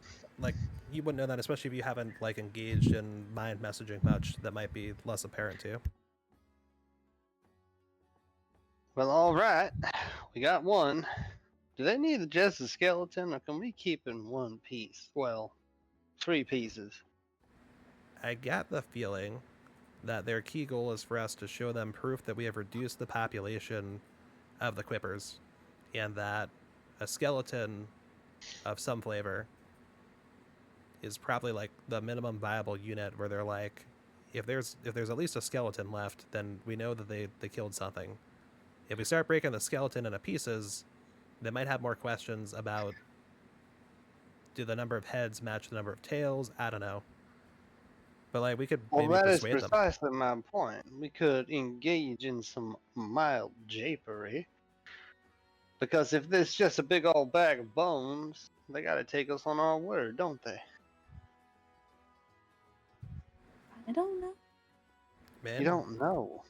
like, you wouldn't know that, especially if you haven't like engaged in mind messaging much. That might be less apparent to you. Well, all right, we got one. Do they need just a skeleton, or can we keep in one piece? Well, 3 pieces. I got the feeling that their key goal is for us to show them proof that we have reduced the population of the Quippers, and that a skeleton of some flavor is probably like the minimum viable unit where they're like, if there's at least a skeleton left, then we know that they killed something. If we start breaking the skeleton into pieces, they might have more questions about, do the number of heads match the number of tails? I don't know. But like, we could maybe That is persuade them. precisely my point. We could engage in some mild japery. Because if this is just a big old bag of bones, they gotta take us on our word, don't they? I don't know. Man, You don't know.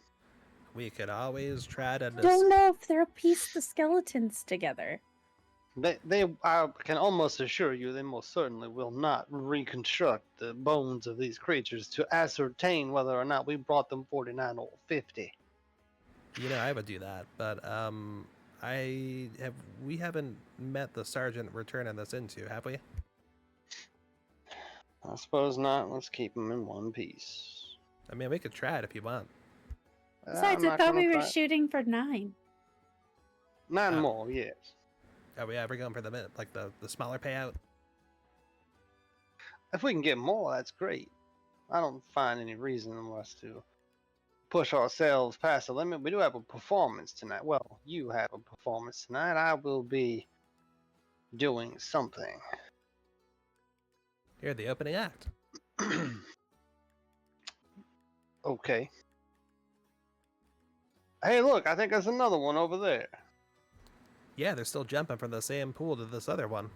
we could always try to I don't know if they'll piece the skeletons together. I can almost assure you they most certainly will not reconstruct the bones of these creatures to ascertain whether or not we brought them 49 or 50. I would do that, but we haven't met the sergeant we're turning this into, have we? I suppose not. Let's keep them in one piece. I mean, we could try it if you want. Besides, I thought we were shooting for 9. 9 more, yes. Are we ever going for the smaller payout? If we can get more, that's great. I don't find any reason for us to push ourselves past the limit. We do have a performance tonight. Well, you have a performance tonight. I will be doing something. You're the opening act. Okay. Hey, look, I think there's another one over there. Yeah, they're still jumping from the same pool to this other one.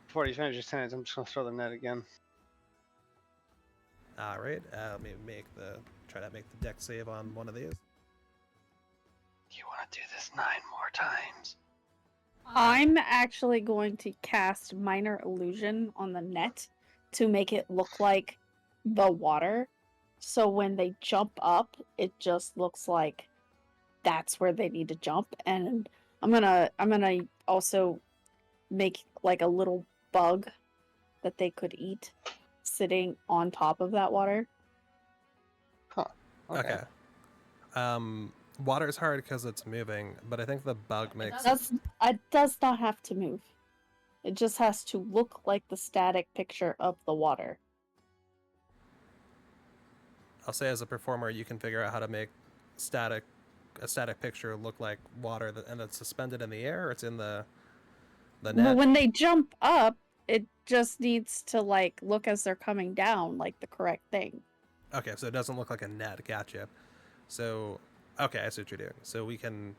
Before you finish your sentence, I'm just gonna throw the net again. All right, let me try to make the deck save on one of these. You want to do this 9 more times? I'm actually going to cast Minor Illusion on the net to make it look like the water. So when they jump up, it just looks like that's where they need to jump. And I'm gonna also make like a little bug that they could eat sitting on top of that water. Huh. Okay. Water is hard because it's moving, but I think the bug makes It does not have to move. It just has to look like the static picture of the water. I'll say as a performer, you can figure out how to make a static picture look like water and that's suspended in the air, or it's in the net. Well, when they jump up, it just needs to like look as they're coming down like the correct thing. Okay, so it doesn't look like a net. Gotcha. So, okay, I see what you're doing. So we can.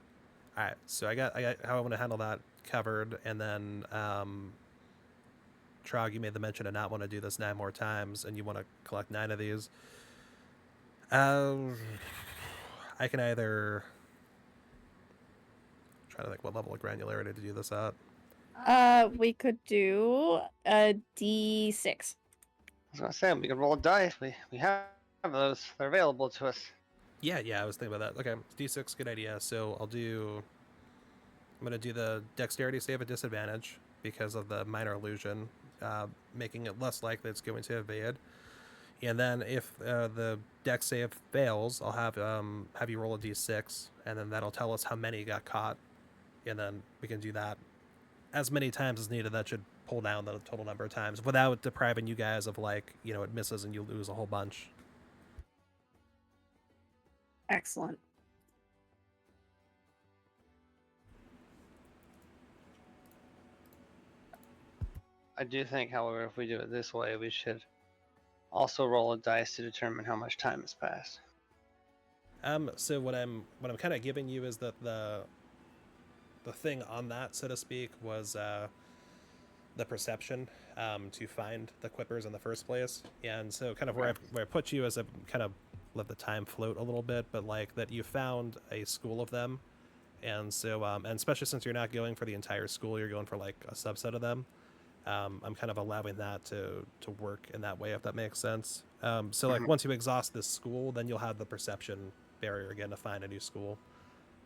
All right. So I got how I want to handle that covered, and then Trog, you made the mention of not want to do this 9 more times, and you want to collect 9 of these. I can either try to think what level of granularity to do this at. We could do a D6. I was gonna say we could roll dice. We have those. They're available to us. Yeah, I was thinking about that. Okay, D6, good idea. So I'm gonna do the dexterity save at disadvantage because of the minor illusion, making it less likely it's going to evade. And then if the dex save fails, I'll have you roll a D6, and then that'll tell us how many got caught, and then we can do that as many times as needed. That should pull down the total number of times without depriving you guys of it misses and you lose a whole bunch. Excellent. I do think, however, if we do it this way, we should also roll a dice to determine how much time has passed. So what I'm kind of giving you is that the thing on that, so to speak, was the perception to find the quippers in the first place. And so kind of where I put you is I kind of let the time float a little bit, but like that you found a school of them. And so, and especially since you're not going for the entire school, you're going for like a subset of them. I'm kind of allowing that to work in that way, if that makes sense. So like once you exhaust this school, then you'll have the perception barrier again to find a new school.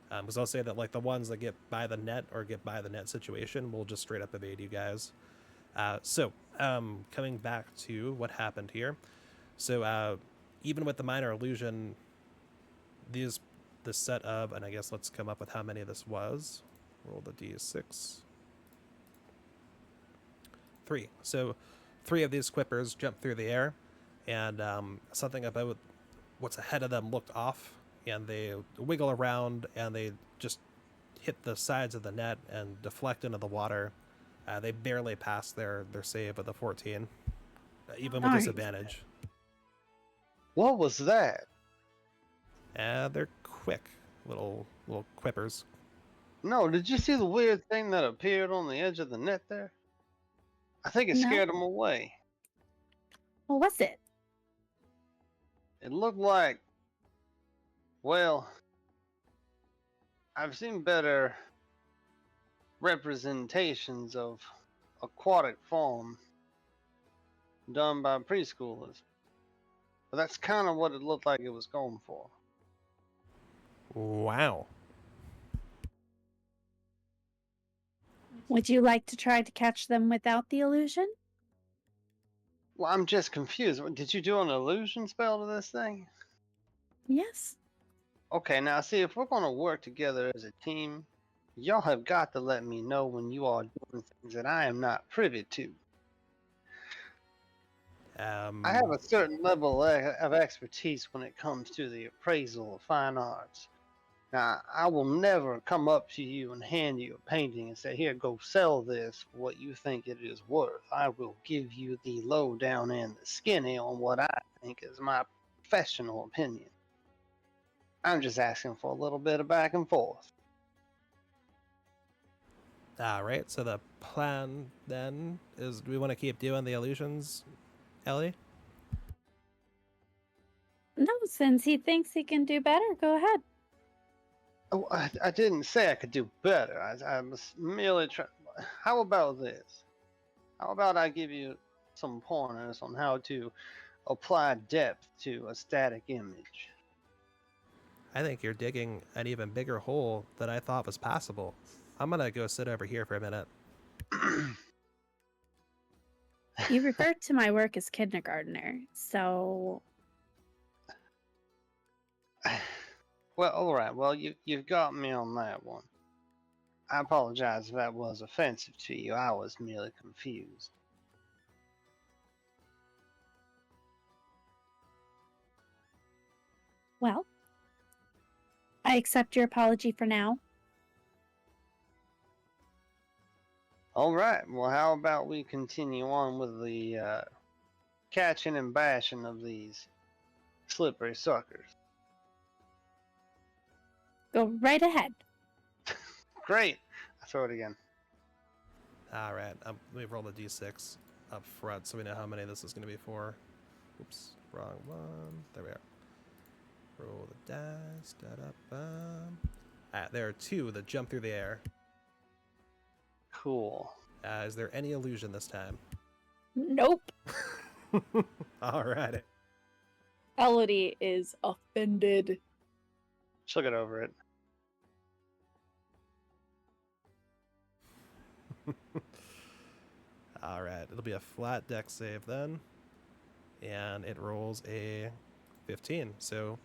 Because I'll say that like the ones that get by the net or get by the net situation will just straight up evade you guys. So coming back to what happened here. So even with the minor illusion, this set of, and I guess let's come up with how many this was. Roll the d6. 3. So 3 of these quippers jumped through the air, and something about what's ahead of them looked off, and they wiggle around, and they just hit the sides of the net and deflect into the water. They barely passed their save with a 14, even with disadvantage. What was that? They're quick little quippers. No, did you see the weird thing that appeared on the edge of the net there? I think it scared them away. What was it? It looked like, well, I've seen better representations of aquatic form done by preschoolers. But that's kind of what it looked like it was going for. Wow. Would you like to try to catch them without the illusion? Well, I'm just confused. Did you do an illusion spell to this thing? Yes. Okay, now see, if we're going to work together as a team, y'all have got to let me know when you are doing things that I am not privy to. I have a certain level of expertise when it comes to the appraisal of fine arts. Now, I will never come up to you and hand you a painting and say, here, go sell this for what you think it is worth. I will give you the lowdown and the skinny on what I think is my professional opinion. I'm just asking for a little bit of back and forth. All right, so the plan then is, do we want to keep doing the illusions, Ellie? No, since he thinks he can do better, go ahead. Oh, I didn't say I could do better. I was merely trying. How about this? How about I give you some pointers on how to apply depth to a static image. I think you're digging an even bigger hole than I thought was possible. I'm gonna go sit over here for a minute. You referred to my work as kindergartner, so Well, all right. Well, you've got me on that one. I apologize if that was offensive to you. I was merely confused. well, I accept your apology for now. All right. Well, how about we continue on with the catching and bashing of these slippery suckers? Go right ahead. Great. I throw it again. All right, let me roll the d6 up front so we know how many this is going to be for. Oops, wrong one. There we are. Roll the dice. Da-da-bum. There are 2 that jump through the air. Cool. Is there any illusion this time? Nope. All right. Elodie is offended. She'll get over it. All right, it'll be a flat deck save then. And it rolls a 15. So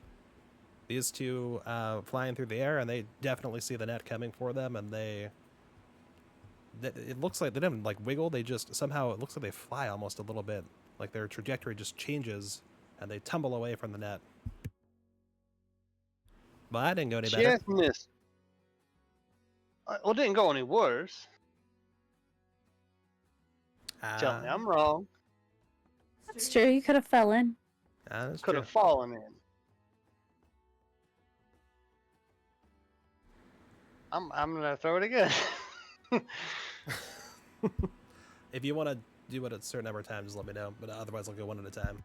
these 2 flying through the air, and they definitely see the net coming for them, and it looks like they didn't like wiggle. They just somehow, it looks like they fly almost a little bit. Like their trajectory just changes, and they tumble away from the net. But I didn't go any better. Just missed. Well, it didn't go any worse. Tell me I'm wrong. It's true, you could have fell in. That's Could true. have fallen in. I'm gonna throw it again. If you want to do it a certain number of times, just let me know. But otherwise, I'll go one at a time.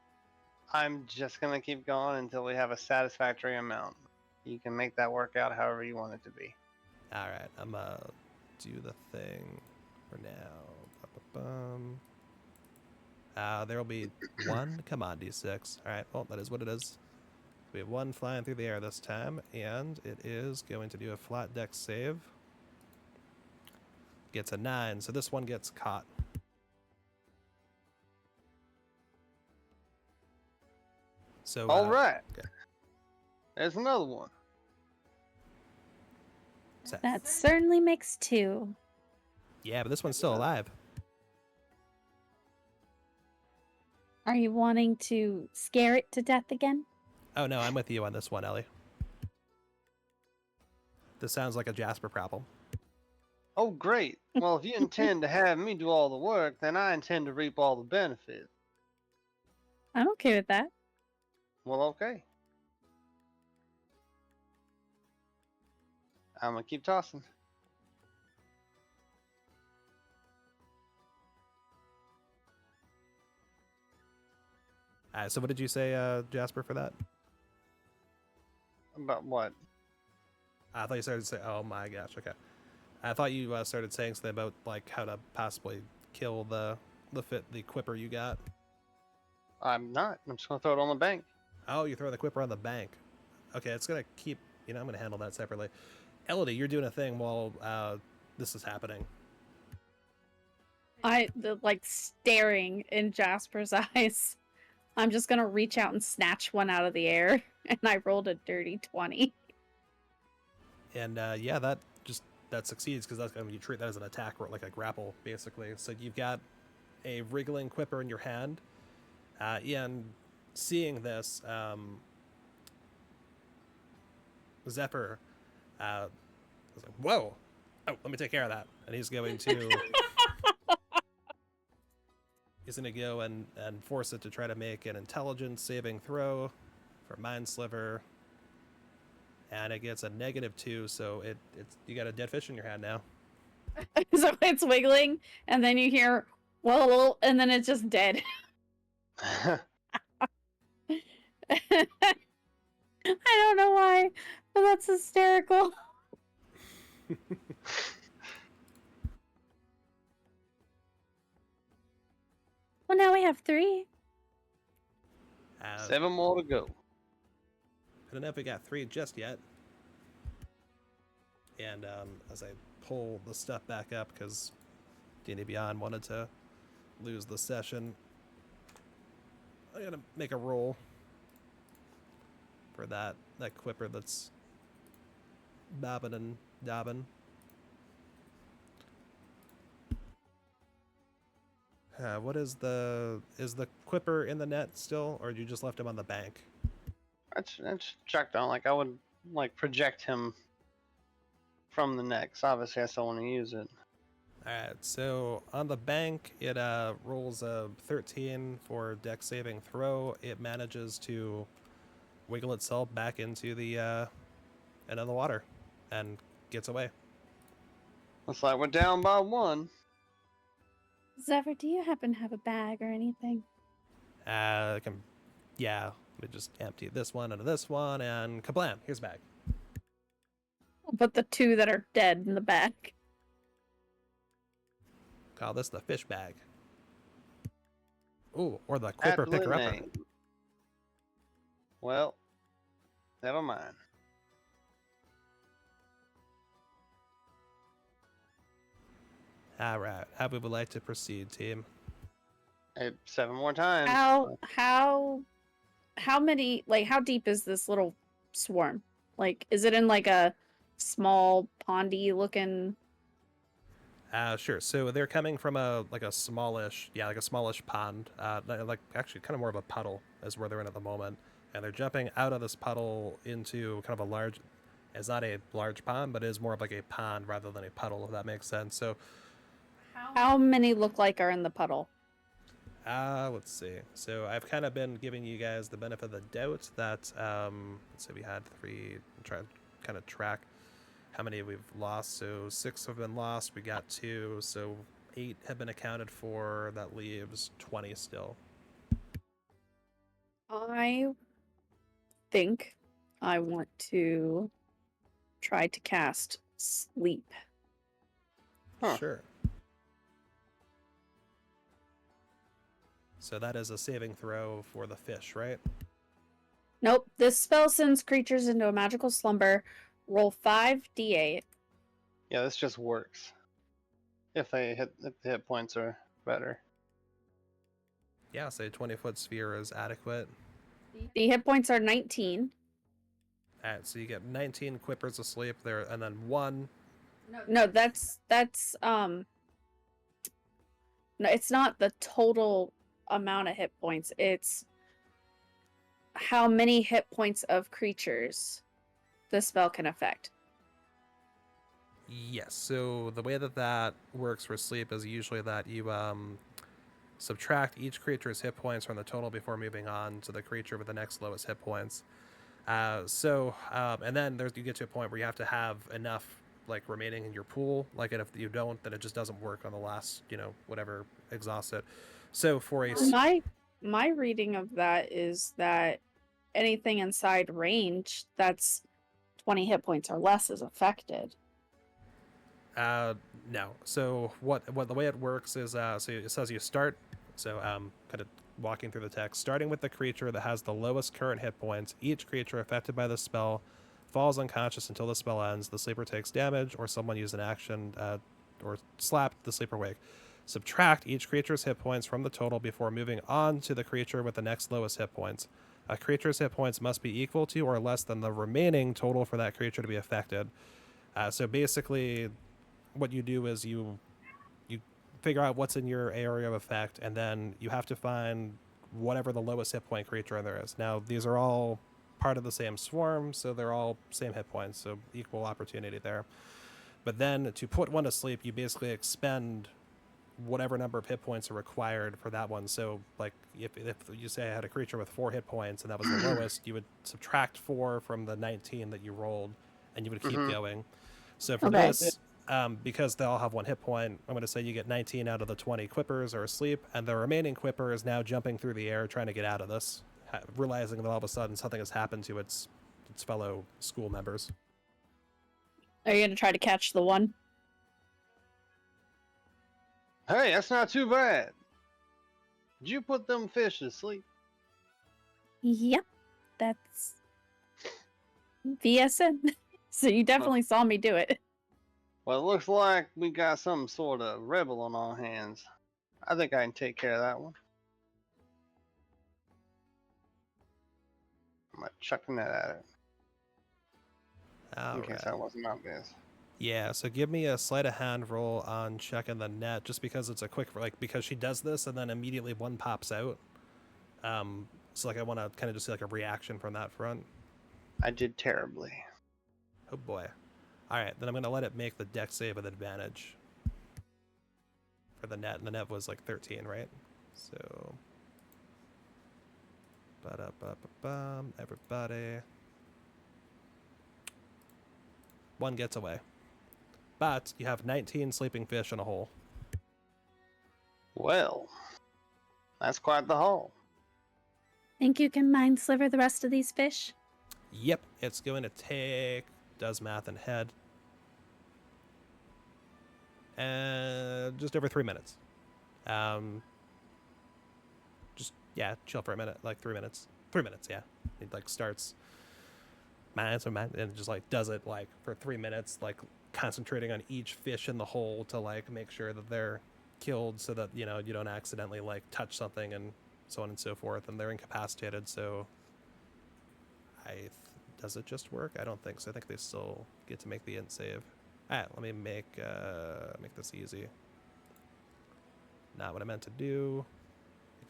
I'm just gonna keep going until we have a satisfactory amount. You can make that work out however you want it to be. All right, I'm gonna do the thing for now. Ba-ba-bum. There will be 1. Come on, d6. All right, well, that is what it is. We have 1 flying through the air this time, and it is going to do a flat deck save. Gets a 9, so this one gets caught. So All right. okay. There's another one. So- That certainly makes 2. yeah, but this one's still alive. Are you wanting to scare it to death again? Oh no, I'm with you on this one, Ellie. This sounds like a Jasper problem. Oh, great. Well, if you intend to have me do all the work, then I intend to reap all the benefits. I'm okay with that. Well, okay. I'm gonna keep tossing. So what did you say, Jasper, for that? About what? I thought you started to say, oh my gosh, okay. I thought you started saying something about like how to possibly kill the quipper you got. I'm not. I'm just gonna throw it on the bank. Oh, you throw the quipper on the bank. Okay, it's gonna keep. I'm gonna handle that separately. Elodie, you're doing a thing while this is happening. Like staring in Jasper's eyes. I'm just gonna reach out and snatch one out of the air, and I rolled a dirty 20. And yeah, that succeeds because that's gonna, you treat that as an attack or like a grapple basically. So you've got a wriggling quipper in your hand. And seeing this, Zephyr was like, "Whoa! Oh, let me take care of that." And he's going to go and force it to try to make an intelligence saving throw for Mind Sliver. And it gets a -2, so it's you got a dead fish in your hand now. So it's wiggling, and then you hear, well, and then it's just dead. I don't know why, but that's hysterical. Well, Well, now we have 3. 7 more to go. I don't know if we got 3 just yet. And as I pull the stuff back up, because D&D Beyond wanted to lose the session, I'm gonna make a roll for that quipper that's bobbing and dabbing. What is the quipper in the net still, or you just left him on the bank? I just checked on, like, I would, like, project him from the net, 'cause obviously I still want to use it. Alright, so on the bank, it rolls a 13 for dex saving throw. It manages to wiggle itself back into the water and gets away. Looks like we're down by 1. Zephyr, do you happen to have a bag or anything? Let me just empty this one into this one, and kablam, here's a bag. I'll put the 2 that are dead in the bag. Call this the fish bag. Ooh, or the quipper picker upper. Well, never mind. Alright, how we would like to proceed, team? 7 more times. How many, like, how deep is this little swarm? Like, is it in like a small pondy looking? Sure. So they're coming from a smallish pond. Like actually kind of more of a puddle is where they're in at the moment, and they're jumping out of this puddle into kind of a large. It's not a large pond, but it is more of like a pond rather than a puddle, if that makes sense. So, How many look like are in the puddle? let's see. So I've kind of been giving you guys the benefit of the doubt that let's say we had 3. Try to kind of track how many we've lost. So 6 have been lost. We got 2. So 8 have been accounted for. That leaves 20 still. I think I want to try to cast sleep. Huh. Sure. So that is a saving throw for the fish, right? Nope. This spell sends creatures into a magical slumber. Roll 5d8. Yeah, this just works. If the hit points are better. Yeah, say 20-foot sphere is adequate. The hit points are 19. Alright, so you get 19 quippers asleep there, and then 1. No, that's no, it's not the total amount of hit points. It's how many hit points of creatures the spell can affect. Yes, so the way that works for sleep is usually that you subtract each creature's hit points from the total before moving on to the creature with the next lowest hit points. And then you get to a point where you have to have enough like remaining in your pool. Like, and if you don't, then it just doesn't work on the last, whatever, exhaust it. So for a My reading of that is that anything inside range that's 20 hit points or less is affected. No. So what the way it works is so it says you start. So kind of walking through the text, starting with the creature that has the lowest current hit points. Each creature affected by the spell falls unconscious until the spell ends. The sleeper takes damage, or someone used an action or slapped the sleeper awake. Subtract each creature's hit points from the total before moving on to the creature with the next lowest hit points. A creature's hit points must be equal to or less than the remaining total for that creature to be affected. So basically, what you do is you figure out what's in your area of effect, and then you have to find whatever the lowest hit point creature there is. Now, these are all part of the same swarm, so they're all same hit points, so equal opportunity there. But then to put one to sleep, you basically expend whatever number of hit points are required for that one. So, like, if you say I had a creature with 4 hit points and that was the lowest, you would subtract 4 from the 19 that you rolled, and you would keep going. So for this, because they all have 1 hit point, I'm going to say you get 19 out of the 20 quippers are asleep, and the remaining quipper is now jumping through the air trying to get out of this, realizing that all of a sudden something has happened to its fellow school members. Are you going to try to catch the one? Hey, that's not too bad. Did you put them fish to sleep? Yep, that's VSN. So you definitely saw me do it. Well, it looks like we got some sort of rebel on our hands. I think I can take care of that one. I'm like chucking that at it All in case right. that wasn't obvious. Yeah, so give me a sleight of hand roll on checking the net, just because it's a quick, like, because she does this and then immediately one pops out. So like I want to kind of just see like a reaction from that front. I did terribly. Oh boy. All right, then I'm gonna let it make the deck save with advantage for the net, and the net was like 13, right? So, ba-da-ba-ba-bum, everybody. One gets away, but you have 19 sleeping fish in a hole. Well, that's quite the haul. Think you can mind sliver the rest of these fish? Yep, it's going to take, does math in head, and just over 3 minutes. Just, yeah, chill for a minute, like 3 minutes. 3 minutes, yeah. It like starts and just like does it like for 3 minutes, like concentrating on each fish in the hole to like make sure that they're killed, so that you don't accidentally like touch something and so on and so forth, and they're incapacitated. So does it just work? I don't think so. I think they still get to make the int save. Alright, let me make this easy. Not what I meant to do.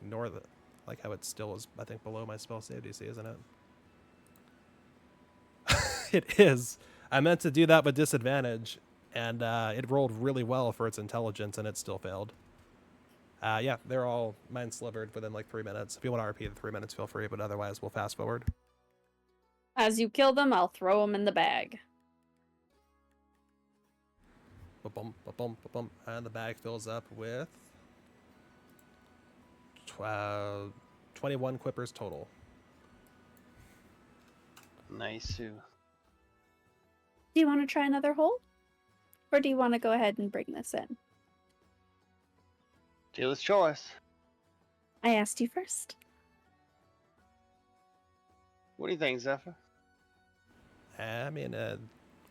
Ignore the, like how it still is, I think, below my spell save DC, isn't it? It is. I meant to do that with disadvantage, and it rolled really well for its intelligence, and it still failed. Yeah, they're all mind slivered within like 3 minutes. If you want to RP the 3 minutes, feel free, but otherwise we'll fast forward. As you kill them, I'll throw them in the bag. Ba-bum, ba-bum, ba-bum. And the bag fills up with 21 quippers total. Nice, Sue. Do you want to try another hole? Or do you want to go ahead and bring this in? Dealer's choice. I asked you first. What do you think, Zephyr? I mean,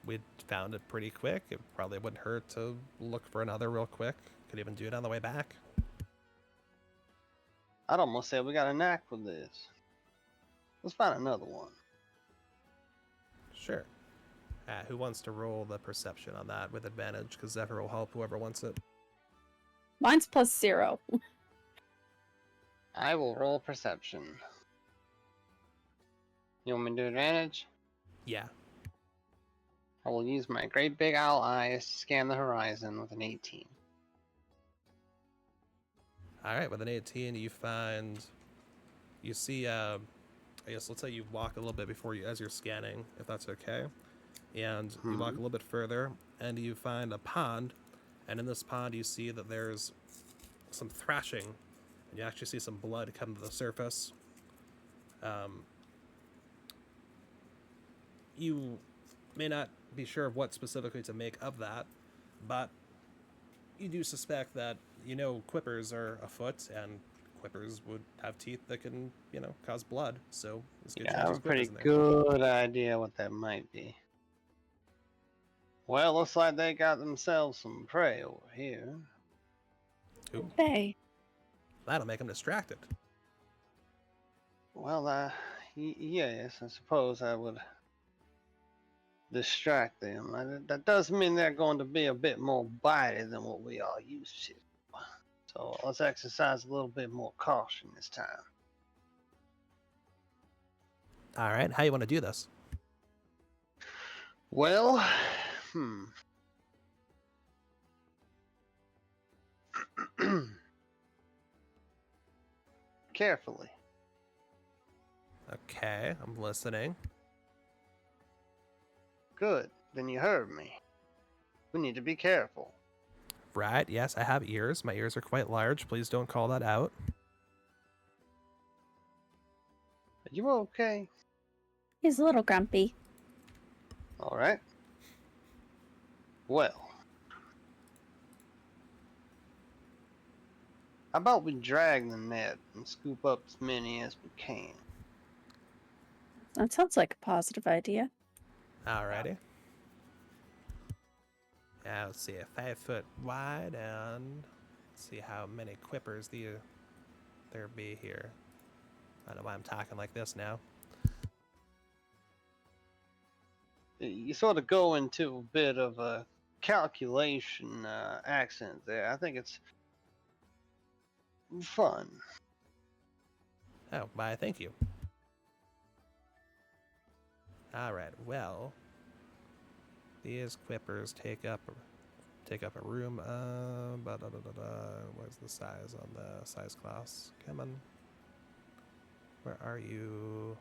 we found it pretty quick. It probably wouldn't hurt to look for another real quick. Could even do it on the way back. I'd almost say we got a knack with this. Let's find another one. Sure. Who wants to roll the perception on that with advantage? Because Zephyr will help whoever wants it. Mine's +0. I will roll perception. You want me to do advantage? Yeah. I will use my great big owl eyes to scan the horizon with an 18. All right, with an 18, you see, I guess let's say you walk a little bit before as you're scanning, if that's okay. And you walk a little bit further, and you find a pond, and in this pond you see that there's some thrashing, and you actually see some blood come to the surface. You may not be sure of what specifically to make of that, but you do suspect that quippers are afoot, and quippers would have teeth that can cause blood. So it's good. Yeah, I have a pretty good idea what that might be. Well, looks like they got themselves some prey over here. Ooh, Hey. that'll make them distracted. Well, yes, I suppose I would distract them. That does mean they're going to be a bit more bitey than what we are used to. So let's exercise a little bit more caution this time. All right, how you want to do this? Well, carefully. Okay, I'm listening. Good, then you heard me. We need to be careful. Right, yes, I have ears. My ears are quite large. Please don't call that out. Are you okay? He's a little grumpy. All right. Well, How about we drag the net and scoop up as many as we can? That sounds like a positive idea. Alrighty. Yeah, let's see, 5 foot wide, and let's see how many quippers there be here. I don't know why I'm talking like this now. You sort of go into a bit of a calculation accent there. I think it's fun. Oh, why, thank you. Alright, well, these quippers take up a room. Where's the size on the size class? Come on. Where are you?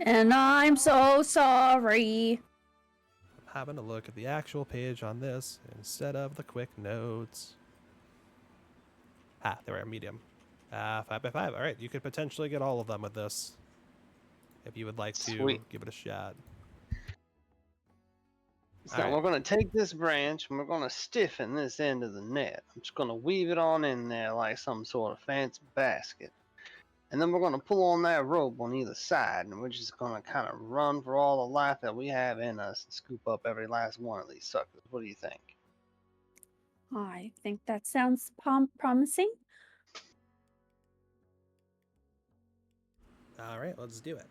And I'm so sorry. I'm having a look at the actual page on this instead of the quick notes. Ah, there are medium. 5 by 5. All right, you could potentially get all of them with this if you would like to Sweet. give it a shot. So All right. we're going to take this branch and we're going to stiffen this end of the net. I'm just going to weave it on in there like some sort of fancy basket. And then we're going to pull on that rope on either side, and we're just going to kind of run for all the life that we have in us and scoop up every last one of these suckers. What do you think? I think that sounds promising. All right, let's do it.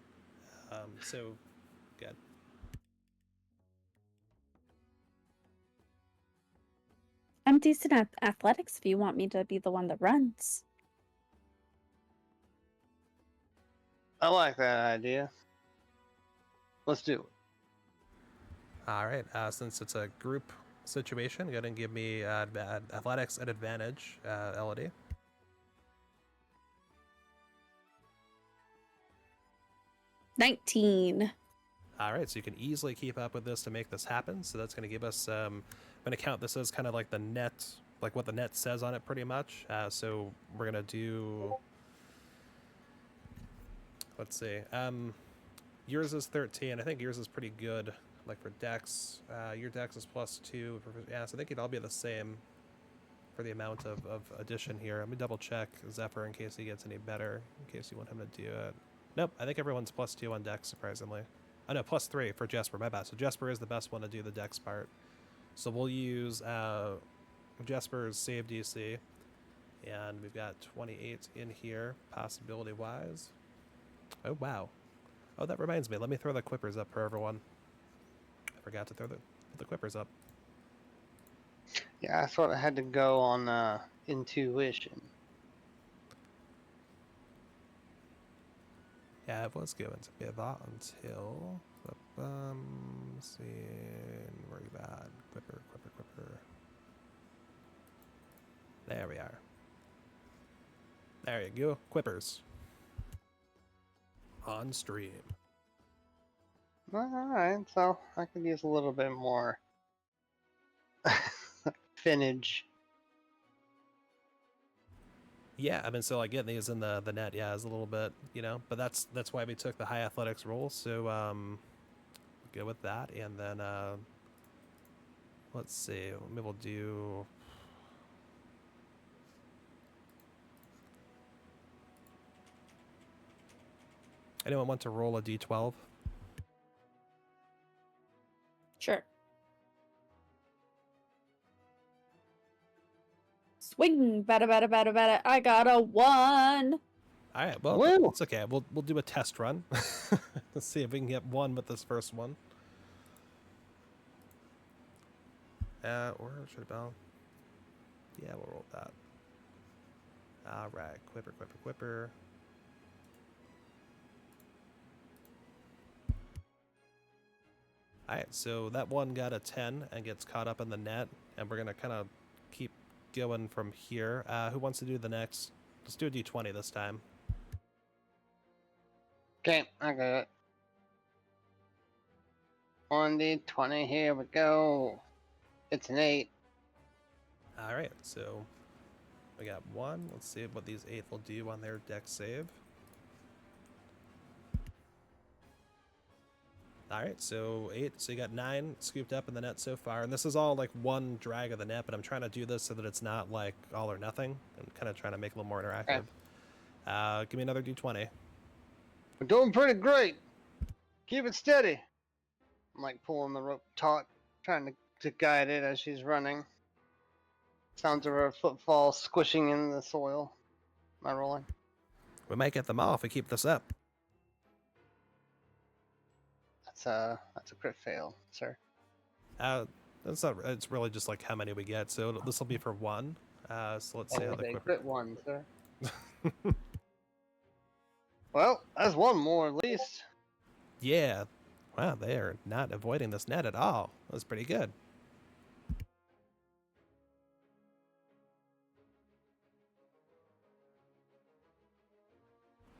So, good. I'm decent at athletics if you want me to be the one that runs. I like that idea. Let's do it. All right. Since it's a group situation, go ahead and give me athletics at advantage, Elodie. $19. All right, so you can easily keep up with this to make this happen. So that's going to give us, I'm going to count this as kind of like the net, like what the net says on it pretty much. So we're going to do, let's see, yours is 13. I think yours is pretty good, like for dex. Your dex is +2. Yeah, so I think it'd all be the same for the amount of addition here. Let me double check Zephyr in case he gets any better, in case you want him to do it. Nope, I think everyone's +2 on dex, surprisingly. Oh no, +3 for Jasper, my bad. So Jasper is the best one to do the dex part. So we'll use Jasper's save DC. And we've got 28 in here, possibility-wise. Oh, wow. Oh, that reminds me. Let me throw the quippers up for everyone. I forgot to throw the quippers up. Yeah, I sort of had to go on intuition. Yeah, it was going to be that until... let's see... Where are you at? Quipper. There we are. There you go. Quippers. On stream. Alright, so I could use a little bit more finnage. Yeah, I mean, so like getting these in the net, yeah, is a little bit, you know, but that's why we took the high athletics roll. So go with that, and then let's see, maybe we'll do. Anyone want to roll a d12? Sure. Swing, bada. I got a 1. All right, well, Woo! it's okay. We'll do a test run. Let's see if we can get 1 with this first one. Or should it be? Yeah, we'll roll that. All right, quipper. All right, so that one got a 10 and gets caught up in the net, and we're gonna kind of keep going from here. Who wants to do the next? Let's do a d20 this time. Okay, I got it. 1d20, here we go. It's an 8. All right, so we got 1. Let's see what these 8 will do on their dex save. All right, so 8. So you got 9 scooped up in the net so far, and this is all like one drag of the net. But I'm trying to do this so that it's not like all or nothing. I'm kind of trying to make it a little more interactive. Give me another d20. We're doing pretty great. Keep it steady. I'm like pulling the rope taut, trying to guide it as she's running. Sounds of her footfall squishing in the soil. Am I rolling? We might get them all if we keep this up. That's a crit fail, sir. That's not. It's really just like how many we get. So this will be for 1. So let's see how the quick. Crit 1, sir. Well, that's 1 more at least. Yeah. Wow, they are not avoiding this net at all. That was pretty good.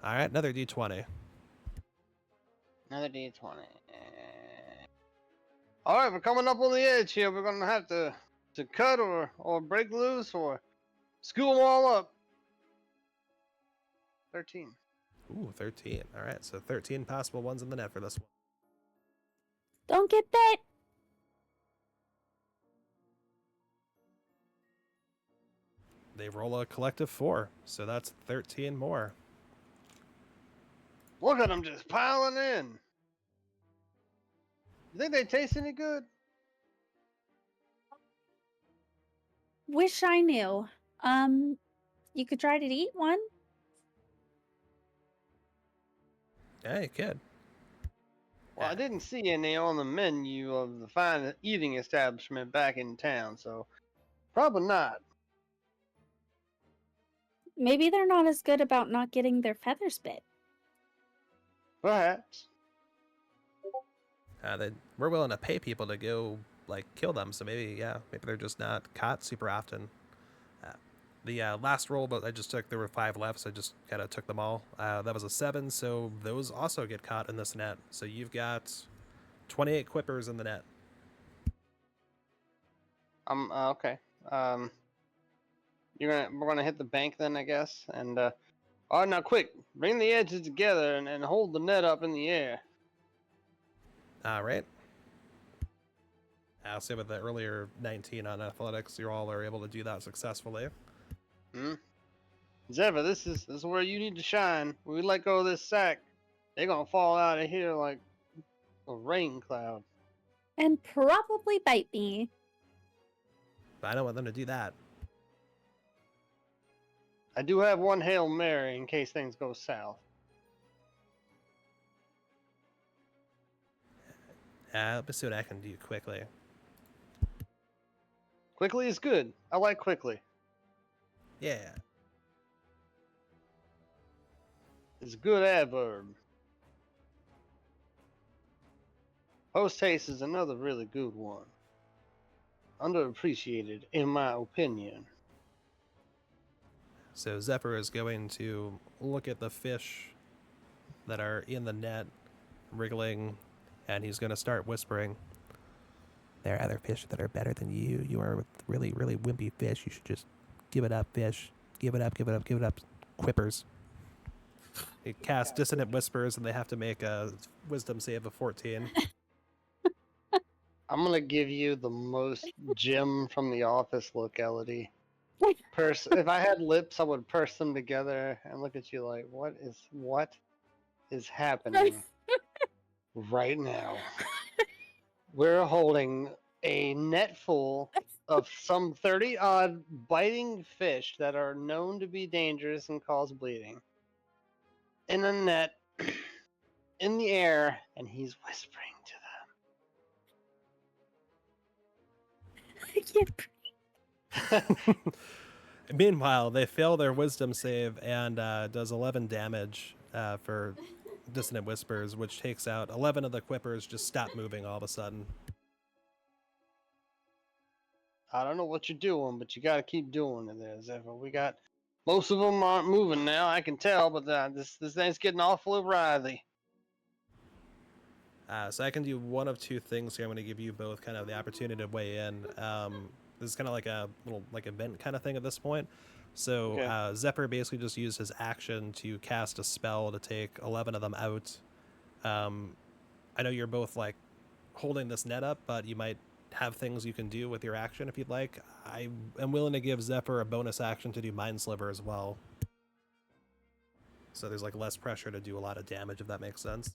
All right, another d20. Another d20. All right, we're coming up on the edge here. We're gonna have to cut or break loose or school them all up. 13. Ooh, 13. All right, so 13 possible ones in the net for this one. Don't get bit. They roll a collective 4, so that's 13 more. Look at them just piling in. You think they taste any good? Wish I knew. You could try to eat one. Yeah, you could. Well, I didn't see any on the menu of the fine eating establishment back in town, so probably not. Maybe they're not as good about not getting their feathers bit. Perhaps. We're willing to pay people to go like kill them, so maybe they're just not caught super often. The last roll, but I just took, there were 5 left, so I just kind of took them all. That was a 7, so those also get caught in this net. So you've got 28 quippers in the net. Okay. We're gonna hit the bank then, I guess. And all right, now quick, bring the edges together and hold the net up in the air. All right. I'll say with the earlier 19 on athletics, you all are able to do that successfully. Zephyr, this is where you need to shine. When we let go of this sack, they're gonna fall out of here like a rain cloud. And probably bite me. But I don't want them to do that. I do have 1 Hail Mary in case things go south. Let me see what I can do quickly. Quickly is good. I like quickly. Yeah. It's a good adverb. Post haste is another really good one. Underappreciated, in my opinion. So Zephyr is going to look at the fish that are in the net, wriggling, and he's going to start whispering. There are other fish that are better than you. You are really, really wimpy fish. You should just give it up, fish. Give it up, give it up, give it up. Quippers. He casts Dissonant Whispers, and they have to make a wisdom save of 14. I'm gonna give you the most Jim from The Office look, Elodie. If I had lips, I would purse them together and look at you like, what is happening right now? We're holding a net full of some 30-odd biting fish that are known to be dangerous and cause bleeding in a net in the air, and he's whispering to I can't. Meanwhile, they fail their wisdom save and does 11 damage for Dissonant Whispers, which takes out 11 of the quippers. Just stop moving all of a sudden. I don't know what you're doing, but you got to keep doing it there, Zephyr. We got most of them aren't moving now, I can tell, but this thing's getting awfully writhy. So I can do one of 2 things here. I'm going to give you both kind of the opportunity to weigh in. This is kind of like a little like event kind of thing at this point. So Okay. Zephyr basically just used his action to cast a spell to take 11 of them out. I I know you're both like holding this net up, but you might have things you can do with your action if you'd like. I am willing to give Zephyr a bonus action to do Mind Sliver as well. So there's like less pressure to do a lot of damage, if that makes sense.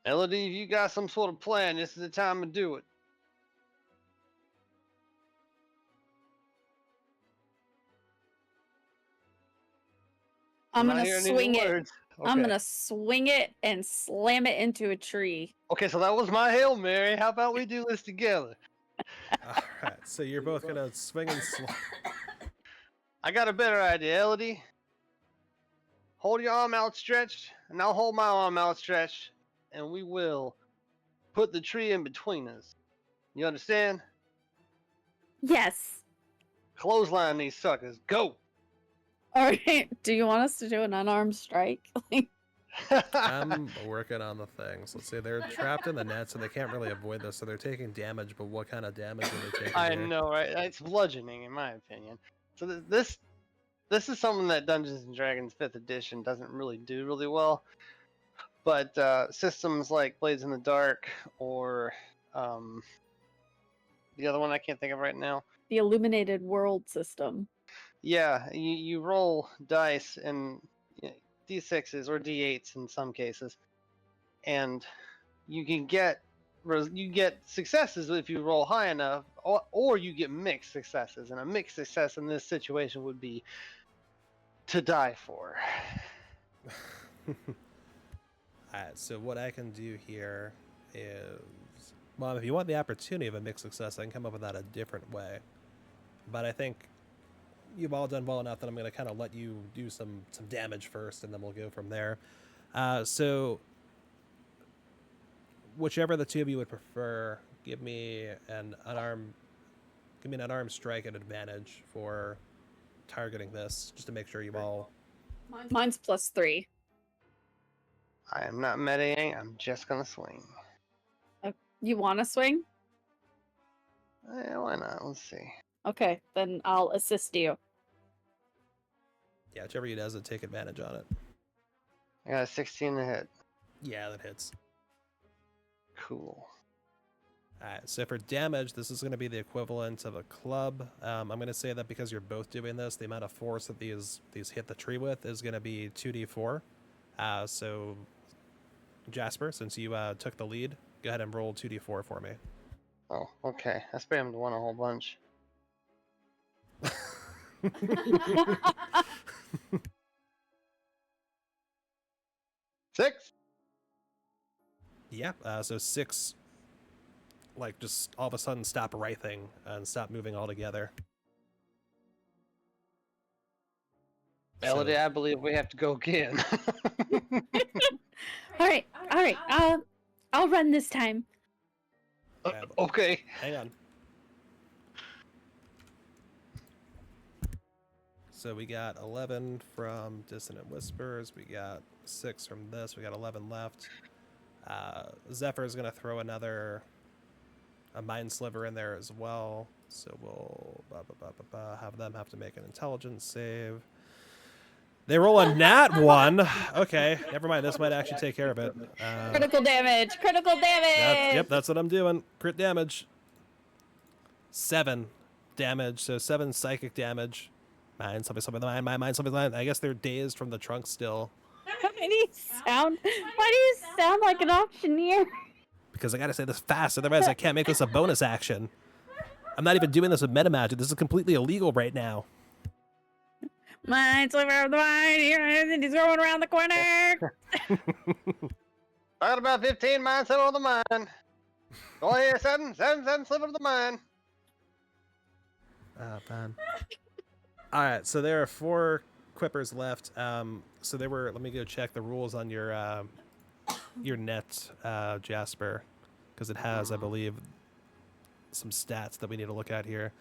Elodie, if you got some sort of plan, this is the time to do it. I'm not gonna hearing any swing it. words. I'm Okay. gonna swing it and slam it into a tree. Okay, so that was my Hail Mary. How about we do this together? All right, so you're both gonna swing and I got a better idea, Elodie. Hold your arm outstretched, and I'll hold my arm outstretched, and we will put the tree in between us. You understand? Yes. Clothesline these suckers. Go! All right. Do you want us to do an unarmed strike? I'm working on the things. Let's see, they're trapped in the net, so they can't really avoid this. So they're taking damage, but what kind of damage are they taking? I here? know, right? It's bludgeoning, in my opinion. So this is something that Dungeons and Dragons 5th edition doesn't really do really well. But systems like Blades in the Dark or the other one I can't think of right now. The illuminated world system. Yeah, you roll dice and d6s or d8s in some cases, and you can get successes if you roll high enough, or you get mixed successes. And a mixed success in this situation would be to die for. Alright, so what I can do here is, well, if you want the opportunity of a mixed success, I can come up with that a different way. But I think you've all done well enough that I'm going to kind of let you do some damage first, and then we'll go from there. So whichever the two of you would prefer, give me an unarmed strike at advantage for targeting this, just to make sure you all. Mine's +3. I am not metaing. I'm just gonna swing. You want to swing? Why not? Let's see. Okay, then I'll assist you. Yeah, whichever he does it, take advantage on it. I got a 16 to hit. Yeah, that hits. Cool. Alright, so for damage, this is going to be the equivalent of a club. I'm going to say that because you're both doing this, the amount of force that these hit the tree with is going to be 2d4. So, Jasper, since you took the lead, go ahead and roll 2d4 for me. Oh, okay. I spammed one a whole bunch. 6. Yeah, so 6, like, just all of a sudden stop writhing and stop moving altogether. Elodie, I believe we have to go again. All right. I'll run this time. Okay. Hang on. So we got 11 from Dissonant Whispers. We got 6 from this. We got 11 left. Zephyr's going to throw a Mind Sliver in there as well. So we'll have them have to make an intelligence save. They roll a nat 1. Okay, never mind. This might actually take care of it. Critical damage. Yep, that's what I'm doing. Crit damage. 7 damage. So 7 psychic damage. Mind something. Mind. I guess they're dazed from the trunk still. Why do you sound like an auctioneer? Because I gotta say this fast, otherwise I can't make this a bonus action. I'm not even doing this with meta magic. This is completely illegal right now. Mind Sliver of the Mind, here it is, and he's going around the corner. Got about 15 Mind Sliver of the Mind. Go ahead, 7 Sliver of the Mind. Oh, man. Alright, so there are 4 quippers left. So there were, let me go check the rules on your net, Jasper, because it has, I believe, some stats that we need to look at here.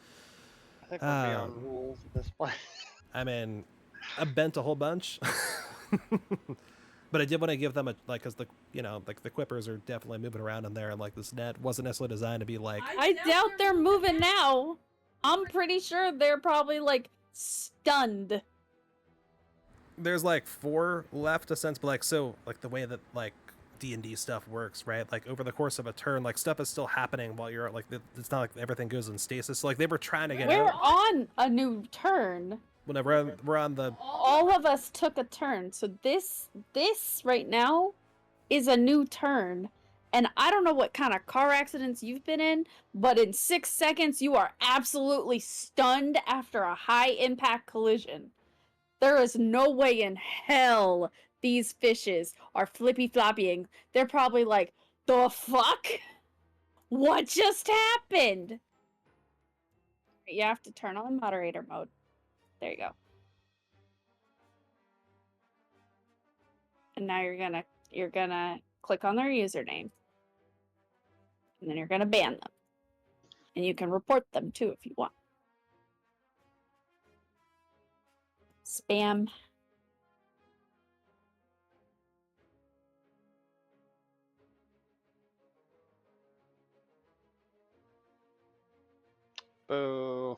I think we're beyond rules at this point. I mean, I bent a whole bunch, but I did want to give them because the quippers are definitely moving around in there, and like this net wasn't necessarily designed to be like. I doubt they're moving now. I'm pretty sure they're probably like stunned. there's like 4 left a sense, but like so like the way that like D&D stuff works, right? Like over the course of a turn, like stuff is still happening while you're like it's not like everything goes in stasis. So, like they were trying to get We're out. on a new turn. Whenever we're on the All of us took a turn. So this right now is a new turn. And I don't know what kind of car accidents you've been in, but in 6 seconds you are absolutely stunned after a high impact collision. There is no way in hell these fishes are flippy floppying. They're probably like, the fuck? What just happened? You have to turn on moderator mode. There you go. And now you're gonna click on their username. And then you're gonna ban them. And you can report them too if you want. Spam. Boo.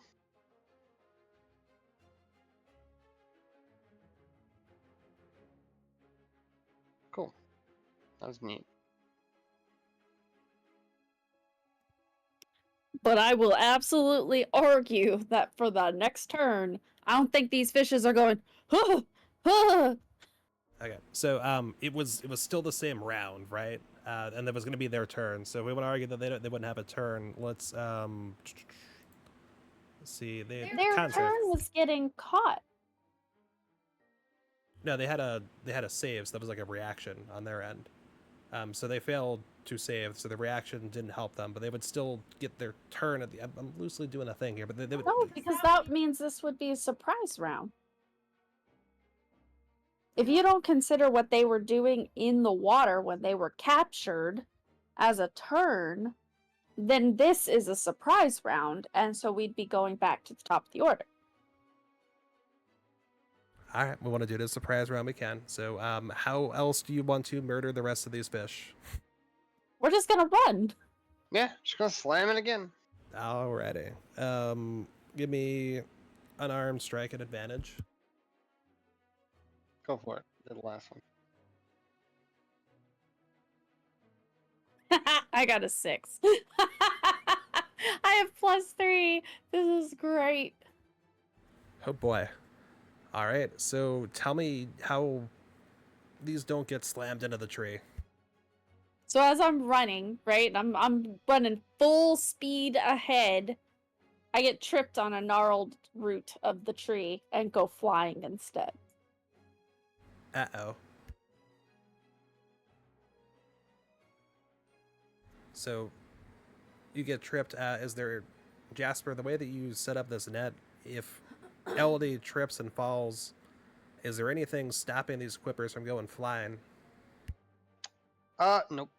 Cool. That was neat. But I will absolutely argue that for the next turn, I don't think these fishes are going, huh, huh. Okay, so it was still the same round, right? And it was going to be their turn. So if we want to argue that they wouldn't have a turn. Let's see. Their turn was getting caught. No, they had a save. So that was like a reaction on their end. So they failed to save, so the reaction didn't help them, but they would still get their turn at the end. I'm loosely doing a thing here, but they would. No, because that means this would be a surprise round. If you don't consider what they were doing in the water when they were captured as a turn, then this is a surprise round, and so we'd be going back to the top of the order. All right, we want to do this surprise round. We can. So, how else do you want to murder the rest of these fish? We're just gonna run. Yeah, just gonna slam it again. Alrighty. Give me unarmed strike at advantage. Go for it. The last one. I got a 6. I have +3. This is great. Oh boy. All right. So tell me how these don't get slammed into the tree. So as I'm running, right, I'm running full speed ahead. I get tripped on a gnarled root of the tree and go flying instead. Uh-oh. So you get tripped. Is there, Jasper, the way that you set up this net, if Elodie trips and falls, is there anything stopping these quippers from going flying? Nope.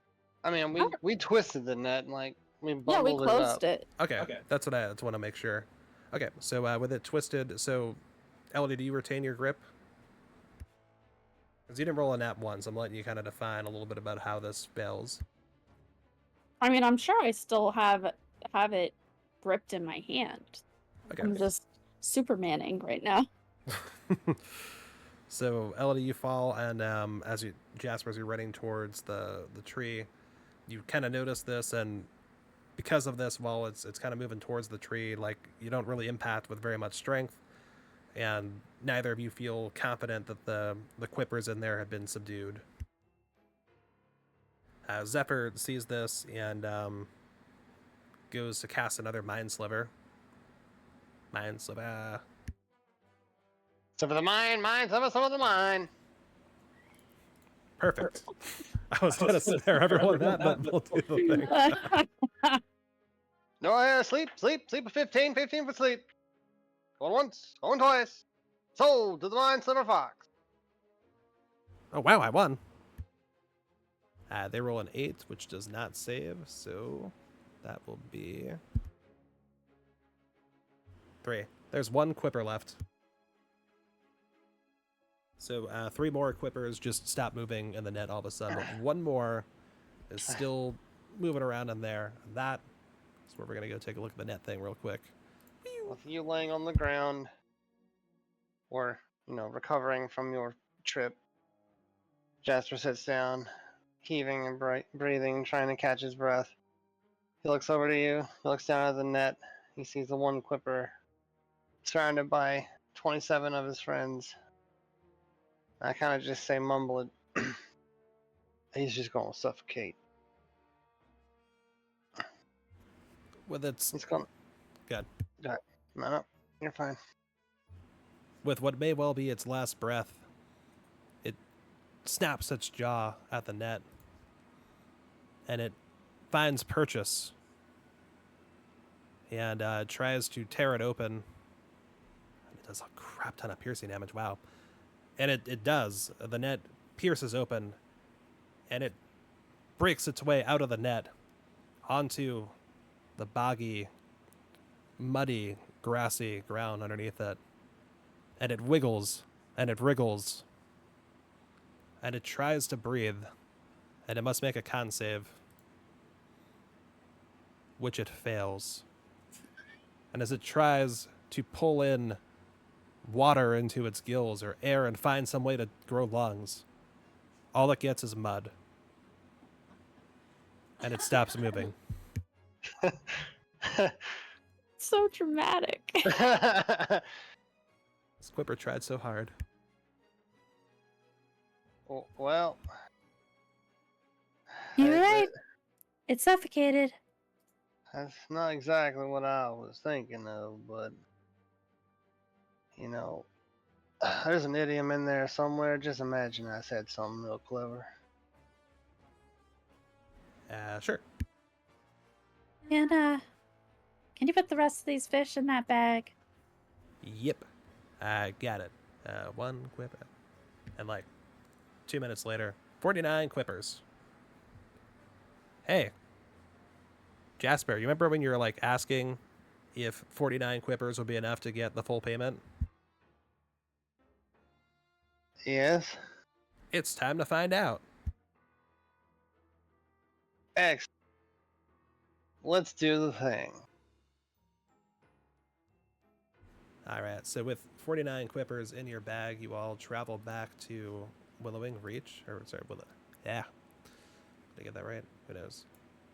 I mean, we twisted the net, like, we Yeah, we bundled closed it up. it. Okay. That's what I want to make sure. Okay, so with it twisted, so Elodie, do you retain your grip? Because you didn't roll a nat once, I'm letting you kind of define a little bit about how this fails. I mean, I'm sure I still have it gripped in my hand. Okay. I'm just Supermaning right now. So Elodie, you fall, and Jasper, as you're running towards the tree, you kind of notice this, and because of this, while it's kind of moving towards the tree, like you don't really impact with very much strength, and neither of you feel confident that the quippers in there have been subdued. Zephyr sees this and goes to cast another Mind Sliver. Mind Sliver. Some of the mine, some of the mine. Perfect. I was gonna spare everyone that, but we'll do the thing. No, sleep a 15 for sleep. Going once, going twice. Sold to the mine sliver fox. Oh wow, I won. They roll an 8, which does not save, so that will be 3. There's 1 quipper left. So 3 more quippers just stop moving in the net all of a sudden. But 1 more is still moving around in there. That is where we're going to go take a look at the net thing real quick. With you laying on the ground. Or recovering from your trip. Jasper sits down, heaving and breathing, trying to catch his breath. He looks over to you. He looks down at the net. He sees the one Quipper surrounded by 27 of his friends. I kind of just say mumble it. He's just going to suffocate. With its He's going good. to... No, you're fine. With what may well be its last breath, it snaps its jaw at the net, and it finds purchase and tries to tear it open. It does a crap ton of piercing damage. Wow. And it does. The net pierces open, and it breaks its way out of the net onto the boggy, muddy, grassy ground underneath it. And it wiggles, and it wriggles, and it tries to breathe, and it must make a con save, which it fails. And as it tries to pull in water into its gills or air and find some way to grow lungs, all it gets is mud. And it stops moving. So dramatic. Squipper tried so hard. Well, You're right. It suffocated. That's not exactly what I was thinking of, but there's an idiom in there somewhere. Just imagine I said something real clever. Sure. And, can you put the rest of these fish in that bag? Yep. I got it. One quipper. And 2 minutes later, 49 quippers. Hey, Jasper, you remember when you were asking if 49 quippers would be enough to get the full payment? Yes? It's time to find out. Excellent. Let's do the thing. All right, so with 49 quippers in your bag, you all travel back to Winnowing Reach. Yeah. Did I get that right? Who knows?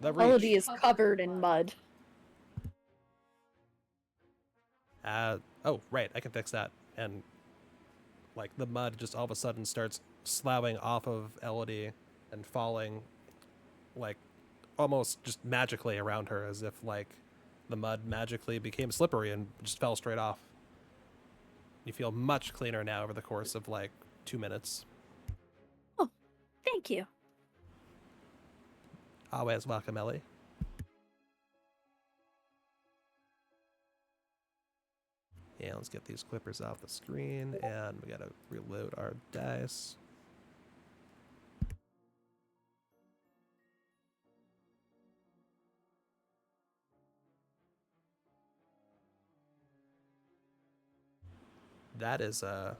The Reach. Elodie is covered in mud. Oh, right, I can fix that. And, the mud just all of a sudden starts sloughing off of Elodie and falling, almost just magically around her, as if, the mud magically became slippery and just fell straight off. You feel much cleaner now over the course of 2 minutes. Oh, thank you. Always welcome, Ellie. Yeah, let's get these clippers off the screen, and we gotta reload our dice. That's a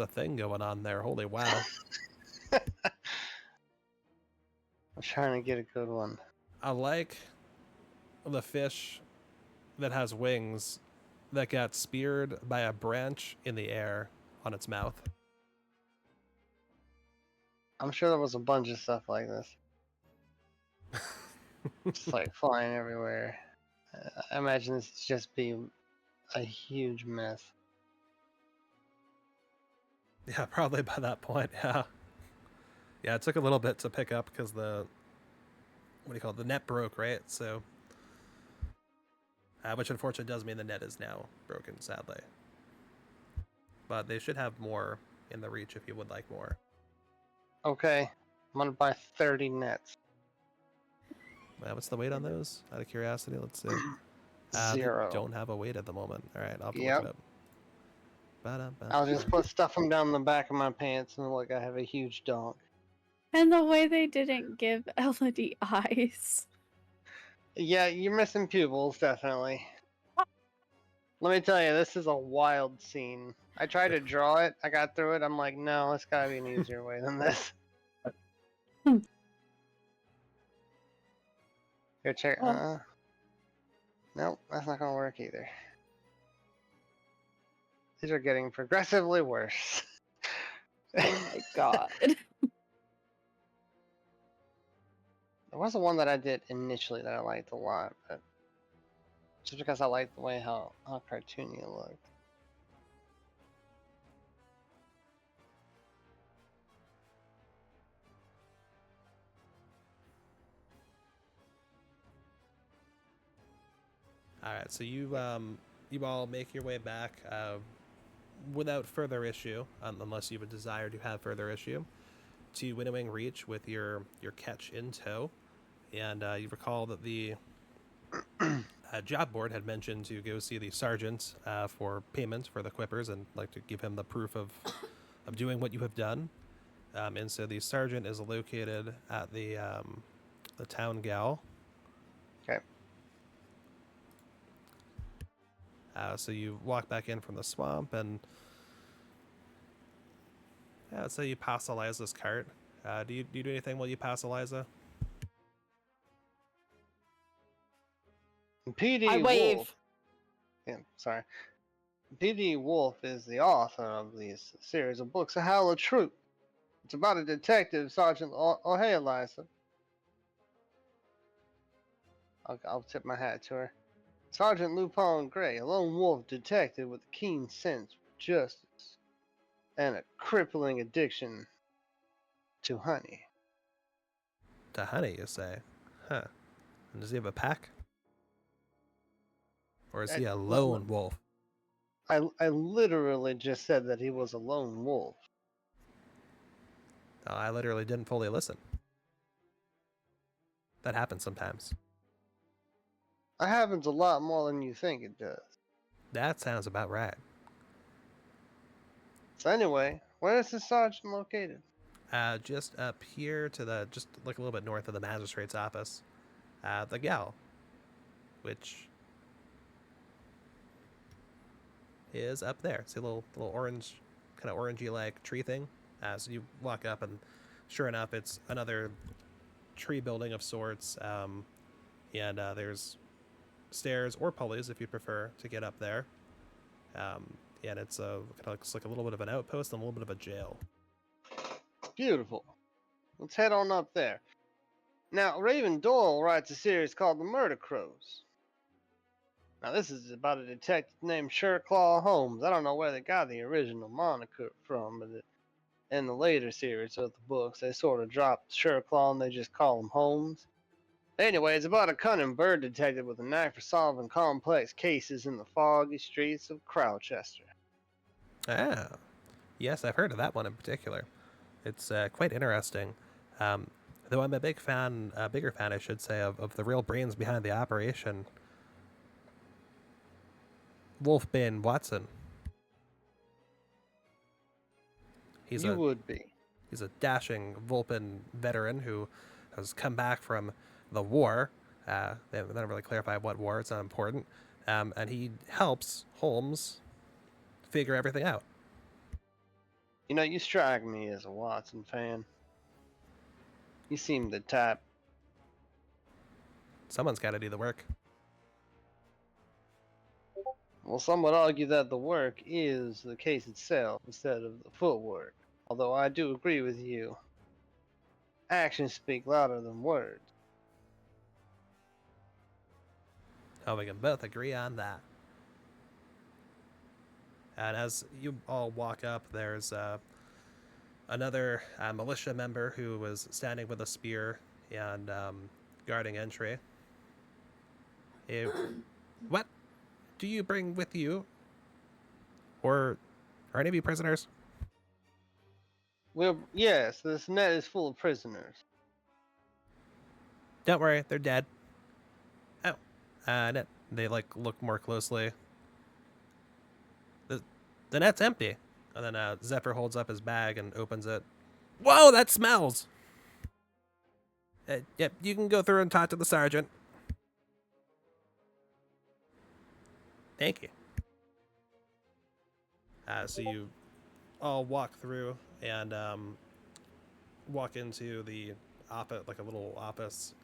thing going on there. Holy wow. I'm trying to get a good one. I like the fish that has wings that got speared by a branch in the air on its mouth. I'm sure there was a bunch of stuff like this. Just flying everywhere. I imagine this is just be a huge mess. Yeah, probably by that point, yeah. Yeah, it took a little bit to pick up because the net broke, right? So, which unfortunately does mean the net is now broken, sadly. But they should have more in the Reach if you would like more. Okay, I'm gonna buy 30 nets. What's the weight on those? Out of curiosity, let's see. 0. They don't have a weight at the moment. All right, I'll have to Yep. look it up. Ba-dum-bum. I'll just stuff them down the back of my pants and look, I have a huge donk. And the way they didn't give Elodie eyes. Yeah, you're missing pupils, definitely. Let me tell you, this is a wild scene. I tried to draw it, I got through it, I'm like, no, it's gotta be an easier way than this. Here, check. Nope, that's not gonna work either. These are getting progressively worse. Oh my god. There was the one that I did initially that I liked a lot, but just because I liked the way how cartoony it looked. All right, so you all make your way back without further issue, unless you would desire to have further issue, to Winnowing Reach with your catch in tow, and you recall that the job board had mentioned to go see the sergeant for payment for the quippers and like to give him the proof of doing what you have done. And so the sergeant is located at the town gal. Okay. So you walk back in from the swamp, and so you pass Eliza's cart. Do you do anything while you pass Eliza? PD I wave. Wolf. Yeah, sorry. PD Wolf is the author of this series of books, A Howl of Truth. It's about a detective, Sergeant. Oh, hey, Eliza. I'll tip my hat to her. Sergeant Lupin Gray, a lone wolf detective with a keen sense for justice and a crippling addiction to honey. To honey, you say? Huh. And does he have a pack? Or is he a lone wolf? I literally just said that he was a lone wolf. Oh, I literally didn't fully listen. That happens sometimes. That happens a lot more than you think it does. That sounds about right. So anyway, where is the sergeant located? Just up here to the, just like a little bit north of the magistrate's office. The gal, which is up there. See a little orange, kind of orangey like tree thing. So you walk up, and sure enough, it's another tree building of sorts. And there's stairs or pulleys if you prefer to get up there. And it's kind of looks like a little bit of an outpost and a little bit of a jail. Beautiful. Let's head on up there. Now, Raven Doyle writes a series called The Murder Crows. Now, this is about a detective named Sherclaw Holmes. I don't know where they got the original moniker from, but in the later series of the books, they sort of dropped Sherclaw and they just call him Holmes. Anyway, it's about a cunning bird detective with a knack for solving complex cases in the foggy streets of Crowchester. Ah, yes, I've heard of that one in particular. It's quite interesting. Though I'm a bigger fan, I should say, of the real brains behind the operation. Wolfbane Watson. He's Would be. He's a dashing Vulpin veteran who has come back from the war. They don't really clarify what war, it's not important. And he helps Holmes figure everything out. You know, you strike me as a Watson fan. You seem the type. Someone's got to do the work. Well, some would argue that the work is the case itself instead of the footwork. Although I do agree with you. Actions speak louder than words. Oh, we can both agree on that. And as you all walk up, there's another militia member who was standing with a spear and guarding entry. What do you bring with you? Or are any of you prisoners? Well, yes, this net is full of prisoners. Don't worry, they're dead. Oh, net. They look more closely. The net's empty. And then Zephyr holds up his bag and opens it. Whoa, that smells! Yep, you can go through and talk to the sergeant. Thank you. So you all walk through and walk into the office, like a little office,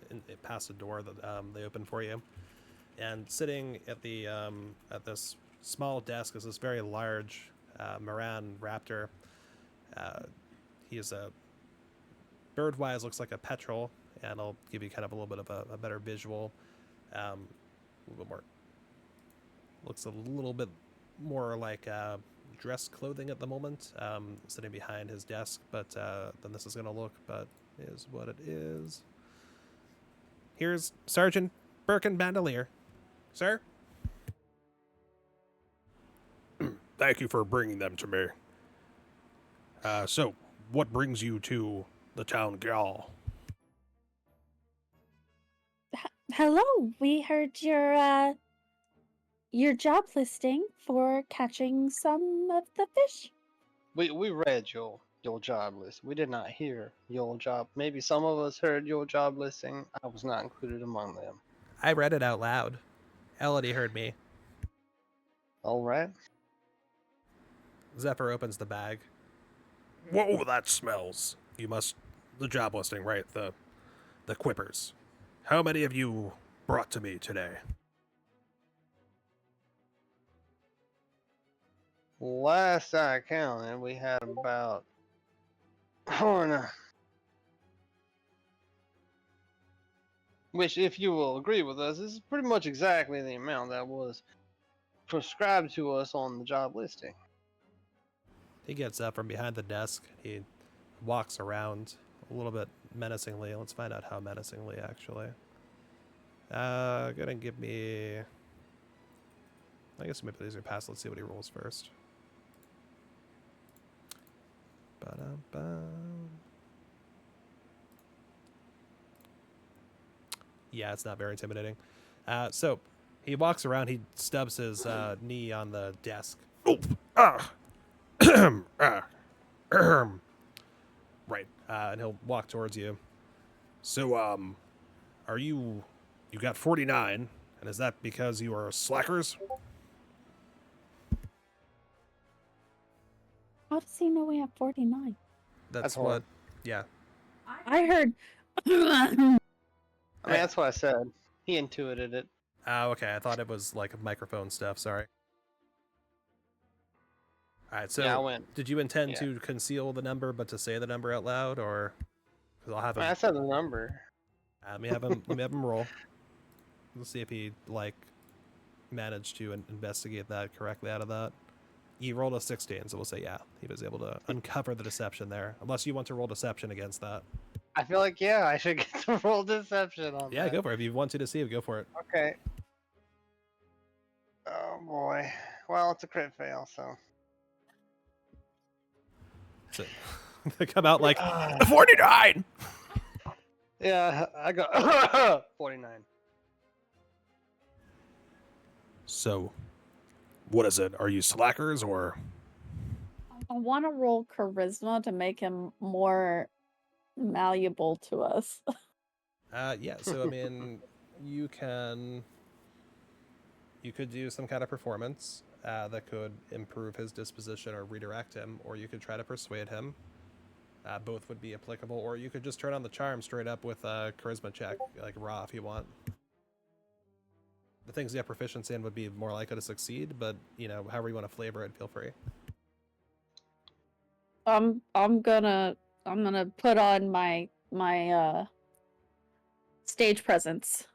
past a door that they open for you. And sitting at the at this small desk is this very large Moran raptor. He is a bird-wise looks like a petrel, and I'll give you kind of a little bit of a better visual. A little bit more. Looks a little bit more like dress clothing at the moment, sitting behind his desk. But then this is going to look, but is what it is. Here's Sergeant Birkin Bandolier. Sir? Thank you for bringing them to me. So, what brings you to the town gall? Hello, we heard your job listing for catching some of the fish. We read your job list. We did not hear your job. Maybe some of us heard your job listing. I was not included among them. I read it out loud. Elodie heard me. All right. Zephyr opens the bag. Whoa, that smells. You must... The job listing, right? The quippers. How many have you brought to me today? Last I counted, we had about... Oh, no. Which, if you will agree with us, is pretty much exactly the amount that was prescribed to us on the job listing. He gets up from behind the desk. He walks around a little bit menacingly. Let's find out how menacingly, actually. Gonna give me... I guess maybe these are passed. Let's see what he rolls first. Ba-dum-bum. Yeah, it's not very intimidating. So he walks around. He stubs his knee on the desk. Oh, Right. And he'll walk towards you. So, are you got 49, and is that because you are slackers? How does he know we have 49? That's what- what. Yeah. I heard. I mean, that's what I said. He intuited it. Oh, okay. I thought it was like microphone stuff. Sorry. All right. So, Yeah, I went. did you intend yeah. to conceal the number, but to say the number out loud, or? Because I'll have him. I said the number. Let me have him. Let me have him roll. Let's see if he managed to investigate that correctly out of that. He rolled a 16, so we'll say yeah, he was able to uncover the deception there. Unless you want to roll deception against that. I feel like, yeah, I should get to roll deception on Yeah, that. go for it. If you want to deceive, go for it. Okay. Oh boy. Well, it's a crit fail, so. So, they come out like 49! Yeah, I got 49. So, what is it? Are you slackers, or... I want to roll charisma to make him more malleable to us. Yeah. So I mean, you could do some kind of performance that could improve his disposition or redirect him, or you could try to persuade him. Both would be applicable, or you could just turn on the charm straight up with a charisma check, like raw, if you want. The things you have proficiency in would be more likely to succeed, but you know, however you want to flavor it, feel free. I'm gonna put on my stage presence.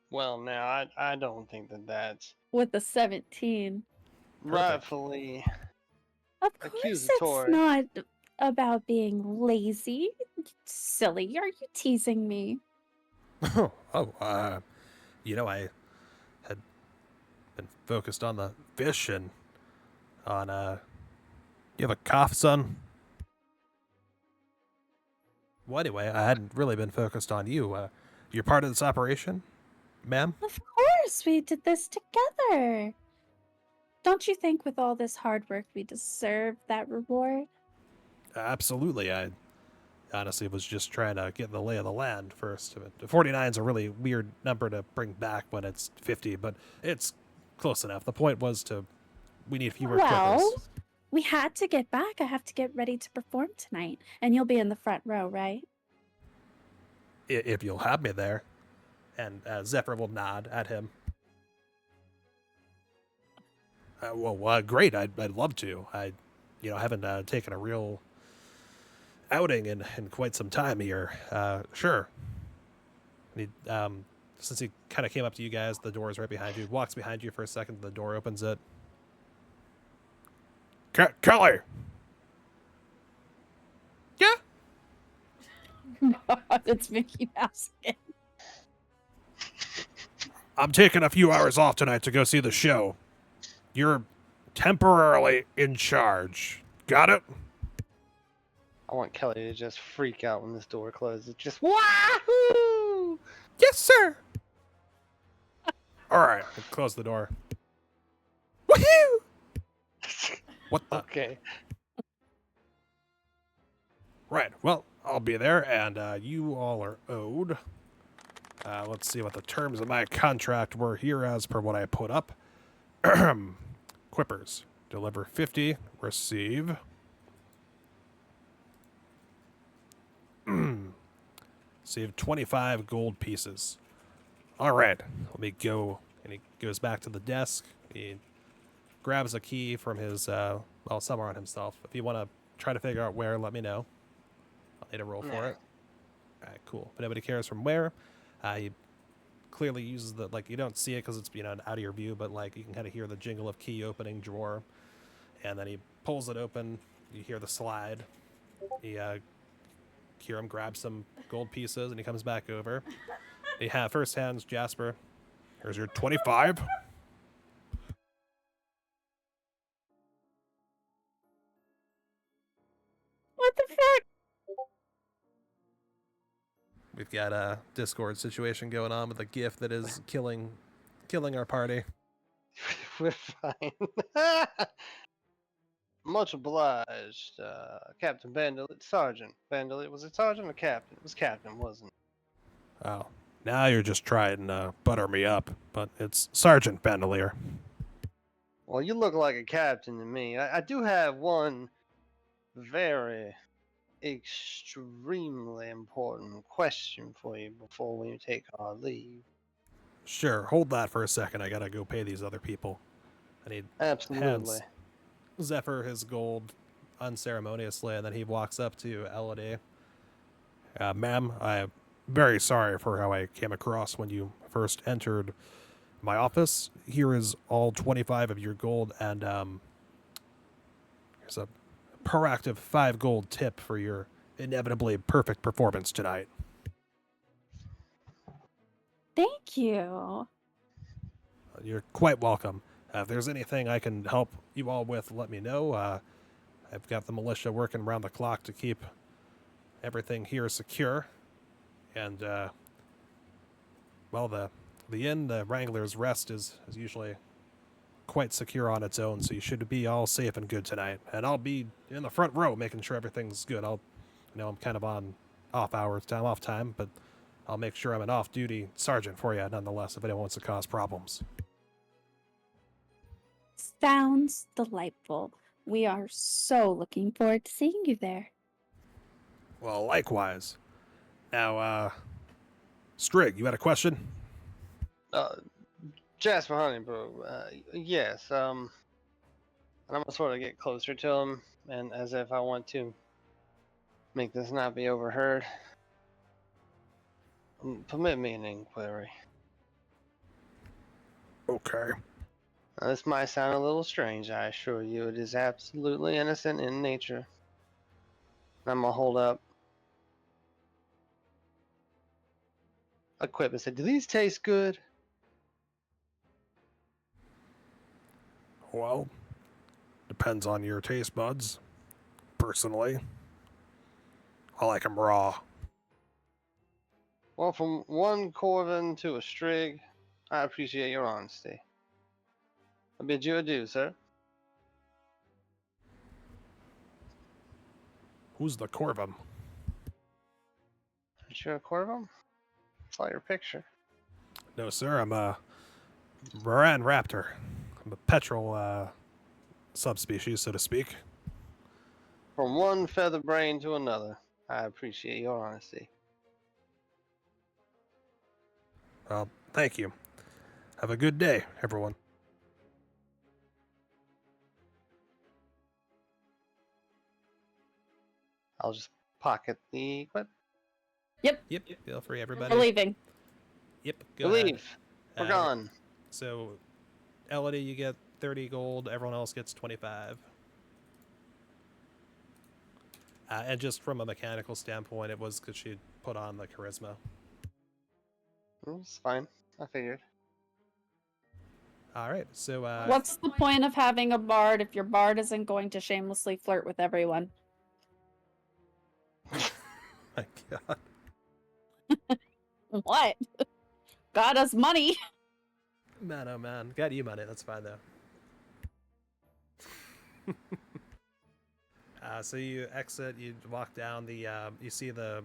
Well, now, I don't think that's With the 17. rightfully. Of course Accusatory. it's not about being lazy. Silly, are you teasing me? you know, I had been focused on the fish and on, you have a cough, son? Well, anyway, I hadn't really been focused on you. You're part of this operation, ma'am? Of course, we did this together. Don't you think with all this hard work we deserve that reward? Absolutely. I honestly was just trying to get the lay of the land first. 49 is a really weird number to bring back when it's 50, but it's close enough. The point was we need fewer Well, clippers. we had to get back. I have to get ready to perform tonight. And you'll be in the front row, right? If you'll have me there. And Zephyr will nod at him. Great. I'd love to. Haven't taken a real outing in quite some time here. Sure. And since he kind of came up to you guys, the door is right behind you. Walks behind you for a second. The door opens it. Kelly! Yeah. It's Mickey Mouse again. I'm taking a few hours off tonight to go see the show. You're temporarily in charge. Got it? I want Kelly to just freak out when this door closes. Just wahoo! Yes, sir. All right. Close the door. Woohoo! What the? Okay. Right. Well, I'll be there, and you all are owed. Let's see what the terms of my contract were here as per what I put up. Quippers. Deliver 50. Receive. Save 25 gold pieces. All right. Let me go. And he goes back to the desk. He grabs a key from his, somewhere on himself. If you want to try to figure out where, let me know. I'll need a roll for Yeah. it. All right, cool. But nobody cares from where. He clearly uses the, like, you don't see it because it's, out of your view, but, like, you can kind of hear the jingle of key opening drawer. And then he pulls it open. You hear the slide. He, hear him grab some gold pieces, and he comes back over. He first hands Jasper. Here's your 25. What the fuck? We've got a Discord situation going on with a GIF that is killing our party. We're fine. Much obliged, Captain Bandit. Sergeant Bandit. Was it Sergeant or Captain? It was Captain, wasn't it? Oh, now you're just trying to butter me up, but it's Sergeant Bandolier. Well, you look like a captain to me. I do have one very extremely important question for you before we take our leave. Sure, hold that for a second. I gotta go pay these other people. And he Absolutely. hands Zephyr his gold unceremoniously, and then he walks up to Elodie. Ma'am, I'm very sorry for how I came across when you first entered my office. Here is all 25 of your gold, and here's a proactive 5 gold tip for your inevitably perfect performance tonight. Thank you. You're quite welcome. If there's anything I can help you all with, let me know. I've got the militia working around the clock to keep everything here secure. And, the inn, the Wrangler's Rest, is usually quite secure on its own, so you should be all safe and good tonight. And I'll be in the front row making sure everything's good. I'm kind of on off time, but I'll make sure I'm an off-duty sergeant for you nonetheless if anyone wants to cause problems. Sounds delightful. We are so looking forward to seeing you there. Well, likewise. Now, Strig, you had a question? Jasper Honeybrew, yes, and I'm gonna sort of get closer to him, and as if I want to make this not be overheard. Permit me an inquiry. Okay. Now, this might sound a little strange, I assure you. It is absolutely innocent in nature. I'm gonna hold up a quip and say, do these taste good? Well, depends on your taste buds. Personally, I like them raw. Well, from one Corvin to a Strig, I appreciate your honesty. I bid you adieu, sir. Who's the Corvum? Aren't you a Corvum? Saw your picture. No, sir, I'm a Moran Raptor. I'm a petrel subspecies, so to speak. From one feather brain to another, I appreciate your honesty. Well, thank you. Have a good day, everyone. I'll just pocket the equip. Yep. Feel free, everybody. We're leaving. Yep. We Go ahead. leave. We're gone. So, Elodie, you get 30 gold. Everyone else gets 25. And just from a mechanical standpoint, it was because she put on the charisma. It's fine. I figured. All right. So, What's the point of having a bard if your bard isn't going to shamelessly flirt with everyone? my God. What? Got us money. Man, oh man. Got you money. That's fine, though. So you exit, you walk down the, you see the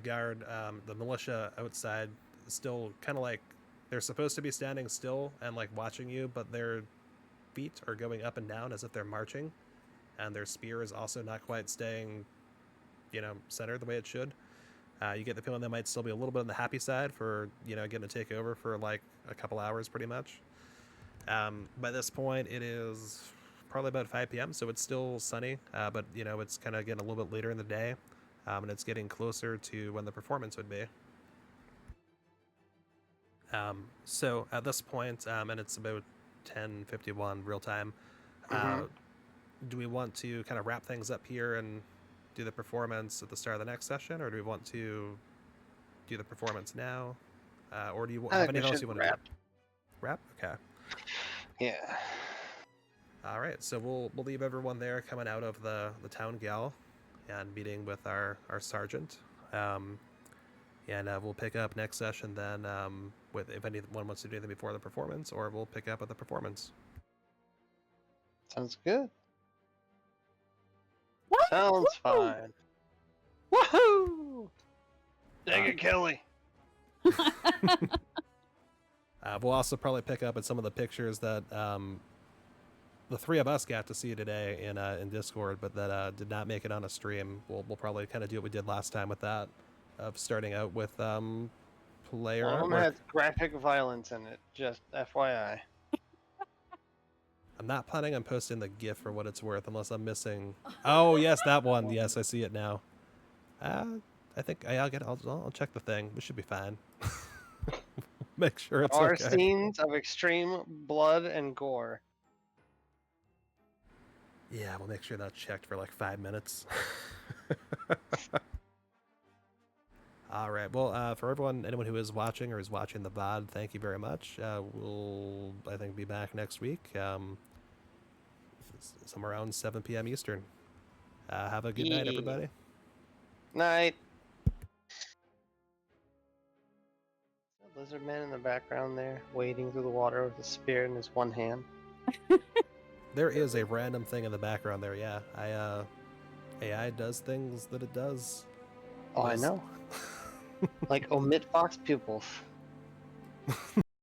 guard, the militia outside, still kind of like, they're supposed to be standing still and like watching you, but their feet are going up and down as if they're marching, and their spear is also not quite staying, centered the way it should. You get the feeling they might still be a little bit on the happy side for, getting to take over for like a couple hours pretty much. By this point, it is probably about 5 p.m., so it's still sunny, but, it's kind of getting a little bit later in the day, and it's getting closer to when the performance would be. So at this point, and it's about 10:51 real time, do we want to kind of wrap things up here and do the performance at the start of the next session, or do we want to do the performance now? Or do you have anything else you want to do? Wrap? Okay. Yeah. All right, so we'll leave everyone there coming out of the town gal and meeting with our sergeant. And we'll pick up next session then with if anyone wants to do anything before the performance, or we'll pick up at the performance. Sounds good. What? Sounds fine. Woohoo! Dang it, Kelly. We'll also probably pick up at some of the pictures that the three of us got to see today in Discord, but that did not make it on a stream. We'll probably kind of do what we did last time with that, of starting out with player One of them artwork. has graphic violence in it, just FYI. I'm not planning on posting the GIF for what it's worth unless I'm missing. Oh yes, that one. Yes, I see it now. I think I'll check the thing. We should be fine. Make sure it's There are okay. scenes of extreme blood and gore. Yeah, we'll make sure that's checked for like 5 minutes. All right. Well, for anyone who is watching or is watching the VOD, thank you very much. We'll, I think, be back next week, somewhere around 7 p.m. Eastern. Have a good night, everybody. Night. Lizard man in the background there, wading through the water with a spear in his one hand. There is a random thing in the background there. Yeah, AI does things that it does. Oh, I know. Like omit fox pupils.